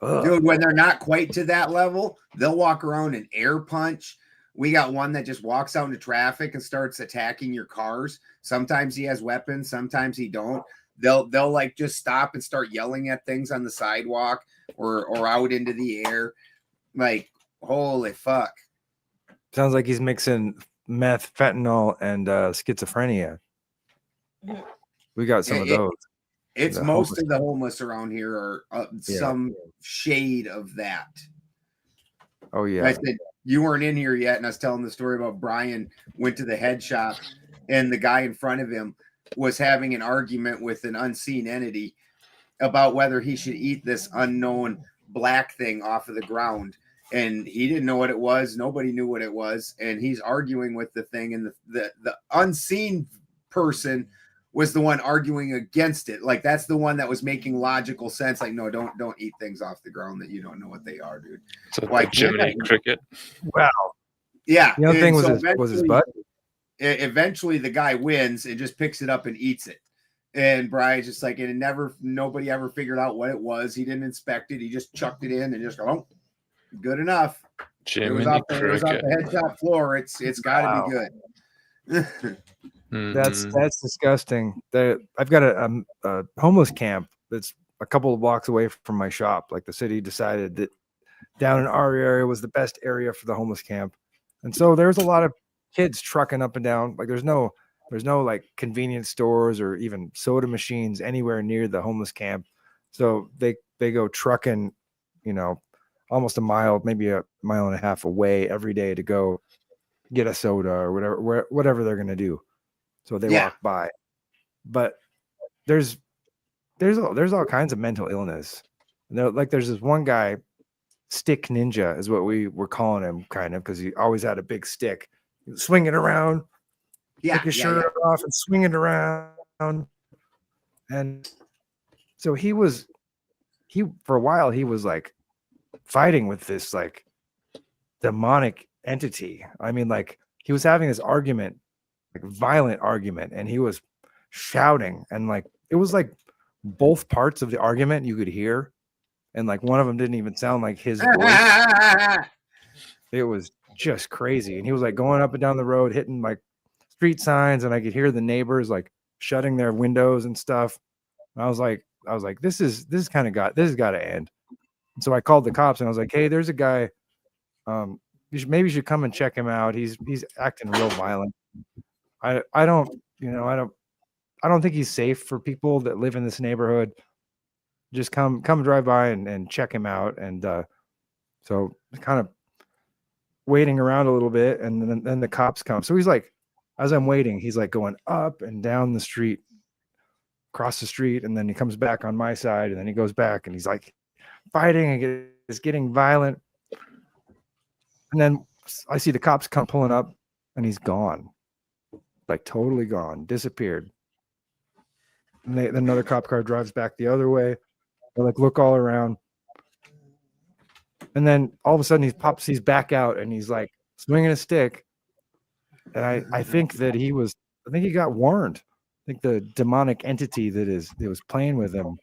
ugh. Dude, when they're not quite to that level, they'll walk around and air punch. We got one that just walks out into traffic and starts attacking your cars. Sometimes he has weapons, sometimes he don't. They'll like just stop and start yelling at things on the sidewalk or out into the air. Like, holy fuck. Sounds like he's mixing meth, fentanyl, and schizophrenia. We got some of those. It's most of the homeless around here are some shade of that. Oh, yeah. I said, you weren't in here yet, and I was telling the story about Brian went to the head shop, and the guy in front of him was having an argument with an unseen entity about whether he should eat this unknown black thing off of the ground. And he didn't know what it was. Nobody knew what it was. And he's arguing with the thing, and the unseen person was the one arguing against it. Like that's the one that was making logical sense. Like, no, don't eat things off the ground that you don't know what they are, dude. So like Jiminy Cricket. Wow. Yeah. The other thing was his butt. Eventually the guy wins and just picks it up and eats it. And Brian's just like, and nobody ever figured out what it was. He didn't inspect it. He just chucked it in and just go, oh, good enough. It was off the head shop floor. It's gotta be good. That's disgusting. I've got a homeless camp that's a couple of blocks away from my shop. Like the city decided that down in our area was the best area for the homeless camp, and so there's a lot of kids trucking up and down. Like there's no like convenience stores or even soda machines anywhere near the homeless camp, so they go trucking, you know, almost a mile, maybe a mile and a half away every day to go get a soda or whatever they're gonna do. So they walk by, but there's all kinds of mental illness. Like there's this one guy, Stick Ninja is what we were calling him, kind of, because he always had a big stick, swing it around, take his shirt off and swing it around. And so for a while he was like fighting with this like demonic entity. I mean, like he was having this argument, like violent argument, and he was shouting, and like it was like both parts of the argument you could hear, and like one of them didn't even sound like his voice. It was just crazy. And he was like going up and down the road, hitting like street signs, and I could hear the neighbors like shutting their windows and stuff. And I was like, this has got to end. And so I called the cops and I was like, hey, there's a guy. Maybe you should come and check him out. He's acting real violent. I don't think he's safe for people that live in this neighborhood. Just come drive by and check him out. And so kind of waiting around a little bit, and then the cops come. So he's like, as I'm waiting, he's like going up and down the street, across the street, and then he comes back on my side, and then he goes back, and he's like fighting and it's getting violent. And then I see the cops come pulling up, and he's gone, like totally gone, disappeared. And then another cop car drives back the other way. They like look all around, and then all of a sudden he's back out, and he's like swinging a stick. And I think that he got warned. I think the demonic entity that was playing with him.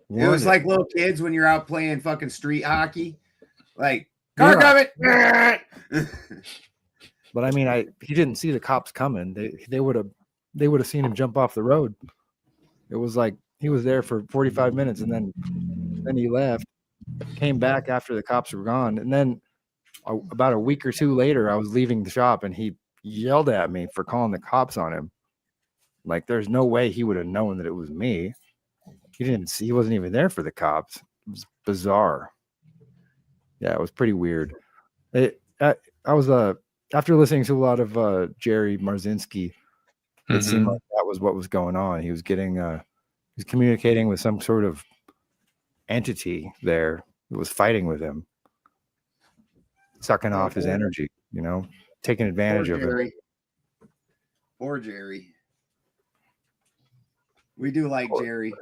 It was like little kids when you're out playing fucking street hockey, like car coming. But I mean, he didn't see the cops coming. They would have seen him jump off the road. It was like he was there for 45 minutes, and then he left, came back after the cops were gone, and then about a week or two later, I was leaving the shop, and he yelled at me for calling the cops on him. Like, there's no way he would have known that it was me. He wasn't even there for the cops. It was bizarre. Yeah, it was pretty weird. I was after listening to a lot of Jerry Marzinski, it seemed like that was what was going on. He was communicating with some sort of entity there that was fighting with him, sucking off his energy, taking advantage of it. Poor Jerry. We do like Jerry.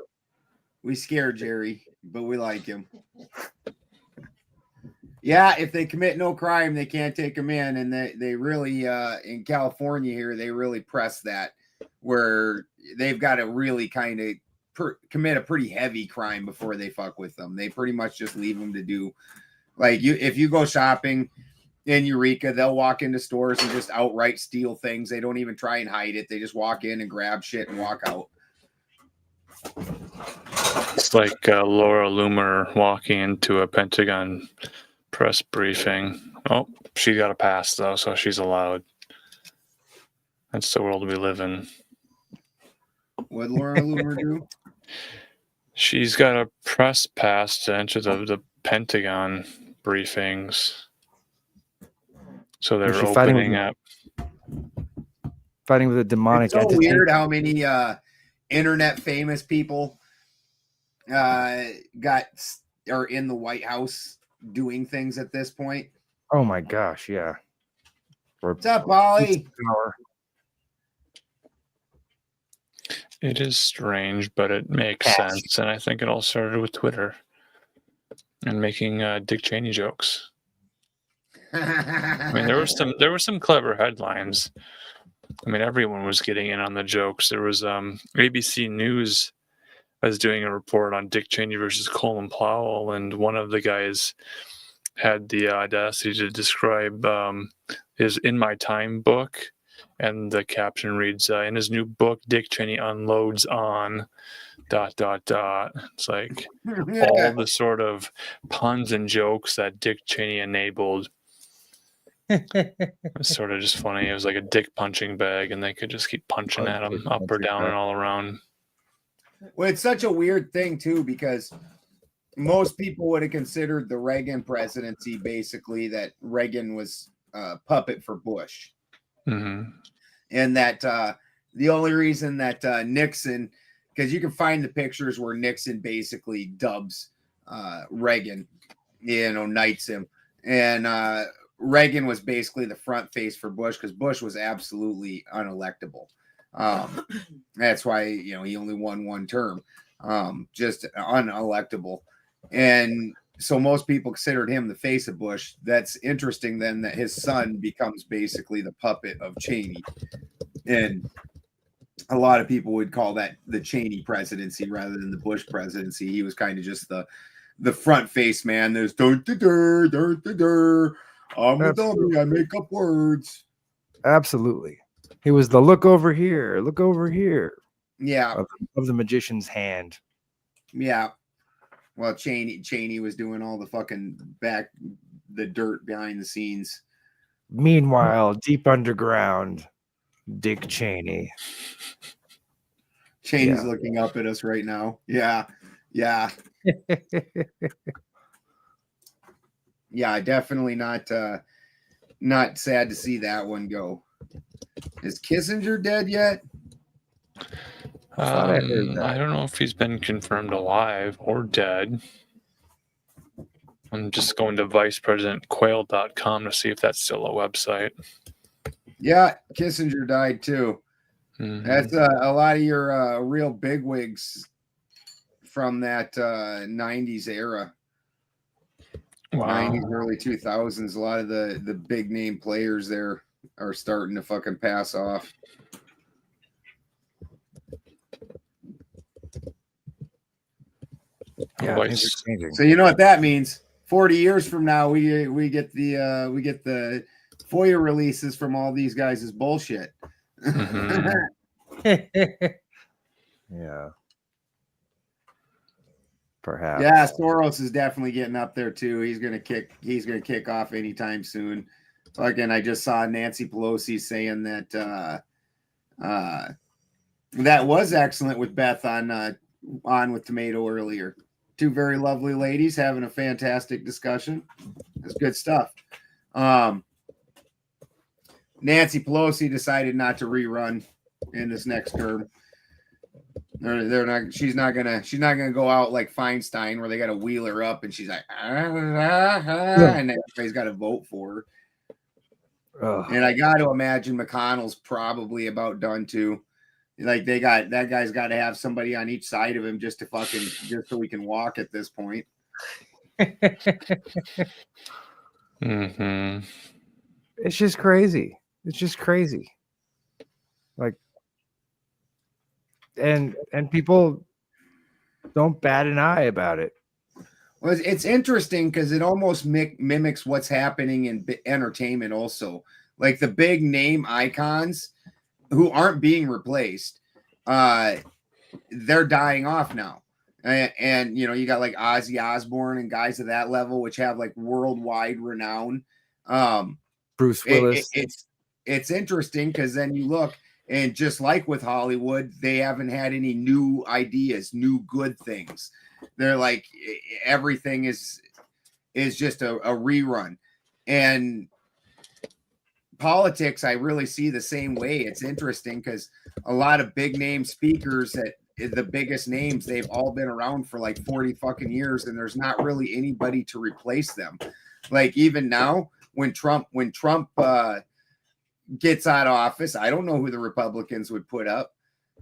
We scare Jerry, but we like him. Yeah, if they commit no crime, they can't take them in. And they really, in California here, they really press that, where they've got to really kind of commit a pretty heavy crime before they fuck with them. They pretty much just leave them to do, like, if you go shopping in Eureka, they'll walk into stores and just outright steal things. They don't even try and hide it. They just walk in and grab shit and walk out. It's like Laura Loomer walking into a Pentagon press briefing. Oh, she got a pass, though, so she's allowed. That's the world we live in. What'd Laura Loomer do? She's got a press pass to enter the Pentagon briefings. So they're opening up. Fighting with a demonic entity. It's so weird how many internet famous people are in the White House doing things at this point. Oh my gosh, yeah. What's up, Polly? It is strange, but it makes sense, and I think it all started with Twitter and making Dick Cheney jokes. I mean, there were some clever headlines. I mean, everyone was getting in on the jokes. There was ABC News was doing a report on Dick Cheney versus Colin Powell, and one of the guys had the audacity to describe his "In My Time" book, and the caption reads, "In his new book, Dick Cheney unloads on ... It's like all the sort of puns and jokes that Dick Cheney enabled. It was sort of just funny. It was like a dick punching bag, and they could just keep punching at him up or down and all around. Well, it's such a weird thing, too, because most people would have considered the Reagan presidency basically that Reagan was a puppet for Bush. Mm-hmm. And that the only reason that Nixon, because you can find the pictures where Nixon basically dubs Reagan, knights him. And Reagan was basically the front face for Bush because Bush was absolutely unelectable. That's why, he only won one term, just unelectable. And so most people considered him the face of Bush. That's interesting then that his son becomes basically the puppet of Cheney. And a lot of people would call that the Cheney presidency rather than the Bush presidency. He was kind of just the front face man. There's I'm a dummy. I make up words. Absolutely. He was the look over here. Yeah. Of the magician's hand. Yeah. Well, Cheney was doing all the fucking the dirt behind the scenes. Meanwhile, deep underground, Dick Cheney. Cheney's looking up at us right now. Yeah. Yeah. Yeah, definitely not sad to see that one go. Is Kissinger dead yet? I don't know if he's been confirmed alive or dead. I'm just going to vicepresidentquail.com to see if that's still a website. Yeah, Kissinger died too. Mm-hmm. That's a lot of your real bigwigs from that 90s era. Wow. 90s, early 2000s. A lot of the big name players there are starting to fucking pass off. Yeah, things are changing. So you know what that means? 40 years from now, we get the FOIA releases from all these guys is bullshit. Mm-hmm. Yeah. Perhaps. Yeah, Soros is definitely getting up there too. He's gonna kick off anytime soon. Again, I just saw Nancy Pelosi saying that that was excellent with Beth on with Tomato earlier. Two very lovely ladies having a fantastic discussion. It's good stuff. Nancy Pelosi decided not to rerun in this next term. They're not. She's not gonna go out like Feinstein, where they got to wheel her up, and she's like, and everybody's got to vote for her. And I got to imagine McConnell's probably about done too. Like that guy's got to have somebody on each side of him just so we can walk at this point. Mm-hmm. It's just crazy. Like, and people don't bat an eye about it. Well, it's interesting because it almost mimics what's happening in entertainment also. Like the big name icons who aren't being replaced, they're dying off now. And you know, you got like Ozzy Osbourne and guys of that level, which have like worldwide renown. Bruce Willis. It's interesting because then you look, and just like with Hollywood, they haven't had any new ideas, new good things. They're like everything is just a rerun. And politics, I really see the same way. It's interesting because a lot of big name speakers, that the biggest names, they've all been around for like 40 fucking years, and there's not really anybody to replace them. Like even now, when Trump gets out of office, I don't know who the Republicans would put up.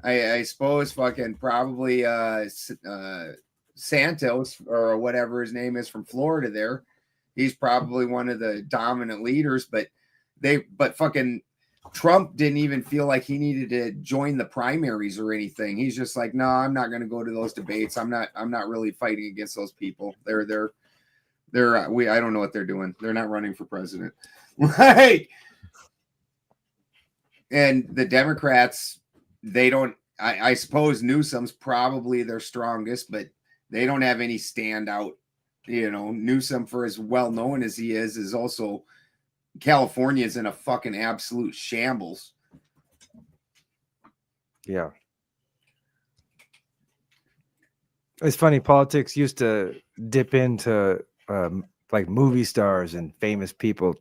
I suppose fucking probably Santos or whatever his name is from Florida there. He's probably one of the dominant leaders, but fucking Trump didn't even feel like he needed to join the primaries or anything. He's just like, no, I'm not going to go to those debates. I'm not really fighting against those people. I don't know what they're doing. They're not running for president. Like, and the Democrats, they don't, I suppose Newsom's probably their strongest, but they don't have any standout. You know, Newsom, for as well known as he is also, California is in a fucking absolute shambles. Yeah. It's funny, politics used to dip into like movie stars and famous people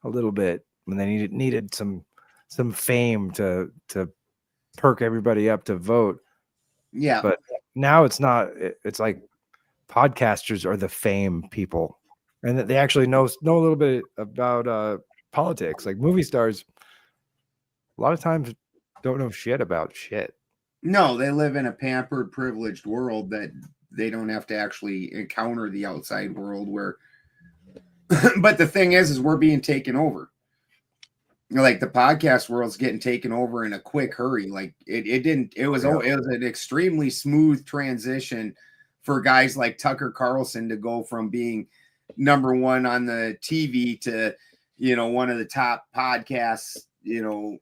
a little bit when they needed some fame to perk everybody up to vote. Yeah. But now it's not. It's like podcasters are the fame people, and that they actually know a little bit about politics. Like movie stars, a lot of times don't know shit about shit. No, they live in a pampered, privileged world that they don't have to actually encounter the outside world where. But the thing is we're being taken over. Like the podcast world's getting taken over in a quick hurry. Like it was an extremely smooth transition for guys like Tucker Carlson to go from being number one on the TV to, you know, one of the top podcasts, you know,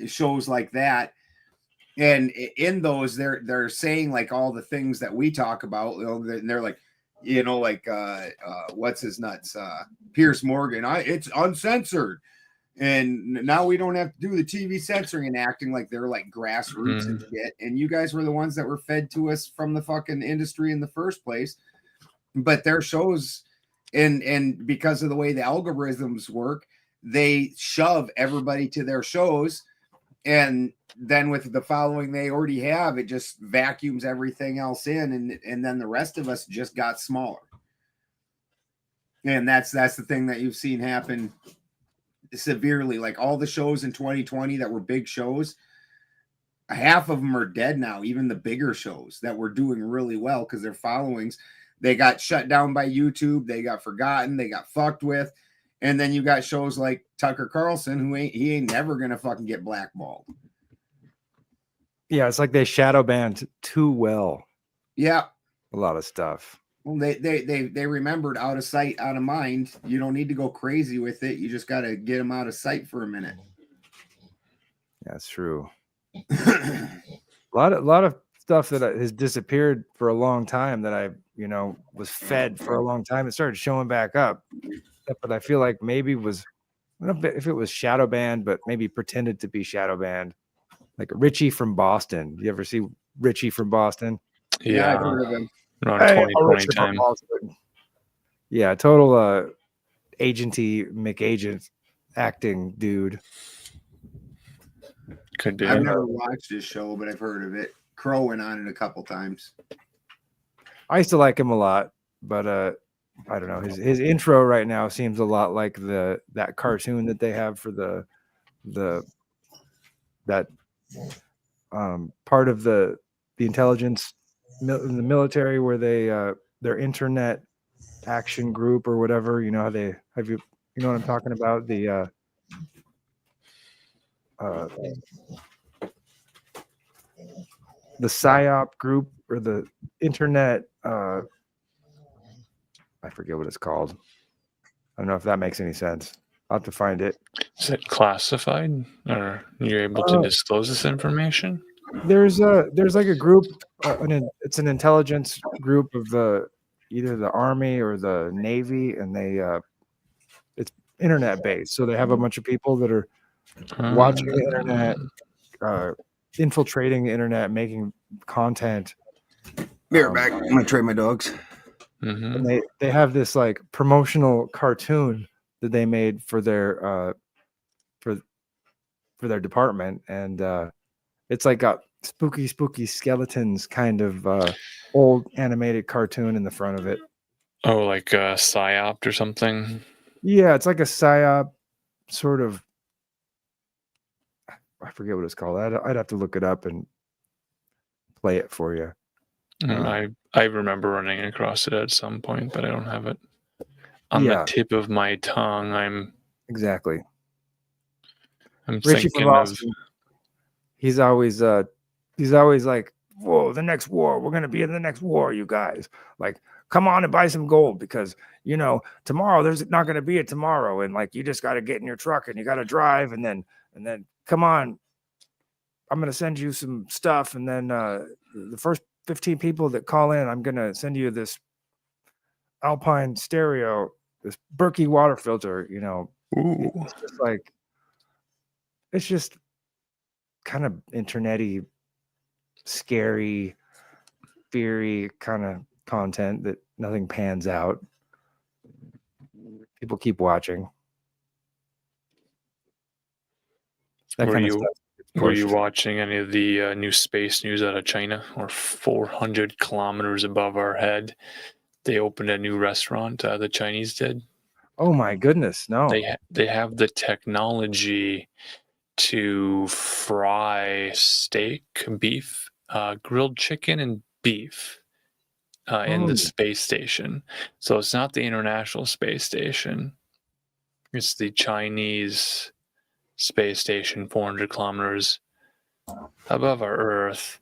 shows like that. And in those, they're saying like all the things that we talk about. And they're like, like what's his nuts? Pierce Morgan. It's uncensored. And now we don't have to do the TV censoring and acting like they're like grassroots and shit. And you guys were the ones that were fed to us from the fucking industry in the first place. But their shows, and because of the way the algorithms work, they shove everybody to their shows. And then with the following they already have, it just vacuums everything else in. And then the rest of us just got smaller. And that's the thing that you've seen happen severely. Like all the shows in 2020 that were big shows, half of them are dead now. Even the bigger shows that were doing really well because their followings, they got shut down by YouTube, they got forgotten, they got fucked with. And then you got shows like Tucker Carlson, who ain't never gonna fucking get blackballed. Yeah, it's like they shadow banned too well. Yeah, a lot of stuff. Well, they remembered out of sight, out of mind. You don't need to go crazy with it. You just got to get them out of sight for a minute. That's true. a lot of stuff that has disappeared for a long time that I, was fed for a long time. It started showing back up, but I feel like maybe was, I don't know if it was shadow banned, but maybe pretended to be shadow banned. Like Richie from Boston. You ever see Richie from Boston? Yeah, I've heard of him. Around 2020 time. Yeah, total agenty McAgent acting dude. Could be. I've never watched his show, but I've heard of it. Crow went on it a couple times. I used to like him a lot, but I don't know. His intro right now seems a lot like that cartoon that they have for that part of the intelligence in the military where they their internet action group or whatever, how they have you know what I'm talking about, the PSYOP group or the internet I forget what it's called. I don't know if that makes any sense. I'll have to find it. Is it classified, or you're able to disclose this information? There's like a group, it's an intelligence group of either the Army or the Navy, and it's internet based. So they have a bunch of people that are watching the internet, infiltrating the internet, making content. Be right back. I'm gonna trade my dogs. And they have this like promotional cartoon that they made for their for their department, and it's like got spooky skeletons kind of old animated cartoon in the front of it. Oh, like a PSYOP or something? Yeah, it's like a PSYOP sort of. I forget what it's called. I'd have to look it up and play it for you. I remember running across it at some point, but I don't have it on the tip of my tongue. I'm Richie thinking of. He's always like, whoa, the next war. We're gonna be in the next war, you guys. Like, come on and buy some gold because tomorrow there's not gonna be a tomorrow, and like you just gotta get in your truck and you gotta drive, and then come on, I'm gonna send you some stuff, and then the first 15 people that call in, I'm gonna send you this Alpine stereo, this Berkey water filter. Ooh. It's just kind of internet-y, scary, feary kind of content that nothing pans out. People keep watching. Were you watching any of the new space news out of China? Or 400 kilometers above our head, they opened a new restaurant. The Chinese did. Oh my goodness! No, they have the technology to fry steak, beef, grilled chicken, and beef in the space station. So it's not the International Space Station; it's the Chinese space station, 400 kilometers above our Earth.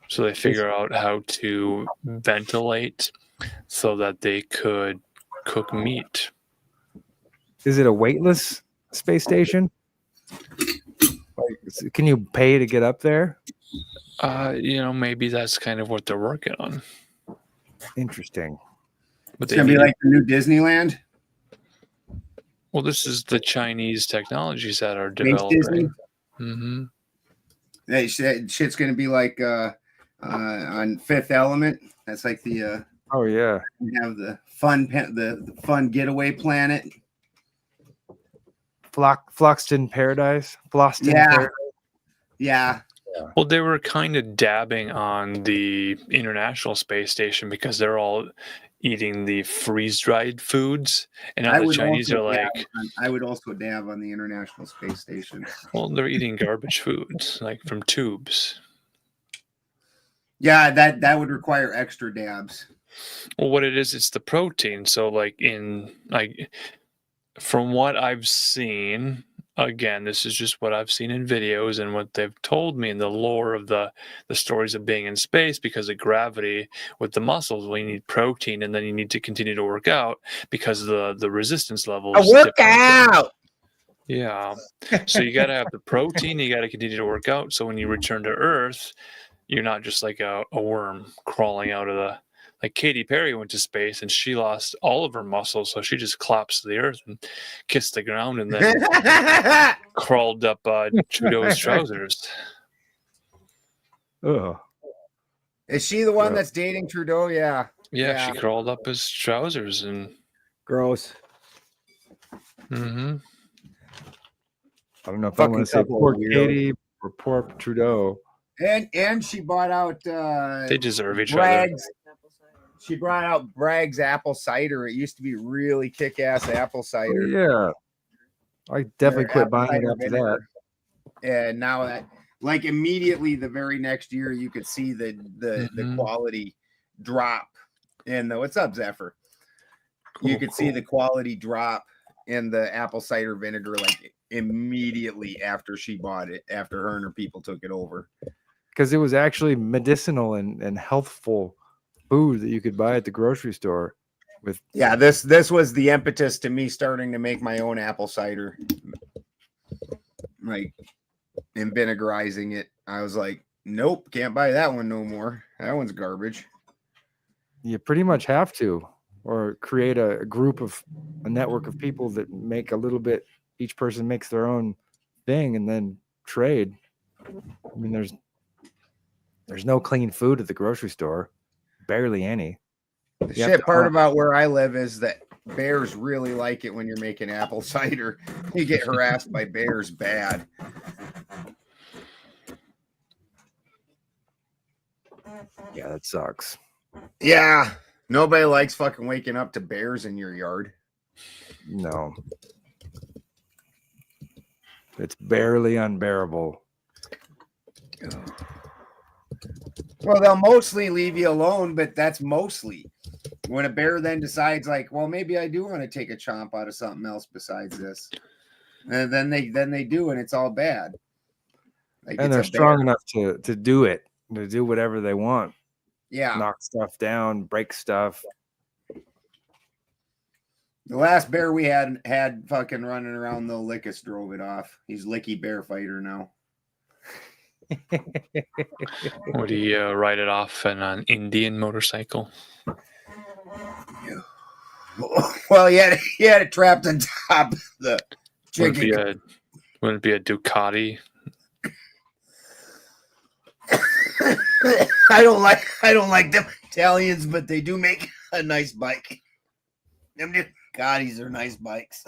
So they figure out how to ventilate so that they could cook meat. Is it a weightless space station? Like, can you pay to get up there? Maybe that's kind of what they're working on. Interesting. But it's gonna be like the new Disneyland. Well, this is the Chinese technologies that are Space Disney. developing. That shit's gonna be like on Fifth Element. That's like the Oh yeah. we have the fun getaway planet. Floxton Paradise. Floston Yeah. Paradise. Yeah. Well, they were kind of dabbing on the International Space Station because they're all eating the freeze-dried foods, and now the Chinese are like, I would also dab on the International Space Station. well, they're eating garbage foods like from tubes. Yeah, that would require extra dabs. Well, what it is, it's the protein. So, from what I've seen, again, this is just what I've seen in videos and what they've told me in the lore of the stories of being in space because of gravity with the muscles. Well, you need protein, and then you need to continue to work out because the resistance levels. Work out. Yeah. So you got to have the protein. You got to continue to work out. So when you return to Earth, you're not just like a worm crawling out of the. Like Katy Perry went to space and she lost all of her muscles, so she just collapsed to the earth and kissed the ground and then crawled up Trudeau's trousers. Ugh. Is she the one that's dating Trudeau? Yeah. Yeah, she crawled up his trousers and Gross. Mm-hmm. I don't know if I want to say poor Katie or poor Trudeau. And she brought out they deserve each Bragg's, other. She brought out Bragg's apple cider. It used to be really kick-ass apple cider. Yeah. I definitely quit buying it after that. And now that, like, immediately the very next year, you could see the quality drop in the, what's up, Zephyr? You could see the quality drop in the apple cider vinegar, like, immediately after she bought it, after her and her people took it over. Because it was actually medicinal and healthful food that you could buy at the grocery store. With this was the impetus to me starting to make my own apple cider, like, and vinegarizing it. I was like, nope, can't buy that one no more. That one's garbage. You pretty much have to, or create a network of people that make a little bit. Each person makes their own thing and then trade. I mean, there's no clean food at the grocery store. Barely any. The shit part about where I live is that bears really like it when you're making apple cider. You get harassed by bears bad. Yeah, that sucks. Yeah. Nobody likes fucking waking up to bears in your yard. No. It's barely unbearable. Well, they'll mostly leave you alone, but that's mostly. When a bear then decides, like, well, maybe I do want to take a chomp out of something else besides this, and then they do, and it's all bad. Like, and they're strong enough to do it, to do whatever they want. Yeah, knock stuff down, break stuff. The last bear we had fucking running around, though, Lickus drove it off. He's Licky Bear Fighter now. Would he ride it off in an Indian motorcycle? Well, he had it trapped on top of the chicken. Wouldn't it be a Ducati? I don't like them Italians, but they do make a nice bike. Them Ducatis are nice bikes.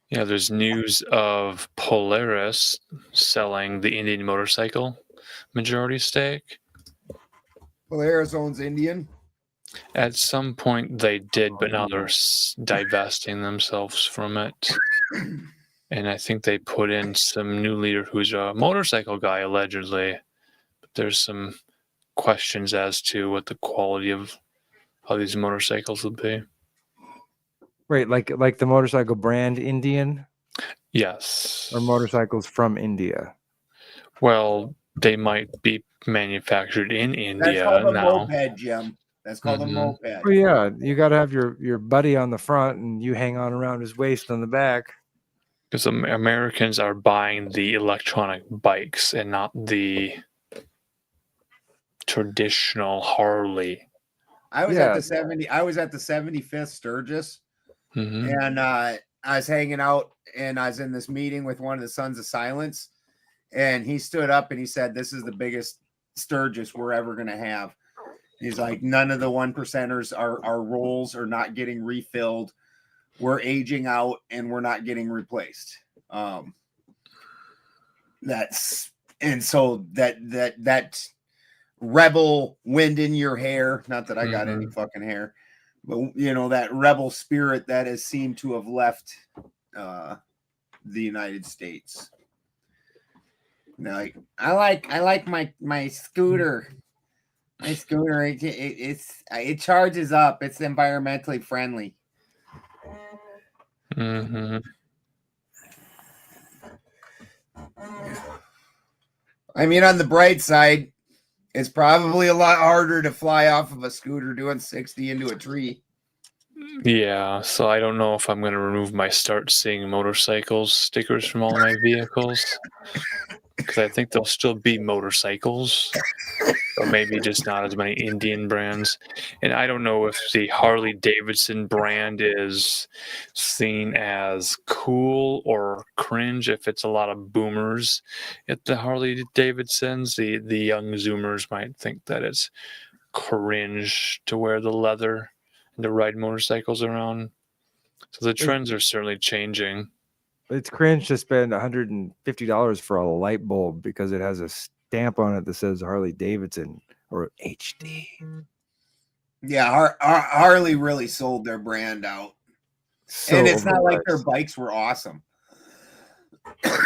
Yeah, there's news of Polaris selling the Indian motorcycle majority stake. Polaris owns Indian. At some point they did, but now they're divesting themselves from it. And I think they put in some new leader who's a motorcycle guy, allegedly. But there's some questions as to what the quality of how these motorcycles will be. Right, like the motorcycle brand Indian? Yes. Or motorcycles from India? Well, they might be manufactured in India That's called now. A moped, Jim. That's called a moped. Oh yeah, you got to have your buddy on the front, and you hang on around his waist on the back. Because Americans are buying the electronic bikes and not the traditional Harley. I was at the 75th Sturgis, and I was hanging out, and I was in this meeting with one of the Sons of Silence, and he stood up and he said, "This is the biggest Sturgis we're ever gonna have." He's like, "None of the 1%ers, our roles are not getting refilled. We're aging out, and we're not getting replaced." That rebel wind in your hair, not that I got any fucking hair, but that rebel spirit that has seemed to have left the United States. Like, I like my scooter. My scooter, it charges up. It's environmentally friendly. I mean, on the bright side, it's probably a lot harder to fly off of a scooter doing 60 into a tree. Yeah, so I don't know if I'm going to remove my Start Seeing Motorcycles stickers from all my vehicles. Because I think there'll still be motorcycles, but maybe just not as many Indian brands. And I don't know if the Harley Davidson brand is seen as cool or cringe if it's a lot of boomers at the Harley Davidsons. The young Zoomers might think that it's cringe to wear the leather and to ride motorcycles around. So the trends are certainly changing. It's cringe to spend $150 for a light bulb because it has a stamp on it that says Harley Davidson or HD. Yeah, Harley really sold their brand out. So and it's not like their bikes were awesome.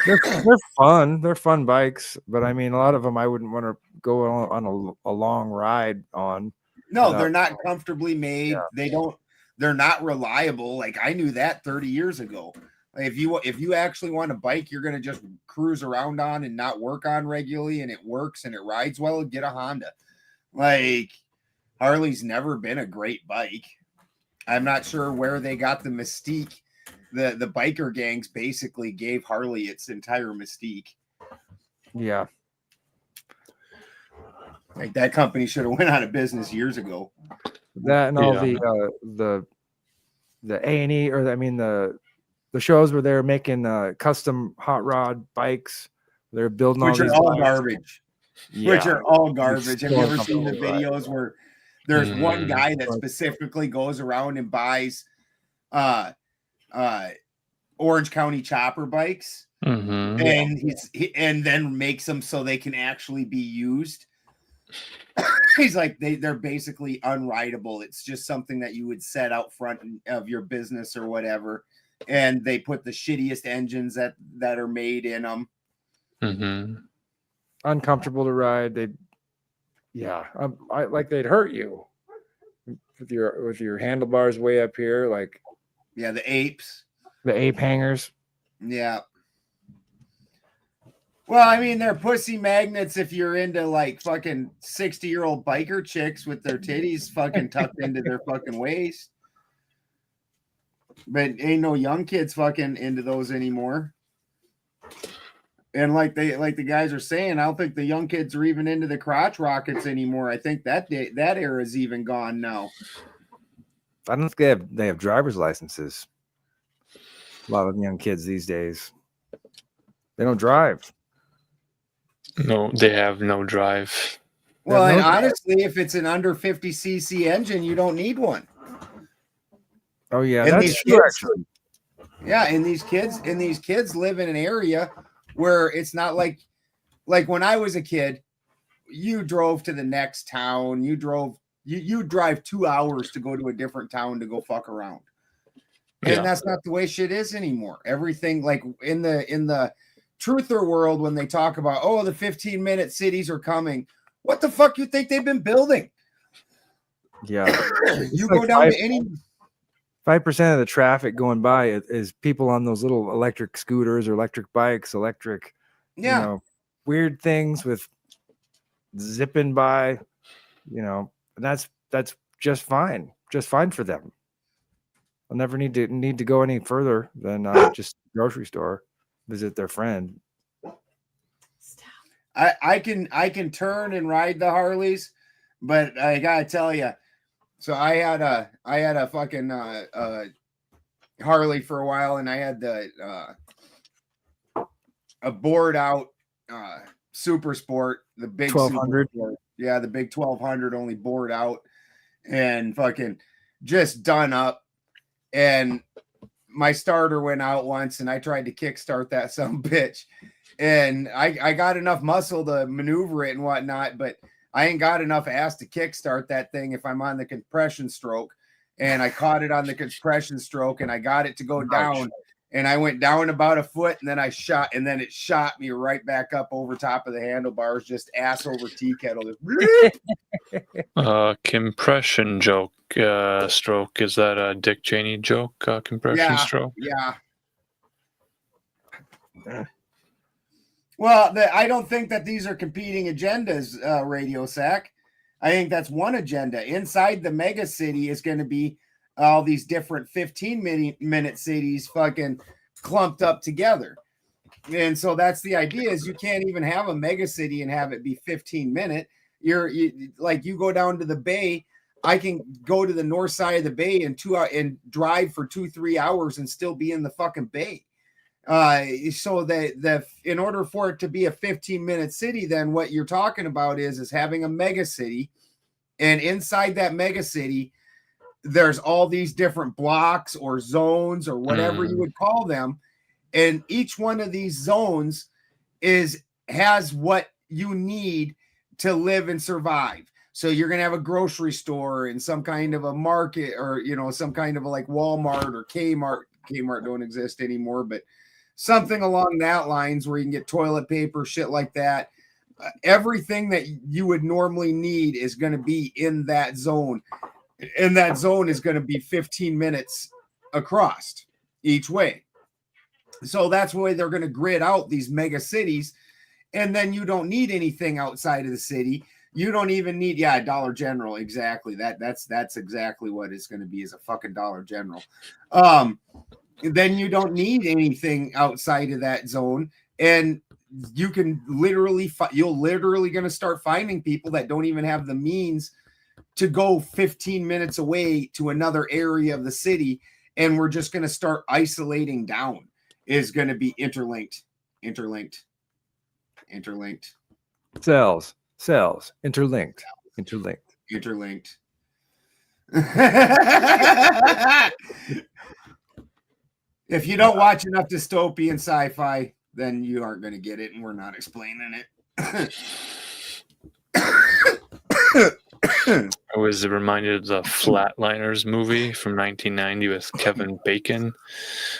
They're fun. They're fun bikes, but I mean, a lot of them I wouldn't want to go on a long ride on. No, they're not comfortably made. Yeah. They're not reliable. Like, I knew that 30 years ago. If you actually want a bike you're going to just cruise around on and not work on regularly, and it works and it rides well, get a Honda. Like, Harley's never been a great bike. I'm not sure where they got the mystique. The biker gangs basically gave Harley its entire mystique. Yeah. Like, that company should have went out of business years ago. That and all the A&E, or I mean the shows where they're making custom hot rod bikes. They're building which all are these all bikes. Garbage. Yeah. Which are all garbage. Have you ever seen the videos where there's one guy that specifically goes around and buys Orange County chopper bikes, and then makes them so they can actually be used? He's like, they're basically unrideable. It's just something that you would set out front of your business or whatever. And they put the shittiest engines that are made in them. Uncomfortable to ride. I like they'd hurt you with your handlebars way up here. Like, yeah, the apes, the ape hangers. Yeah. Well, I mean, they're pussy magnets if you're into like fucking 60-year-old biker chicks with their titties fucking tucked into their fucking waist. But ain't no young kids fucking into those anymore. And like the guys are saying, I don't think the young kids are even into the crotch rockets anymore. I think that era is even gone now. I don't think they have driver's licenses. A lot of young kids these days, they don't drive. No, they have no drive. Well, and honestly, if it's an under 50cc engine, you don't need one. Oh yeah, and that's true, actually. Yeah, and these kids live in an area where it's not like when I was a kid, you drove to the next town. You drive 2 hours to go to a different town to go fuck around. And that's not the way shit is anymore. Everything, like in the truther world, when they talk about, the 15-minute cities are coming, what the fuck you think they've been building? Yeah. You go down to any 5% of the traffic going by is people on those little electric scooters or electric bikes, weird things with zipping by, and that's just fine for them. I'll never need to go any further than just grocery store, visit their friend. I can turn and ride the Harleys, but I gotta tell you, so I had a fucking Harley for a while, and I had the a bored out Super Sport, the big 1200. Yeah, the big 1200, only bored out and fucking just done up. And my starter went out once, and I tried to kickstart that some bitch, and I got enough muscle to maneuver it and whatnot, but I ain't got enough ass to kickstart that thing if I'm on the compression stroke. And I caught it on the compression stroke, and I got it to go down, and I went down about a foot, and then I shot, and then it shot me right back up over top of the handlebars, just ass over tea kettle. Compression joke, stroke. Is that a Dick Cheney joke? Compression stroke. Yeah. Well, I don't think that these are competing agendas, Radio Sack. I think that's one agenda. Inside the mega city is going to be all these different 15-minute cities fucking clumped up together. And so that's the idea, is you can't even have a mega city and have it be 15-minute. You go down to the bay. I can go to the north side of the bay and drive for 2-3 hours and still be in the fucking bay. So that in order for it to be a 15-minute city, then what you're talking about is having a mega city, and inside that mega city, there's all these different blocks or zones or whatever you would call them, and each one of these zones has what you need to live and survive. So you're going to have a grocery store and some kind of a market, or, some kind of a like Walmart or Kmart. Kmart don't exist anymore, but something along that lines where you can get toilet paper, shit like that. Everything that you would normally need is going to be in that zone. And that zone is going to be 15 minutes across each way. So that's why they're going to grid out these mega cities. And then you don't need anything outside of the city. You don't even need, Dollar General. Exactly. That's exactly what it's going to be, is a fucking Dollar General. Then you don't need anything outside of that zone. And you can you're literally going to start finding people that don't even have the means to go 15 minutes away to another area of the city. And we're just going to start isolating down. Is going to be interlinked. Cells, interlinked. If you don't watch enough dystopian sci-fi, then you aren't going to get it, and we're not explaining it. I was reminded of the Flatliners movie from 1990 with Kevin Bacon.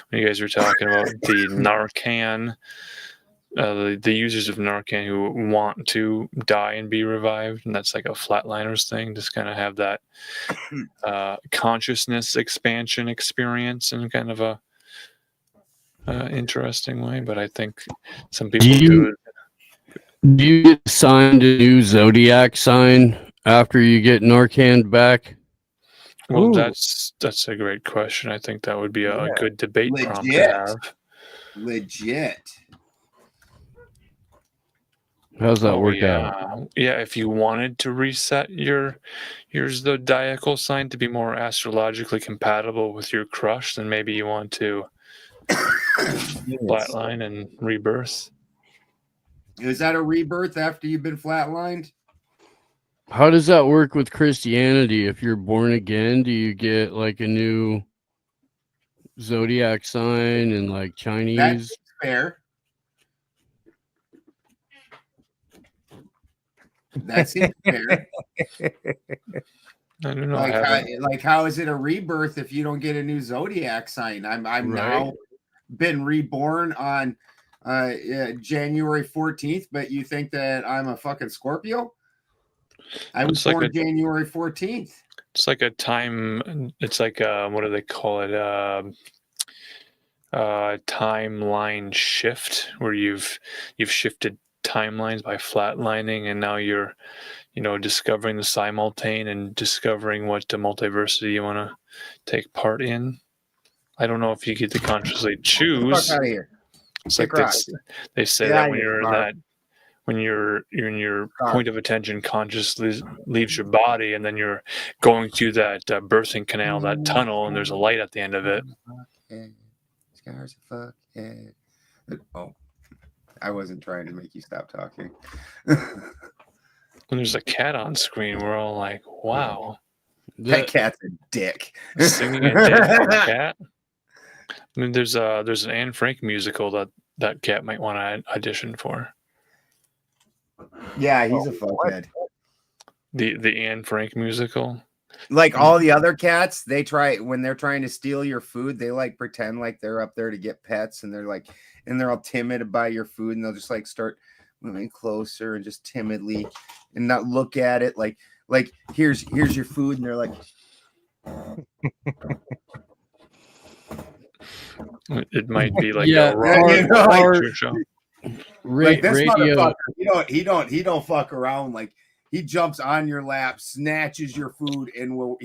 When you guys were talking about the Narcan, the users of Narcan who want to die and be revived, and that's like a Flatliners thing. Just kind of have that consciousness expansion experience in kind of a interesting way. But I think some people do it. Do you get assigned a new zodiac sign after you get Narcan back? Well, that's a great question. I think that would be a good debate prompt to have. Legit. How's that work out? Yeah, if you wanted to reset your zodiacal sign to be more astrologically compatible with your crush, then maybe you want to flatline and rebirth. Is that a rebirth after you've been flatlined? How does that work with Christianity? If you're born again, do you get like a new zodiac sign and like Chinese? That's fair. That seems fair. I don't know. Like how is it a rebirth if you don't get a new zodiac sign? I'm right. Now been reborn on January 14th, but you think that I'm a fucking Scorpio? I was born January 14th. It's like a time. It's like what do they call it? Timeline shift, where you've shifted timelines by flatlining, and now you're, discovering the simultane and discovering what multiversity you want to take part in. I don't know if you get to consciously Get the choose. fuck out of here. It's Kick like rocks. they say Get that out of here, when you're in your Barb. point of attention consciously leaves your body, and then you're going through that birthing canal, that tunnel, and there's a light at the end of it. Scars of fuck head. Oh, I wasn't trying to make you stop talking. When there's a cat on screen, we're all like, "Wow, That cat's a dick." singing a dick on a cat." I mean, there's an Anne Frank musical that cat might want to audition for. Yeah, he's a fuckhead. The Anne Frank musical. Like all the other cats, they try when they're trying to steal your food, they like pretend like they're up there to get pets, and they're all timid about your food, and they'll just like start moving closer and just timidly and not look at it like here's your food, and they're like It might be like Yeah, a raw you know, like- show. like this Radio. motherfucker, he don't fuck around. Like he jumps on your lap, snatches your food, and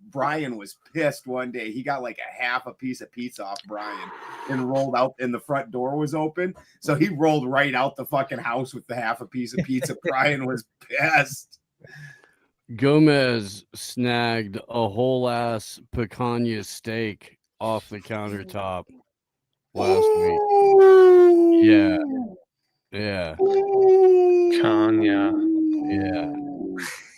Brian was pissed one day. He got like a half a piece of pizza off Brian and rolled out, and the front door was open. So he rolled right out the fucking house with the half a piece of pizza. Brian was pissed. Gomez snagged a whole ass picanha steak off the countertop last week. Yeah. Yeah. Kanya. Yeah.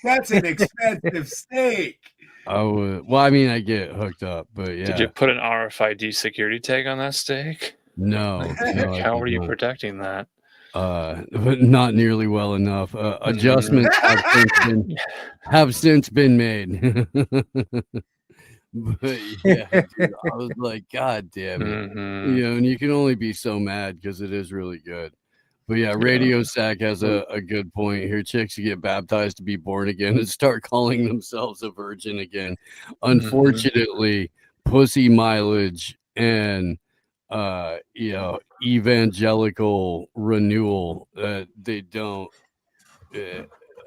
That's an expensive steak. I mean, I get hooked up, but yeah. Did you put an RFID security tag on that steak? No. I How did are you not. protecting that? But not nearly well enough. Adjustments have since been made. But yeah, dude, I was like, God damn it. Mhm. You know, and you can only be so mad because it is really good. But yeah, Radio Sack has a good point here. Chicks who get baptized to be born again and start calling themselves a virgin again. Unfortunately, pussy mileage and evangelical renewal they don't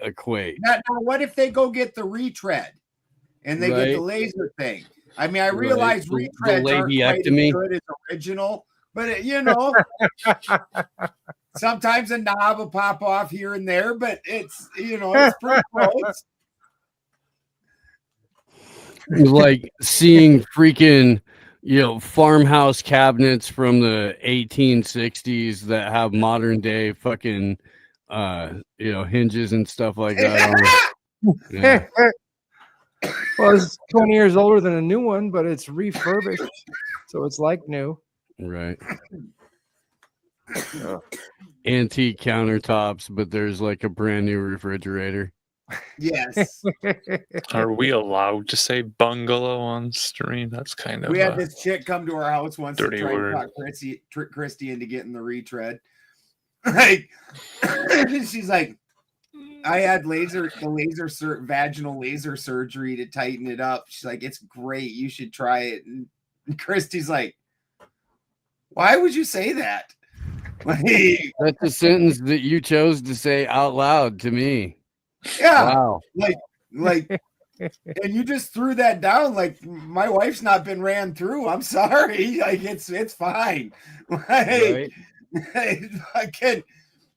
equate. Now, what if they go get the retread and they get the laser thing? I mean, I realize The retreads aren't quite as labiectomy. good as original, but sometimes a knob will pop off here and there, but it's it's pretty close. Like seeing freaking farmhouse cabinets from the 1860s that have modern day fucking hinges and stuff like that on it. Yeah. Well, it's 20 years older than a new one, but it's refurbished, so it's like new. Right. Antique countertops, but there's like a brand new refrigerator. Yes. Are we allowed to say bungalow on stream? That's kind of We had this chick come to our house once to dirty try and word. talk Christy into getting the retread. Like, she's like, I had vaginal laser surgery to tighten it up. She's like, it's great. You should try it. And Christy's like, why would you say that? Like, That's a sentence that you chose to say out loud to me. yeah. Wow. Like, and you just threw that down. Like, my wife's not been ran through. I'm sorry. Like, it's fine. Like, Right.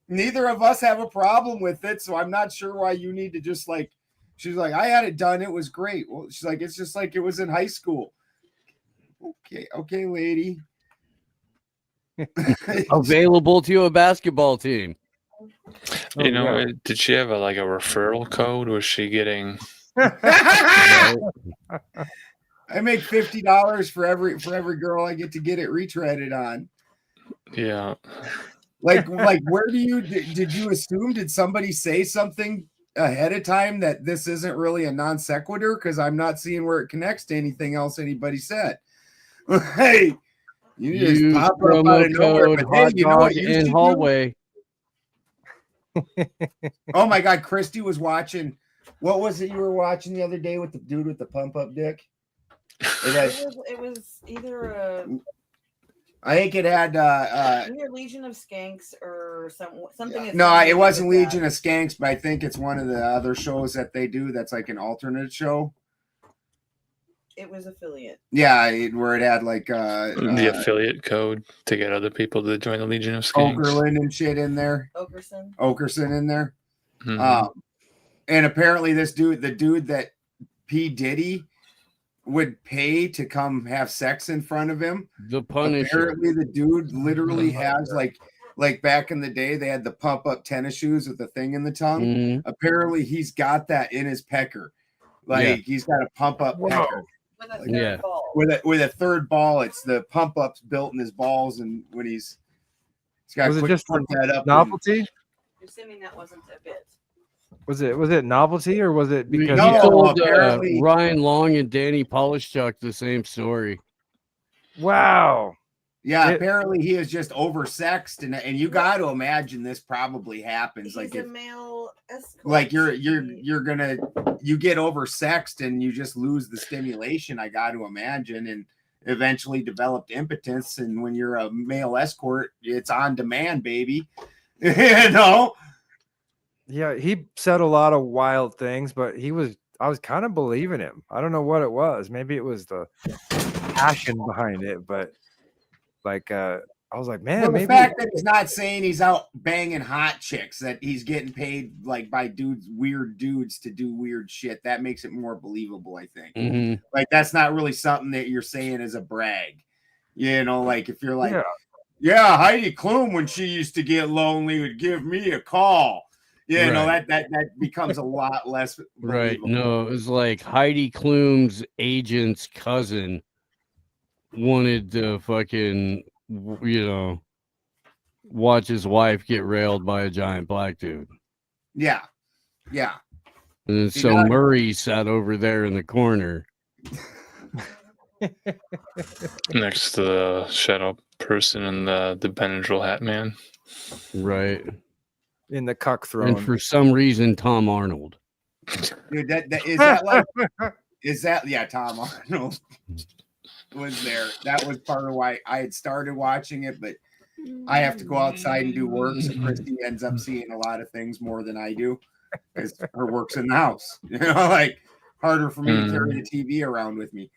Neither of us have a problem with it, so I'm not sure why you need to just like. She's like, I had it done. It was great. Well, she's like, it's just like it was in high school. Okay, lady. Available to a basketball team. Did she have a referral code? Was she getting? I make $50 for every girl I get to get it retreaded on. Yeah. Like where did you assume? Did somebody say something ahead of time that this isn't really a non sequitur? Because I'm not seeing where it connects to anything else anybody said. Hey, you just pop up out of nowhere. But hey, you know what you in should hallway. do? Oh my God, Christy was watching. What was it you were watching the other day with the dude with the pump up dick? It was either I think it had either Legion of Skanks or something. No, it wasn't Legion of Skanks, but I think it's one of the other shows that they do that's like an alternate show. It was affiliate. Yeah, where it had like the affiliate code to get other people to join the Legion of Skanks. Okerlund and shit in there. Okerson in there. And apparently this dude, the dude that P. Diddy would pay to come have sex in front of him. The Punisher. Apparently the dude literally has like back in the day, they had the pump up tennis shoes with the thing in the tongue. Mm-hmm. Apparently he's got that in his pecker. Like he's got a pump up pecker. With a third ball, it's the pump ups built in his balls, and when he's got was it just put that up novelty? You're assuming that wasn't a bit. Was it novelty or was it because he told Ryan Long and Danny Polishchuk the same story? Wow. Yeah, apparently he is just oversexed, and you got to imagine this probably happens. He's like a male escort. Like you get oversexed and you just lose the stimulation. I got to imagine, and eventually developed impotence. And when you're a male escort, it's on demand, baby. You know. Yeah, he said a lot of wild things, but I was kind of believing him. I don't know what it was. Maybe it was the passion behind it, but like I was like, man, well, the maybe fact that he's not saying he's out banging hot chicks, that he's getting paid like by weird dudes to do weird shit, that makes it more believable, I think. Mm-hmm. Like that's not really something that you're saying as a brag. You know, like if you're like, yeah, Heidi Klum, when she used to get lonely, would give me a call. Yeah, no, that becomes a lot less believable. Right. No, it was like Heidi Klum's agent's cousin wanted to fucking, watch his wife get railed by a giant black dude. Yeah. And so Murray sat over there in the corner. Next to the shadow person and the Benadryl hat man. Right. In the cuck throne. And for some reason, Tom Arnold. Dude, Tom Arnold was there. That was part of why I had started watching it, but I have to go outside and do work, so Christy ends up seeing a lot of things more than I do because her work's in the house. You know, like harder for me to carry the TV around with me.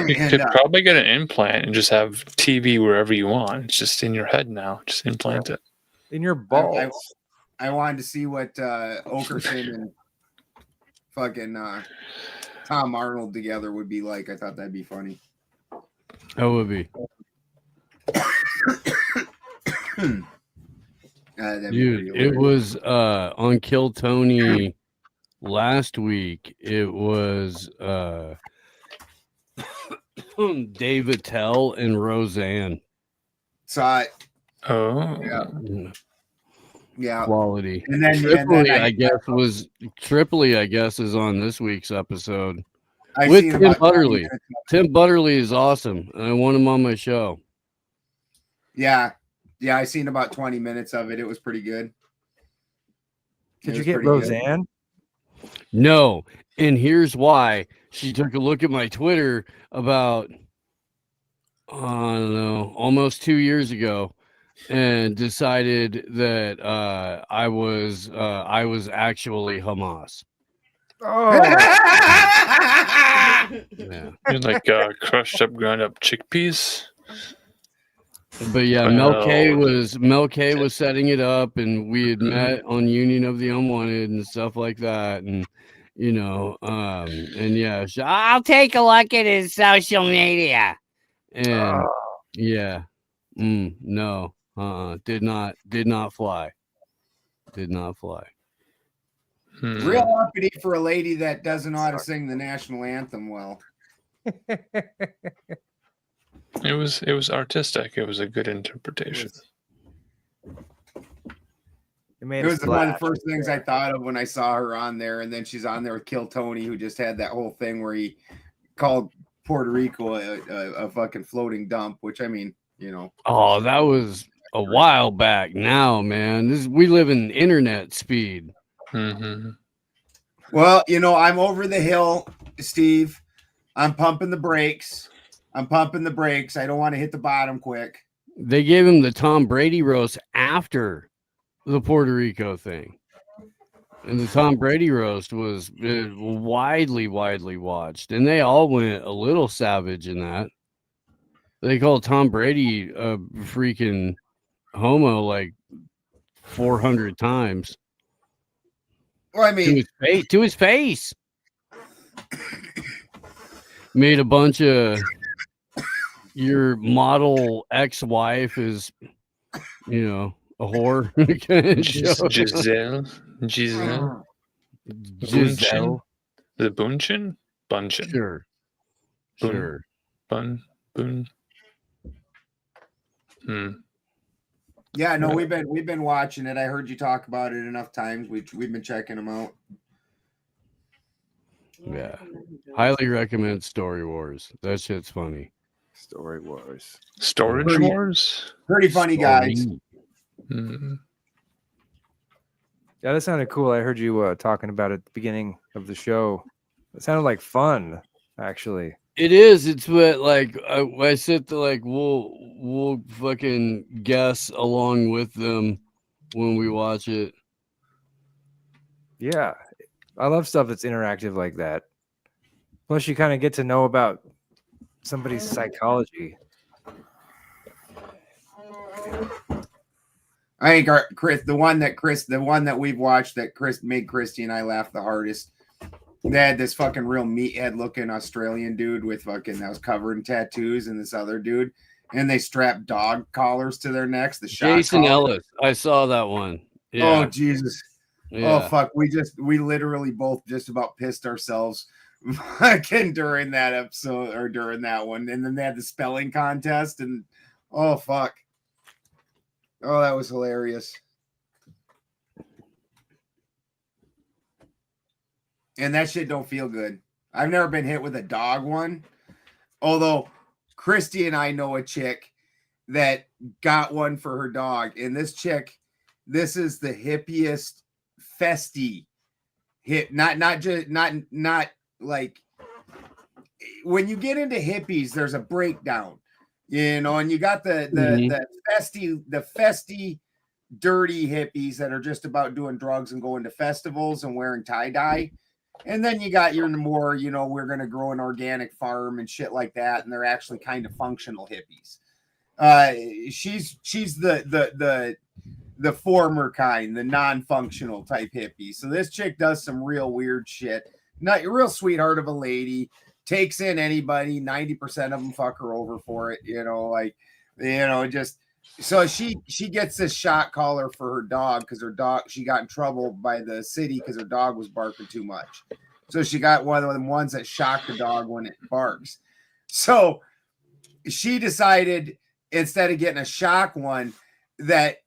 You could probably get an implant and just have TV wherever you want. It's just in your head now. Just implant it in your balls. I wanted to see what Okerson and fucking Tom Arnold together would be like. I thought that'd be funny. That would be. Dude, it was on Kill Tony last week. It was Dave Attell and Roseanne. Saw it. Oh, yeah. Quality. And then Tripoli, I guess, is on this week's episode with Tim Butterly. Tim Butterly is awesome, and I want him on my show. Yeah, I seen about 20 minutes of it. It was pretty good. Did you get Roseanne? No, and here's why. She took a look at my Twitter about, I don't know, almost 2 years ago, and decided that I was actually Hamas. Oh, yeah. You're like crushed up, ground up chickpeas. But yeah, Mel K was setting it up, and we had met on Union of the Unwanted and stuff like that, and and yeah, I'll take a look at his social media, and no, did not fly. Real uppity for a lady that doesn't know how to sing the national anthem well. It was artistic. It was a good interpretation. It was one of the first things I thought of when I saw her on there, and then she's on there with Kill Tony, who just had that whole thing where he called Puerto Rico a fucking floating dump, which I mean, Oh, that was a while back now, man. We live in internet speed. Mm-hmm. Well, I'm over the hill, Steve. I'm pumping the brakes. I don't want to hit the bottom quick. They gave him the Tom Brady roast after the Puerto Rico thing. And the Tom Brady roast was widely watched, and they all went a little savage in that. They called Tom Brady a freaking homo like 400 times. Well, I mean, to his face. Made a bunch of your model ex-wife is, a whore. Giselle. The Bunchen? Bunchen. Sure. Boon. Yeah, no, we've been watching it. I heard you talk about it enough times. We've been checking them out. Yeah. Highly recommend Story Wars. That shit's funny. Story Wars. Storage Wars? Pretty funny guys. Mm-hmm. Yeah, that sounded cool. I heard you talking about it at the beginning of the show. It sounded like fun, actually. It is. It's what I sit to we'll fucking guess along with them when we watch it. Yeah, I love stuff that's interactive like that. Plus, you kind of get to know about somebody's psychology. I think the one that we've watched that Chris made Christy and I laugh the hardest. They had this fucking real meathead looking Australian dude with that was covered in tattoos, and this other dude, and they strapped dog collars to their necks. The Jason Ellis. I saw that one. Yeah. Oh Jesus. Yeah. Oh fuck. We literally both just about pissed ourselves fucking during that episode or during that one. And then they had the spelling contest, and oh fuck. Oh, that was hilarious. And that shit don't feel good. I've never been hit with a dog one. Although Christy and I know a chick that got one for her dog. And this chick, this is the hippiest festy hip. Not like when you get into hippies, there's a breakdown, and you got the festy dirty hippies that are just about doing drugs and going to festivals and wearing tie-dye. And then you got your more, we're going to grow an organic farm and shit like that. And they're actually kind of functional hippies. She's the former kind, the non-functional type hippie. So this chick does some real weird shit. Not a real sweetheart of a lady, takes in anybody. 90% of them fuck her over for it. Just so she gets this shot collar for her dog because her dog, she got in trouble by the city because her dog was barking too much. So she got one of the ones that shock the dog when it barks. So she decided instead of getting a shock one that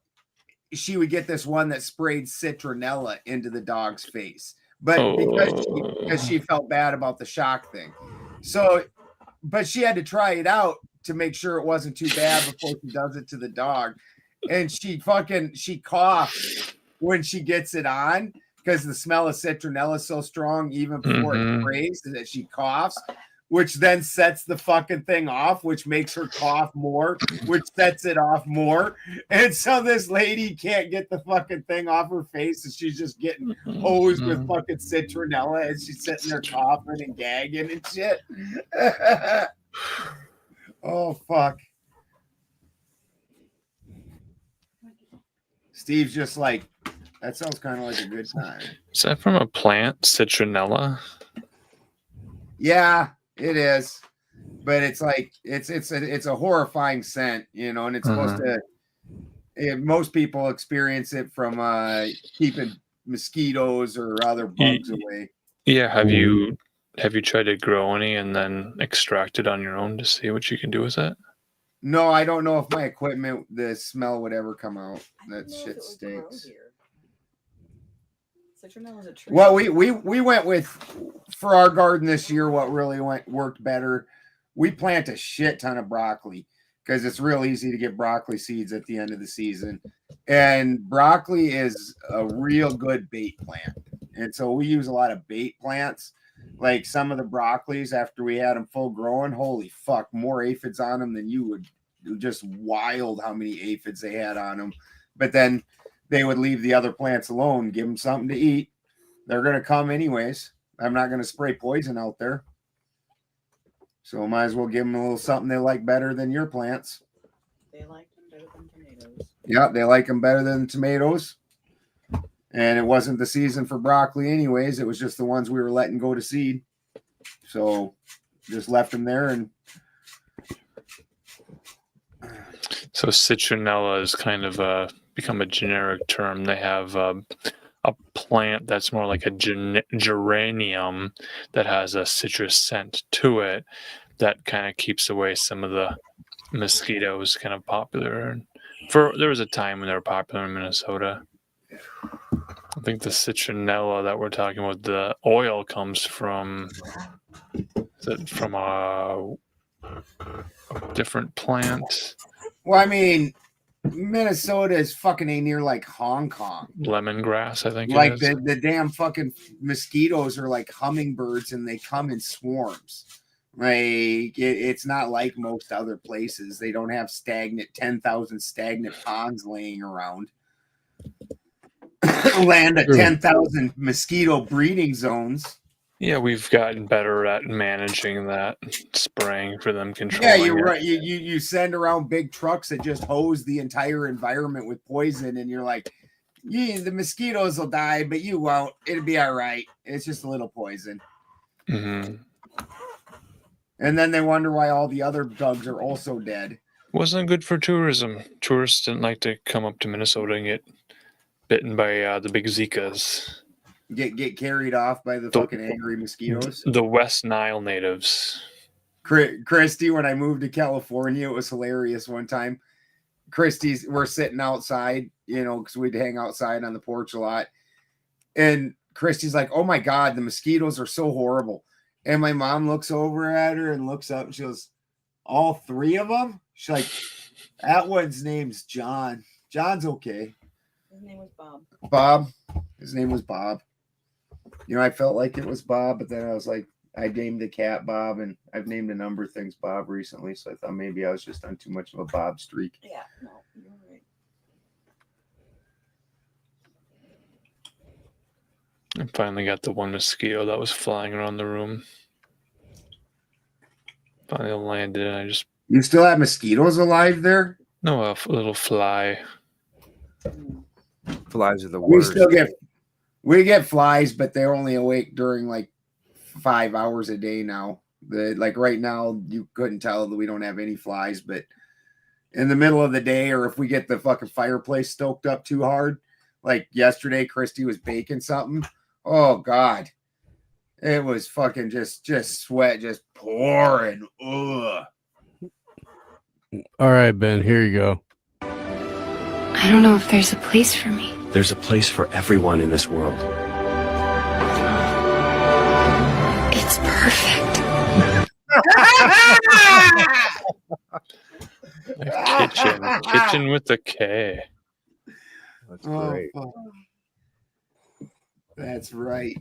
she would get this one that sprayed citronella into the dog's face. But because she felt bad about the shock thing. So, but she had to try it out to make sure it wasn't too bad before she does it to the dog. And she coughs when she gets it on because the smell of citronella is so strong even before it sprays that she coughs, which then sets the fucking thing off, which makes her cough more, which sets it off more. And so this lady can't get the fucking thing off her face, and she's just getting hosed with fucking citronella as she's sitting there coughing and gagging and shit. Oh, fuck. Steve's just like, that sounds kind of like a good time. Is that from a plant, citronella? Yeah, it is. But it's like, it's a horrifying scent, and it's supposed to, most people experience it from keeping mosquitoes or other bugs away. Yeah, have you tried to grow any and then extract it on your own to see what you can do with it? No, I don't know if my equipment, the smell would ever come out. That shit stinks. Well, we went with, for our garden this year, what really worked better. We plant a shit ton of broccoli because it's real easy to get broccoli seeds at the end of the season. And broccoli is a real good bait plant. And so we use a lot of bait plants. Like some of the broccolis, after we had them full growing, holy fuck, more aphids on them than you would. Just wild how many aphids they had on them. But then they would leave the other plants alone, give them something to eat. they're going to come anyways. I'm not going to spray poison out there. So might as well give them a little something they like better than your plants. They like them better than tomatoes. Yeah, they like them better than tomatoes. And it wasn't the season for broccoli anyways. It was just the ones we were letting go to seed. So just left them there. And so citronella is kind of become a generic term. They have a plant that's more like a geranium that has a citrus scent to it that kind of keeps away some of the mosquitoes. Kind of popular. And there was a time when they were popular in Minnesota. I think the citronella that we're talking about, the oil comes from, is it from a different plant? well, I mean, Minnesota is fucking near like Hong Kong. Lemongrass, I think. Like it is. the damn fucking mosquitoes are like hummingbirds and they come in swarms. Like it's not like most other places. They don't have 10,000 stagnant ponds laying around. Land of 10,000 mosquito breeding zones. Yeah, we've gotten better at managing that, spraying for them, controlling. Yeah, you're right. You send around big trucks that just hose the entire environment with poison, and you're like, yeah, the mosquitoes will die, but you won't. It'll be all right. It's just a little poison. Mm-hmm. And then they wonder why all the other bugs are also dead. Wasn't good for tourism. Tourists didn't like to come up to Minnesota and get bitten by the big Zikas. Get carried off by the fucking angry mosquitoes. The West Nile natives. Christy, when I moved to California, it was hilarious one time. We're sitting outside, because we'd hang outside on the porch a lot. And Christy's like, oh my God, the mosquitoes are so horrible. And my mom looks over at her and looks up and she goes, all three of them? She's like, that one's name's John. John's okay. His name was Bob. Bob. His name was Bob. I felt like it was Bob, but then I was like, I named the cat Bob, and I've named a number of things Bob recently, so I thought maybe I was just on too much of a Bob streak. Yeah, no, you're right. I finally got the one mosquito that was flying around the room. Finally landed, and I just... You still have mosquitoes alive there? No, a little fly. Flies are the worst. We get flies, but they're only awake during like 5 hours a day now. Like right now, you couldn't tell that we don't have any flies, but in the middle of the day, or if we get the fucking fireplace stoked up too hard, like yesterday, Christy was baking something. Oh God, it was fucking just sweat just pouring. Ugh. All right, Ben, here you go. I don't know if there's a place for me. There's a place for everyone in this world. It's perfect. Kitchen with a K. That's great. Oh, that's right.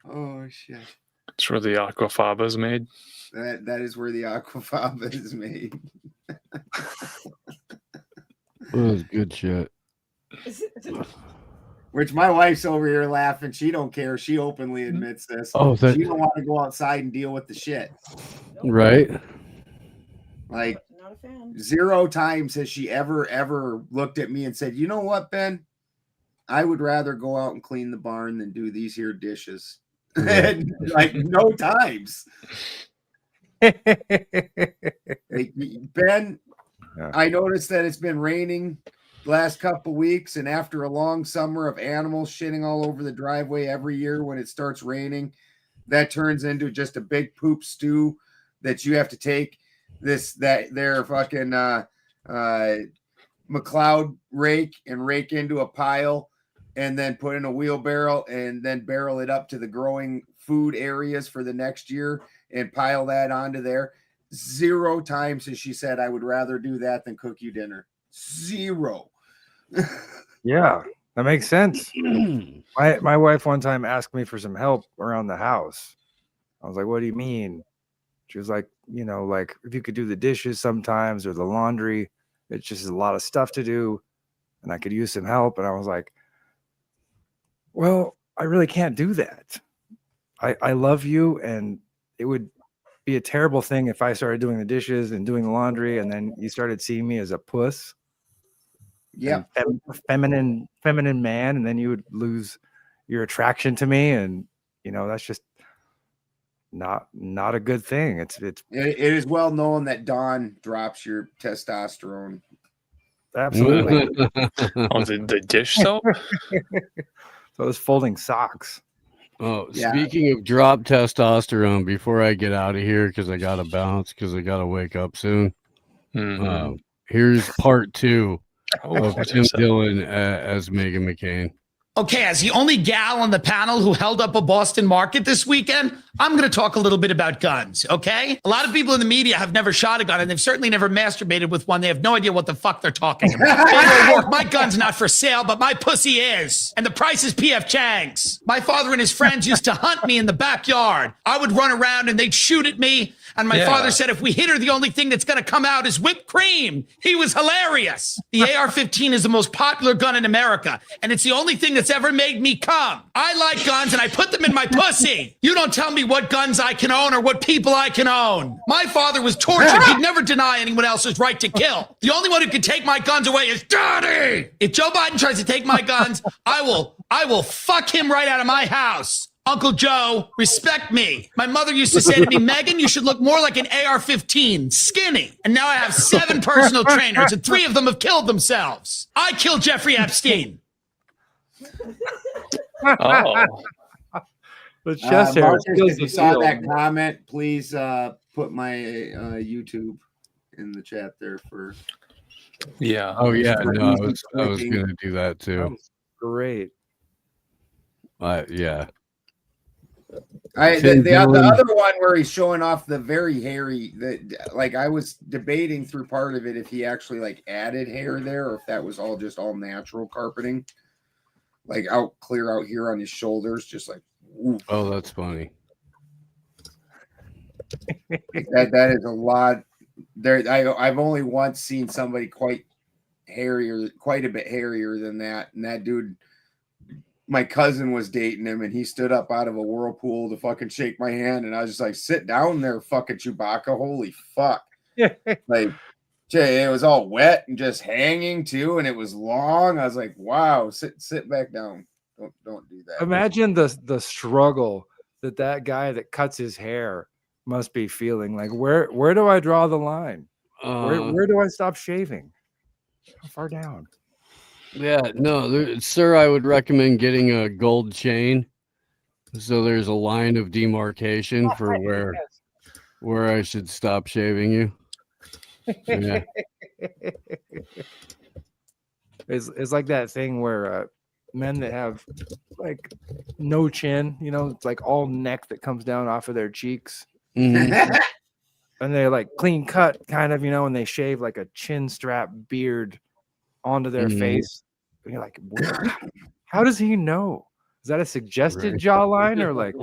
Oh shit. It's where the aquafaba is made. That is where the aquafaba is made. That was good shit. Which my wife's over here laughing. She don't care. She openly admits this. Oh, she don't want to go outside and deal with the shit. Right. Like, Not a fan. 0 times has she ever looked at me and said, you know what, Ben? I would rather go out and clean the barn than do these here dishes. Like, no times. Like, Ben, Yeah. I noticed that it's been raining the last couple weeks, and after a long summer of animals shitting all over the driveway every year when it starts raining, that turns into just a big poop stew that you have to take their fucking McLeod rake and rake into a pile and then put in a wheelbarrow and then barrel it up to the growing food areas for the next year and pile that onto there. 0 times has she said, I would rather do that than cook you dinner. 0. Yeah, that makes sense. My wife one time asked me for some help around the house. I was like, what do you mean? She was like, like if you could do the dishes sometimes or the laundry, it's just a lot of stuff to do and I could use some help. And I was like, Well, I really can't do that. I love you, and it would be a terrible thing if I started doing the dishes and doing the laundry, and then you started seeing me as a puss. Yep. Feminine man, and then you would lose your attraction to me, and that's just not a good thing. It is well known that Dawn drops your testosterone. Absolutely. Oh, the dish soap? Those folding socks. Oh, yeah. Speaking of drop testosterone, before I get out of here, because I got to bounce, because I got to wake up soon. Here's part 2 of Tim Dillon as Megan McCain. Okay, as the only gal on the panel who held up a Boston market this weekend, I'm going to talk a little bit about guns, okay? A lot of people in the media have never shot a gun, and they've certainly never masturbated with one. They have no idea what the fuck they're talking about. Beto O'Rourke, my gun's not for sale, but my pussy is. And the price is P.F. Chang's. My father and his friends used to hunt me in the backyard. I would run around, and they'd shoot at me. And my father said, if we hit her, the only thing that's going to come out is whipped cream. He was hilarious. The AR-15 is the most popular gun in America, and it's the only thing that's ever made me come. I like guns, and I put them in my pussy. You don't tell me what guns I can own or what people I can own. My father was tortured. He'd never deny anyone else's right to kill. The only one who can take my guns away is Daddy. If Joe Biden tries to take my guns, I will fuck him right out of my house. Uncle Joe, respect me. My mother used to say to me, Megan, you should look more like an AR-15, skinny. And now I have 7 personal trainers, and 3 of them have killed themselves. I killed Jeffrey Epstein. The chest hair. Marcus, if you saw that comment, please put my YouTube in the chat there for. Yeah. Oh yeah, no, I was gonna do that too. Great. Yeah. The other one where he's showing off the very hairy, like I was debating through part of it if he actually like added hair there or if that was all just all natural carpeting, like clear out here on his shoulders, just like. Oof. Oh, that's funny. that is a lot. There, I've only once seen somebody quite a bit hairier than that, and that dude. My cousin was dating him, and he stood up out of a whirlpool to fucking shake my hand, and I was just like, "Sit down there, fucking Chewbacca! Holy fuck!" Like, it was all wet and just hanging too, and it was long. I was like, "Wow, sit back down. Don't do that." Imagine the struggle that guy that cuts his hair must be feeling. Like, where do I draw the line? Where do I stop shaving? How far down? Yeah, no, sir, I would recommend getting a gold chain. So there's a line of demarcation for where I should stop shaving you. Yeah. It's like that thing where men that have like no chin, it's like all neck that comes down off of their cheeks. Mm-hmm. And they're like clean cut kind of, and they shave like a chin strap beard onto their face. And you're like, how does he know? Is that a suggested jawline or like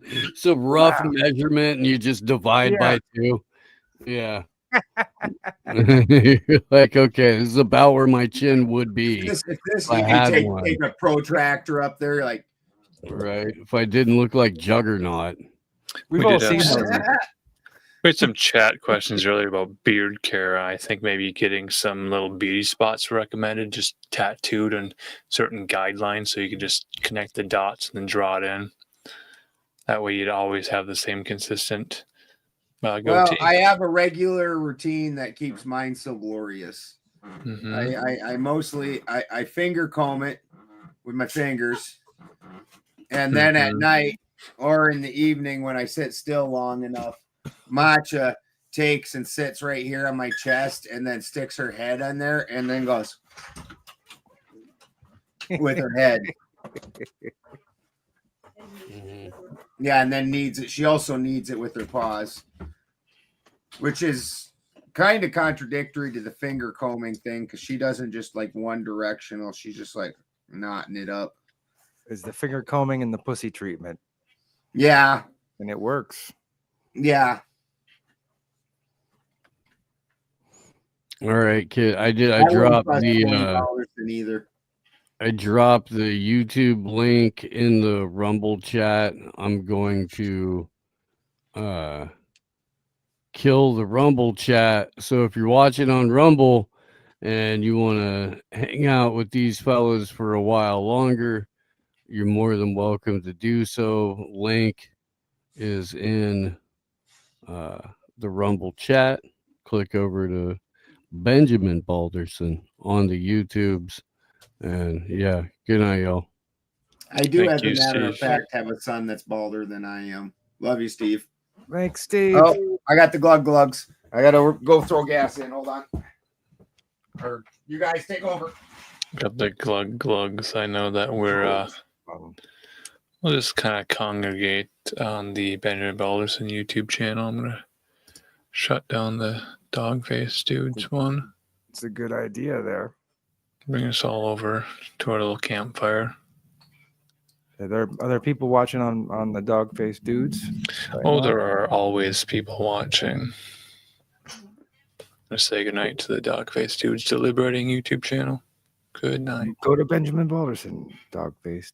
it's a rough measurement and you just divide by 2? Yeah. Like, okay, this is about where my chin would be. If you can take a protractor up there, like right. If I didn't look like Juggernaut. We've all seen those. We had some chat questions earlier about beard care. I think maybe getting some little beauty spots recommended, just tattooed on certain guidelines, so you can just connect the dots and then draw it in. That way, you'd always have the same consistent goatee. Well, I have a regular routine that keeps mine so glorious. Mm-hmm. I mostly finger comb it with my fingers, and then at night or in the evening when I sit still long enough. Matcha takes and sits right here on my chest and then sticks her head on there and then goes with her head. Yeah, and then needs it. She also needs it with her paws, which is kind of contradictory to the finger combing thing because she doesn't just like one directional. She's just like knotting it up. Is the finger combing and the pussy treatment? Yeah, and it works. Yeah. All right, kid. I dropped the either. I dropped the YouTube link in the Rumble chat. I'm going to kill the Rumble chat. So if you're watching on Rumble and you want to hang out with these fellas for a while longer, you're more than welcome to do so. Link is in the Rumble chat. Click over to Benjamin Balderson on the YouTubes. And yeah, good night, y'all. I do, Thank as a you, matter of Steve. fact, have a son that's balder than I am. Love you, Steve. Thanks, Steve. Oh, I got the glugs. I gotta go throw gas in. Hold on. Or you guys take over. Got the glugs. I know that we'll just kind of congregate on the Benjamin Balderson YouTube channel. I'm gonna shut down the Dogface dudes one. It's a good idea there. Bring us all over to our little campfire. Are there people watching on the Dogface dudes? Oh, there are always people watching. I'm gonna say goodnight to the Dogface dudes deliberating YouTube channel. Good night. Go to Benjamin Balderson, Dogface.